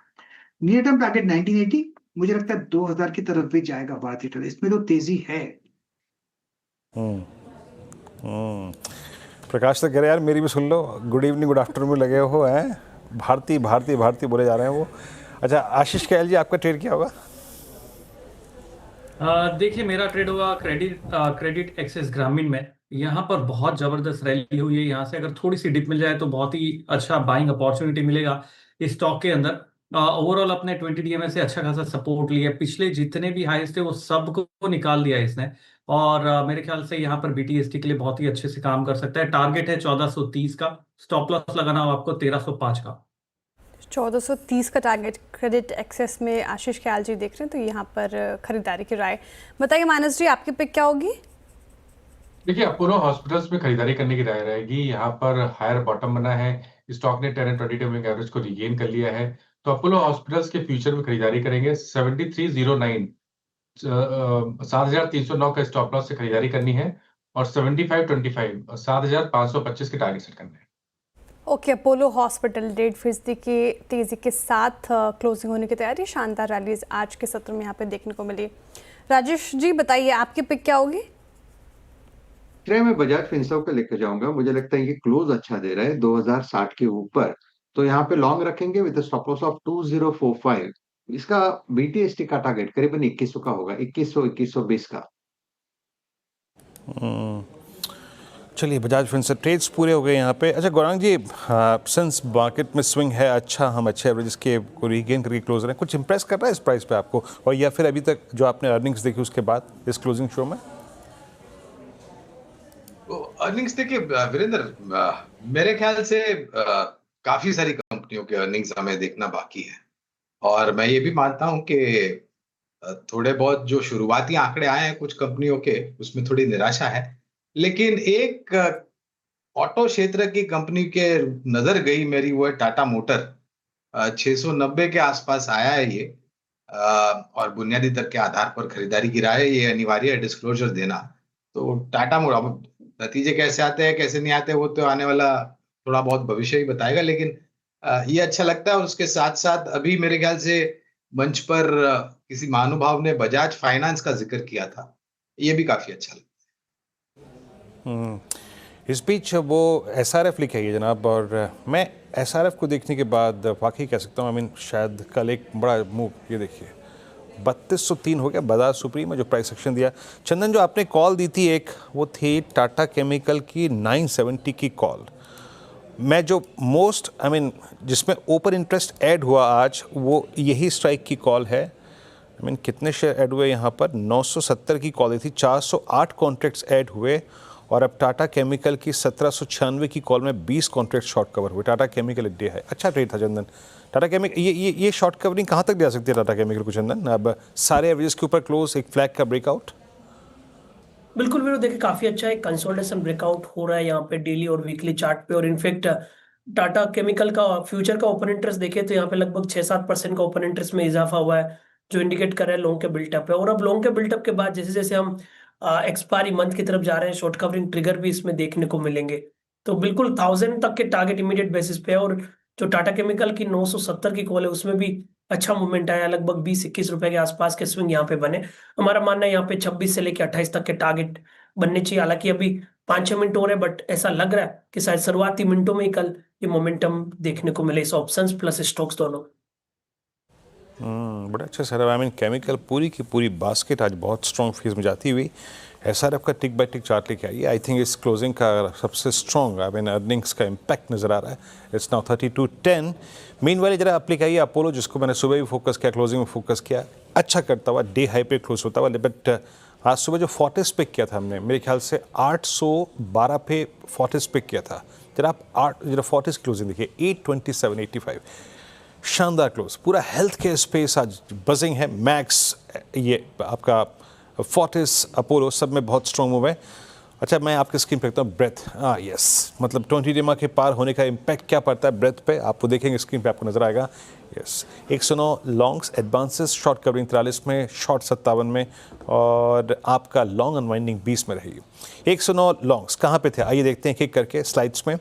नियर टर्म टारगेट 1980, मुझे लगता है 2000 की तरफ भी जाएगा भारती एयरटेल। इसमें तो तेजी है। प्रकाश तो कह रहे यार मेरी भी सुन लो, गुड इवनिंग गुड आफ्टरनून में लगे हो हैं, भारती भारती भारती बोले जा रहे हैं वो। अच्छा आशीष कैल जी, आपका ट्रेड क्या होगा? देखिए मेरा ट्रेड होगा क्रेडिट एक्सेस ग्रामीण में। यहाँ पर बहुत जबरदस्त रैली हुई है। यहाँ से अगर थोड़ी सी डिप मिल जाए तो बहुत ही अच्छा बाइंग अपॉर्चुनिटी मिलेगा इस स्टॉक के अंदर। ओवरऑल अपने 20 डीएमए से अच्छा खासा सपोर्ट लिया। पिछले जितने भी हाईस थे वो सब को निकाल दिया इसने, और मेरे ख्याल से यहाँ पर बीटीएसटी के लिए बहुत ही अच्छे से काम कर सकता है। टारगेट है 1430 का, स्टॉप लॉस लगाना हो आपको 1305 का। 1430 का टारगेट क्रेडिट एक्सेस में आशीष ख्याल जी देख रहे हैं, तो यहाँ पर खरीदारी की राय बताइए। मानस जी, आपकी पिक क्या होगी? देखिए अपोलो हॉस्पिटल्स में खरीदारी करने की राय रहेगी। यहाँ पर हायर बॉटम बना है, स्टॉक ने 10 एंड 20 डे मूविंग एवरेज को रिगेन कर लिया है, तो अपोलो हॉस्पिटल्स के फ्यूचर में खरीदारी करेंगे। 7309 7309 का स्टॉप लॉस से खरीदारी करनी है, और 7525 7525 के टारगेट सेट करने हैं। ओके, अपोलो हॉस्पिटल 1.5% की तेजी के साथ क्लोजिंग होने की तैयारी। शानदार रैलीज आज के सत्र में यहाँ पे देखने को मिली। राजेश जी बताइए, आपकी पिक क्या होगी? मैं बजाज फिनसर्व का लेकर जाऊंगा। मुझे लगता है ये क्लोज अच्छा दे रहा है 2060 के ऊपर, तो यहाँ पे लॉन्ग रखेंगे विद स्टॉप लॉस ऑफ 2045। इसका बीटीएसटी का टारगेट करीबन 2100 का होगा, 2120 का। चलिए बजाज फिनसर्व ट्रेड्स पूरे हो गए यहाँ पे। अच्छा गौरांग जी, सिंस मार्केट में स्विंग है अच्छा, हम अच्छे एवरेज के को रीगेन करके क्लोज रहे हैं, कुछ इंप्रेस कर रहा है इस प्राइस पे आपको, और या फिर अभी तक जो आपने अर्निंग्स देखी उसके बाद इस क्लोजिंग शो में? अर्निंग्स देखिए वीरेंद्र, मेरे ख्याल से काफी सारी कंपनियों के अर्निंग्स हमें देखना बाकी है, और मैं ये भी मानता हूं कि थोड़े बहुत जो शुरुआती आंकड़े आए हैं कुछ कंपनियों के, उसमें थोड़ी निराशा है। लेकिन एक ऑटो क्षेत्र की कंपनी के नजर गई मेरी, वो है टाटा मोटर। 690 के आसपास आया है ये, और बुनियादी दर के आधार पर खरीदारी गिरा है। ये अनिवार्य है डिस्क्लोजर देना। तो टाटा मोटर, नतीजे कैसे आते हैं कैसे नहीं आते वो तो आने वाला थोड़ा बहुत भविष्य ही बताएगा, लेकिन ये अच्छा लगता है। और उसके साथ साथ अभी मेरे ख्याल से मंच पर किसी महानुभाव ने बजाज फाइनेंस का जिक्र किया था, ये भी काफी अच्छा लगता है। इस बीच वो एसआरएफ लिखे है जनाब, और मैं एसआरएफ को देखने के बाद वाकई कह सकता हूँ, आई मीन शायद कल एक बड़ा मूव, ये देखिए 3203 हो गया बजाज सुप्रीम में जो प्राइस एक्शन दिया। चंदन, जो आपने कॉल दी थी एक, वो थी टाटा केमिकल की 970 की कॉल। मैं जो मोस्ट आई मीन जिसमें ओपन इंटरेस्ट ऐड हुआ आज, वो यही स्ट्राइक की कॉल है। आई मीन कितने शेयर ऐड हुए यहाँ पर? 970 की कॉल थी, 408 कॉन्ट्रैक्ट्स ऐड हुए, और अब टाटा केमिकल की 1796 की कॉल में 20 कॉन्ट्रैक्ट शॉर्ट कवर हुए। टाटा केमिकल इंडिया है, अच्छा ट्रेड था चंदन। टाटा केमिकल ये शॉर्ट कवरिंग कहाँ तक जा सकती है टाटा केमिकल को चंदन? अब सारे एवरेज के ऊपर क्लोज, एक फ्लैग का ब्रेकआउट। बिल्कुल वीरो, देखिए काफी अच्छा एक कंसोलिडेशन ब्रेकआउट हो रहा है यहाँ पे डेली और वीकली चार्ट पे। और इनफेक्ट टाटा केमिकल का फ्यूचर का ओपन इंटरेस्ट देखे तो यहाँ पे लगभग 6-7% का ओपन इंटरेस्ट में इजाफा हुआ है, जो इंडिकेट कर रहा है लॉन्ग के बिल्टअप है। और अब लॉन्ग के बिल्टअप के बाद जैसे जैसे हम एक्सपायरी मंथ की तरफ जा रहे हैं, शॉर्ट कवरिंग ट्रिगर भी इसमें देखने को मिलेंगे। तो बिल्कुल 1000 तक के टारगेट इमीडिएट बेसिस पे है। और जो टाटा केमिकल की 970 की कॉल है उसमें भी अच्छा मूवमेंट आया, लगभग 20-21 रुपए के आसपास के स्विंग यहाँ पे बने। हमारा मानना है यहाँ पे 26 से लेके 28 तक के टारगेट बनने चाहिए। हालांकि अभी 5-6 मिनट हो रहे हैं, बट ऐसा लग रहा है कि शायद शुरुआती मिनटों में ही कल ये मोमेंटम देखने को मिले इस ऑप्शंस प्लस स्टॉक्स दोनों। बड़ा अच्छा सर। आई मीन केमिकल पूरी की पूरी बास्केट आज बहुत स्ट्रॉन्ग फेज में जाती हुई एसआरएफ का टिक बाय टिक चार्ट लेके आई। आई थिंक इस क्लोजिंग का सबसे स्ट्रॉन्ग आई मीन अर्निंग्स का इम्पैक्ट नजर आ रहा है। It's now 32.10। मीनवाइल जरा अप्लाई किया अपोलो, जिसको मैंने सुबह भी फोकस किया, क्लोजिंग में फोकस किया, अच्छा करता हुआ डे हाई पे क्लोज होता हुआ। बट आज सुबह जो फोर्टिस पिक किया था हमने, मेरे ख्याल से 812 पे फोर्टिस पिक किया था। जरा आप जरा फोर्टिस क्लोजिंग देखिए 827.85, शानदार क्लोज। पूरा हेल्थ केयर स्पेस आज बजिंग है। मैक्स, ये आपका फोर्टिस, अपोलो, सब में बहुत स्ट्रॉन्ग मूव है। अच्छा, मैं आपकी स्क्रीन पे रखता हूँ ब्रेथ। यस, मतलब 20 डेमा के पार होने का इम्पैक्ट क्या पड़ता है ब्रेथ पे, आपको देखेंगे स्क्रीन पे, आपको नजर आएगा। Yes, 109 longs advances, short covering 43 में, शॉर्ट 57 में, और आपका लॉन्ग अनवाइंडिंग 20 में रहेगी। 109 लॉन्ग्स कहाँ पे थे, आइए देखते हैं किक करके स्लाइड्स में।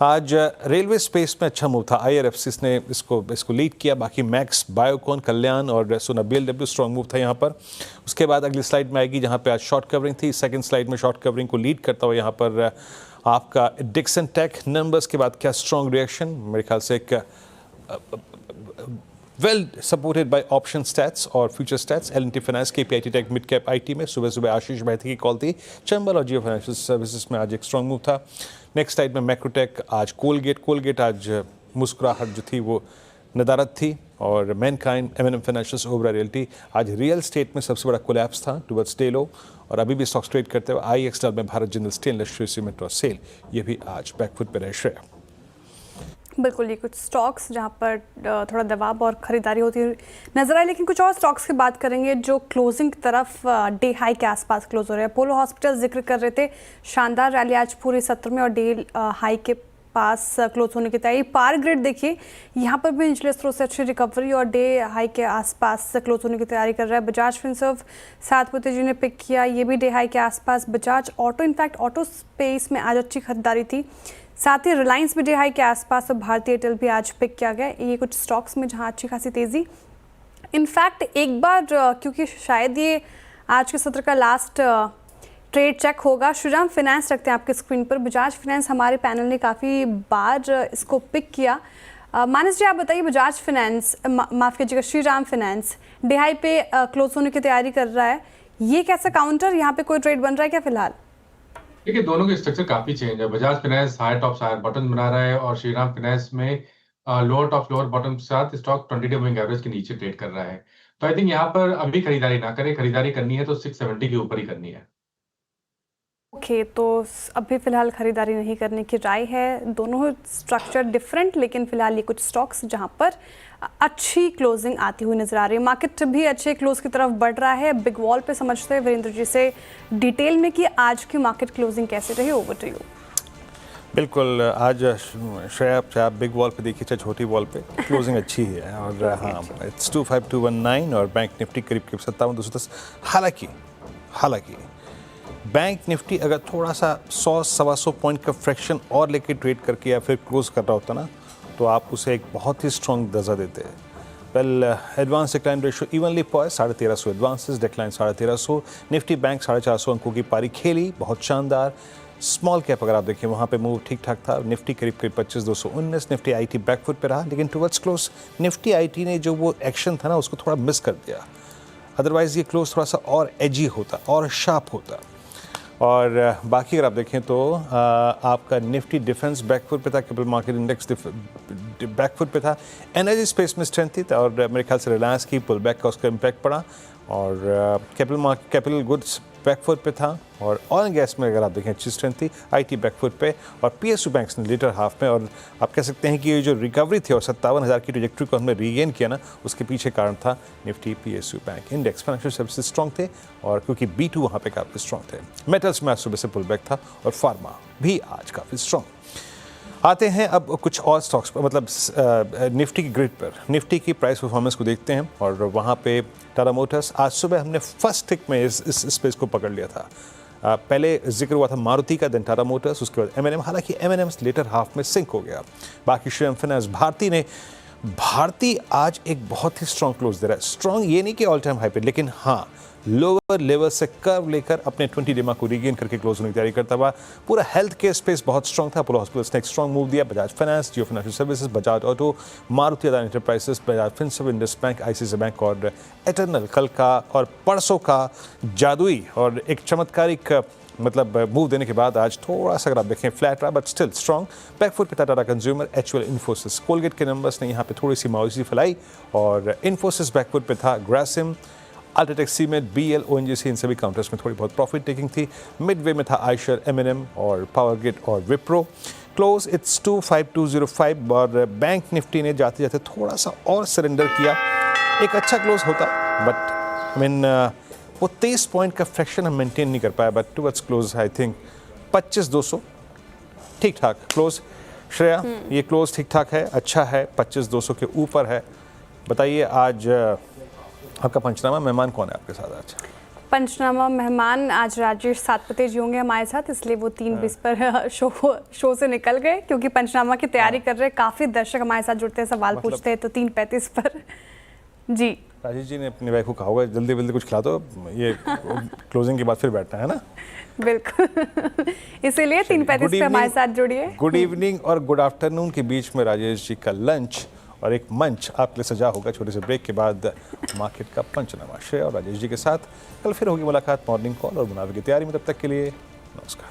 आज रेलवे स्पेस में अच्छा मूव था, IRFC ने इसको लीड किया। बाकी मैक्स, बायोकॉन, कल्याण और सोना BLW स्ट्रॉन्ग मूव था यहाँ पर। उसके बाद अगली स्लाइड में आएगी जहाँ पे आज शॉर्ट कवरिंग थी। सेकंड स्लाइड में शॉर्ट कवरिंग को लीड करता हुआ यहाँ पर आपका डिक्सन टेक। नंबर्स के बाद क्या स्ट्रॉन्ग रिएक्शन, मेरे ख्याल से एक well supported by option stats और future stats. L&T Finance, KPIT Tech, mid cap IT में सुबह सुबह आशीष भाई की कॉल थी। चंबल और जियो फाइनेंशियल सर्विसेज में आज एक स्ट्रॉन्ग मूव था। नेक्स्ट स्लाइड में मैक्रोटेक, आज कोलगेट आज मुस्कुराहट जो थी वो नदारत थी। और Mankind, M&M financial, Obra realty. आज रियल स्टेट में सबसे बड़ा कोलैप्स था टुवर्ड्स डे लो, और अभी भी स्टॉक्स ट्रेड करते हुए IXL में भारत जिंदल स्टेनलेस, श्री सीमेंट और सेल, ये भी आज बैकफुट पर रहे। श्रेया, बिल्कुल, ये कुछ स्टॉक्स जहां पर थोड़ा दबाव और खरीदारी होती नजर आई, लेकिन कुछ और स्टॉक्स की बात करेंगे जो क्लोजिंग की तरफ डे हाई के आसपास क्लोज हो रहे हैं। अपोलो हॉस्पिटल जिक्र कर रहे थे, शानदार रैली आज पूरे सत्र में और डे हाई के पास क्लोज होने की तैयारी। पावर ग्रिड देखिए, यहाँ पर भी निचले स्रोत से अच्छी रिकवरी और डे हाई के आसपास क्लोज होने की तैयारी कर रहा है। बजाज फिनसर्व 7 जी ने पिक किया, ये भी डे हाई के आसपास। Bajaj auto, in fact auto space में आज अच्छी खरीदारी थी। साथ ही रिलायंस भी डे हाई के आसपास और भारतीय एयरटेल भी आज पिक किया गया। ये कुछ स्टॉक्स में जहां अच्छी खासी तेज़ी। इनफैक्ट एक बार क्योंकि शायद ये आज के सत्र का लास्ट ट्रेड चेक होगा, श्रीराम फाइनेंस रखते हैं आपके स्क्रीन पर। बजाज फाइनेंस हमारे पैनल ने काफ़ी बार इसको पिक किया। मानस जी, आप बताइए, बजाज फाइनेंस, माफ़ कीजिएगा, श्रीराम फाइनेंस डे हाई पे क्लोज होने की तैयारी कर रहा है। ये कैसा काउंटर, यहाँ पे कोई ट्रेड बन रहा है क्या फिलहाल? देखिए, दोनों के स्ट्रक्चर काफी चेंज है। Bajaj finance higher top higher bottom बना रहा है और श्रीराम फाइनेंस में लोअर टॉप लोअर बॉटम के साथ स्टॉक 20 डे मूविंग एवरेज के नीचे ट्रेड कर रहा है। तो आई थिंक यहाँ पर अभी खरीदारी ना करें, खरीदारी करनी है तो 670 के ऊपर ही करनी है। ओके, तो अभी फिलहाल खरीदारी नहीं करने की राय है। दोनों स्ट्रक्चर डिफरेंट, लेकिन फिलहाल ये कुछ स्टॉक्स जहां पर अच्छी क्लोजिंग आती हुई नजर आ रही है। मार्केट भी अच्छे क्लोज की तरफ बढ़ रहा है। बिग वॉल पे समझते हैं वीरेंद्र जी से डिटेल में कि आज की मार्केट क्लोजिंग कैसे रही। Over to you. बिल्कुल, आज श्रेया आप बिग वॉल पे देखिए चाहे छोटी वॉल पे क्लोजिंग अच्छी है। और हाँ, इट्स 25219 और बैंक निफ्टी करीब 57,210। हालांकि बैंक निफ्टी अगर थोड़ा सा 100-125 पॉइंट का फ्रैक्शन और लेके ट्रेड करके या फिर क्लोज कर रहा होता ना, तो आप उसे एक बहुत ही स्ट्रॉन्ग दर्जा देते हैं। Well, advance decline ratio evenly poised, 1350 advances, decline 1350। Nifty bank 450 अंकों की पारी खेली, बहुत शानदार। स्मॉल कैप अगर आप देखिए वहाँ पे मूव ठीक ठाक था। निफ्टी करीब 25,219। निफ्टी IT बैकफुट पे रहा, लेकिन टुवर्ड्स क्लोज निफ्टी IT ने जो वो एक्शन था ना उसको थोड़ा मिस कर दिया। अदरवाइज ये क्लोज थोड़ा सा और एजी होता और शार्प होता। और बाकी अगर आप देखें तो आपका निफ्टी डिफेंस बैकफुट पे था, कैपिटल मार्केट इंडेक्स बैकफुट पे था। एनर्जी स्पेस में स्ट्रेंथ थी और मेरे ख्याल से रिलायंस की पुल बैक का उसका इम्पैक्ट पड़ा। और कैपिटल गुड्स बैकफुट पे था। और ऑयल एंड गैस में अगर आप देखें अच्छी स्ट्रेंथ थी। IT बैकफुट पे और PSU बैंक्स ने लेटर हाफ में। और आप कह सकते हैं कि ये जो रिकवरी थी और 57,000 की ट्रैजेक्टरी को हमने रीगेन किया ना, उसके पीछे कारण था Nifty PSU bank index. Financial services strong थे और क्योंकि B2 वहाँ पे काफ़ी स्ट्रॉन्ग थे। मेटल्स में आज सुबह से पुल बैक था और फार्मा भी आज काफ़ी स्ट्रॉन्ग। आते हैं अब कुछ और स्टॉक्स पर, मतलब निफ्टी की ग्रिड पर। निफ्टी की प्राइस परफॉर्मेंस को देखते हैं और वहाँ पे टाटा मोटर्स, आज सुबह हमने फर्स्ट टिक में इस स्पेस को पकड़ लिया था। पहले जिक्र हुआ था मारुति का, देन टाटा मोटर्स, उसके बाद M&M। हालांकि M&M लेटर हाफ में सिंक हो गया। बाकी श्रीराम फाइनेंस, भारती ने भारती आज एक बहुत ही स्ट्रॉन्ग क्लोज दे रहा है। स्ट्रॉन्ग ये नहीं कि ऑल टाइम हाई पे, लेकिन हाँ लोअर लेवल से कर्व लेकर अपने 20 डेमा को रीगेन करके क्लोज होने की तैयारी करता हुआ। पूरा हेल्थ केयर स्पेस बहुत स्ट्रॉन्ग था। अपोलो हॉस्पिटल्स ने एक स्ट्रॉन्ग मूव दिया। Bajaj Finance, Jio Financial Services, Bajaj Auto, Maruti Adani Enterprises, Bajaj Finserv, Indus Bank, ICICI Bank और एटर्नल कल का और परसों का जादुई और एक चमत्कारिक मतलब मूव देने के बाद आज थोड़ा सा अगर आप देखें फ्लैट रहा, बट स्टिल स्ट्रॉन्ग। बैकफुट पे था Tata consumer, HUL, Infosys. Colgate के नंबर्स ने यहाँ पे थोड़ी सी मायूसी फैलाई और इन्फोसिस बैकफुट पे था। Grasim, UltraTech, Cement, BL, ONGC, इन सभी काउंटर्स में थोड़ी बहुत प्रॉफिट टेकिंग थी। मिडवे में था आयशर, एमएनएम और पावर ग्रिड और विप्रो। क्लोज इट्स 25205 और बैंक निफ्टी ने जाते जाते थोड़ा सा और सरेंडर किया। एक अच्छा क्लोज होता, बट आई मीन वो 23 पॉइंट का फ्रैक्शन हम मेंटेन नहीं कर पाया, but towards close I think 25,200 ठीक ठाक क्लोज। श्रेया, ये क्लोज ठीक ठाक है, अच्छा है, 25,200 के ऊपर है। बताइए आज आपका पंचनामा मेहमान कौन है आपके साथ आज? पंचनामा मेहमान आज राजेश सातपते जी होंगे हमारे साथ, इसलिए वो 3:20 पर शो से निकल गए क्योंकि पंचनामा की तैयारी कर रहे हैं। काफ़ी दर्शक हमारे साथ जुड़ते हैं, सवाल पूछते हैं, तो 3:35 पर जी। राजेश जी ने अपनी वाइफ को कहा होगा जल्दी जल्दी कुछ खिला दो, ये क्लोजिंग के बाद फिर बैठना है ना। बिल्कुल इसीलिए 3:35 पे हमारे साथ जुड़िए। गुड इवनिंग और गुड आफ्टरनून के बीच में राजेश जी का लंच और एक मंच आपके लिए सजा होगा। छोटे से ब्रेक के बाद मार्केट का पंचनामा श्रेया और राजेश जी के साथ। कल फिर होगी मुलाकात मॉर्निंग कॉल और मुनाफे की तैयारी में। तब तक के लिए नमस्कार।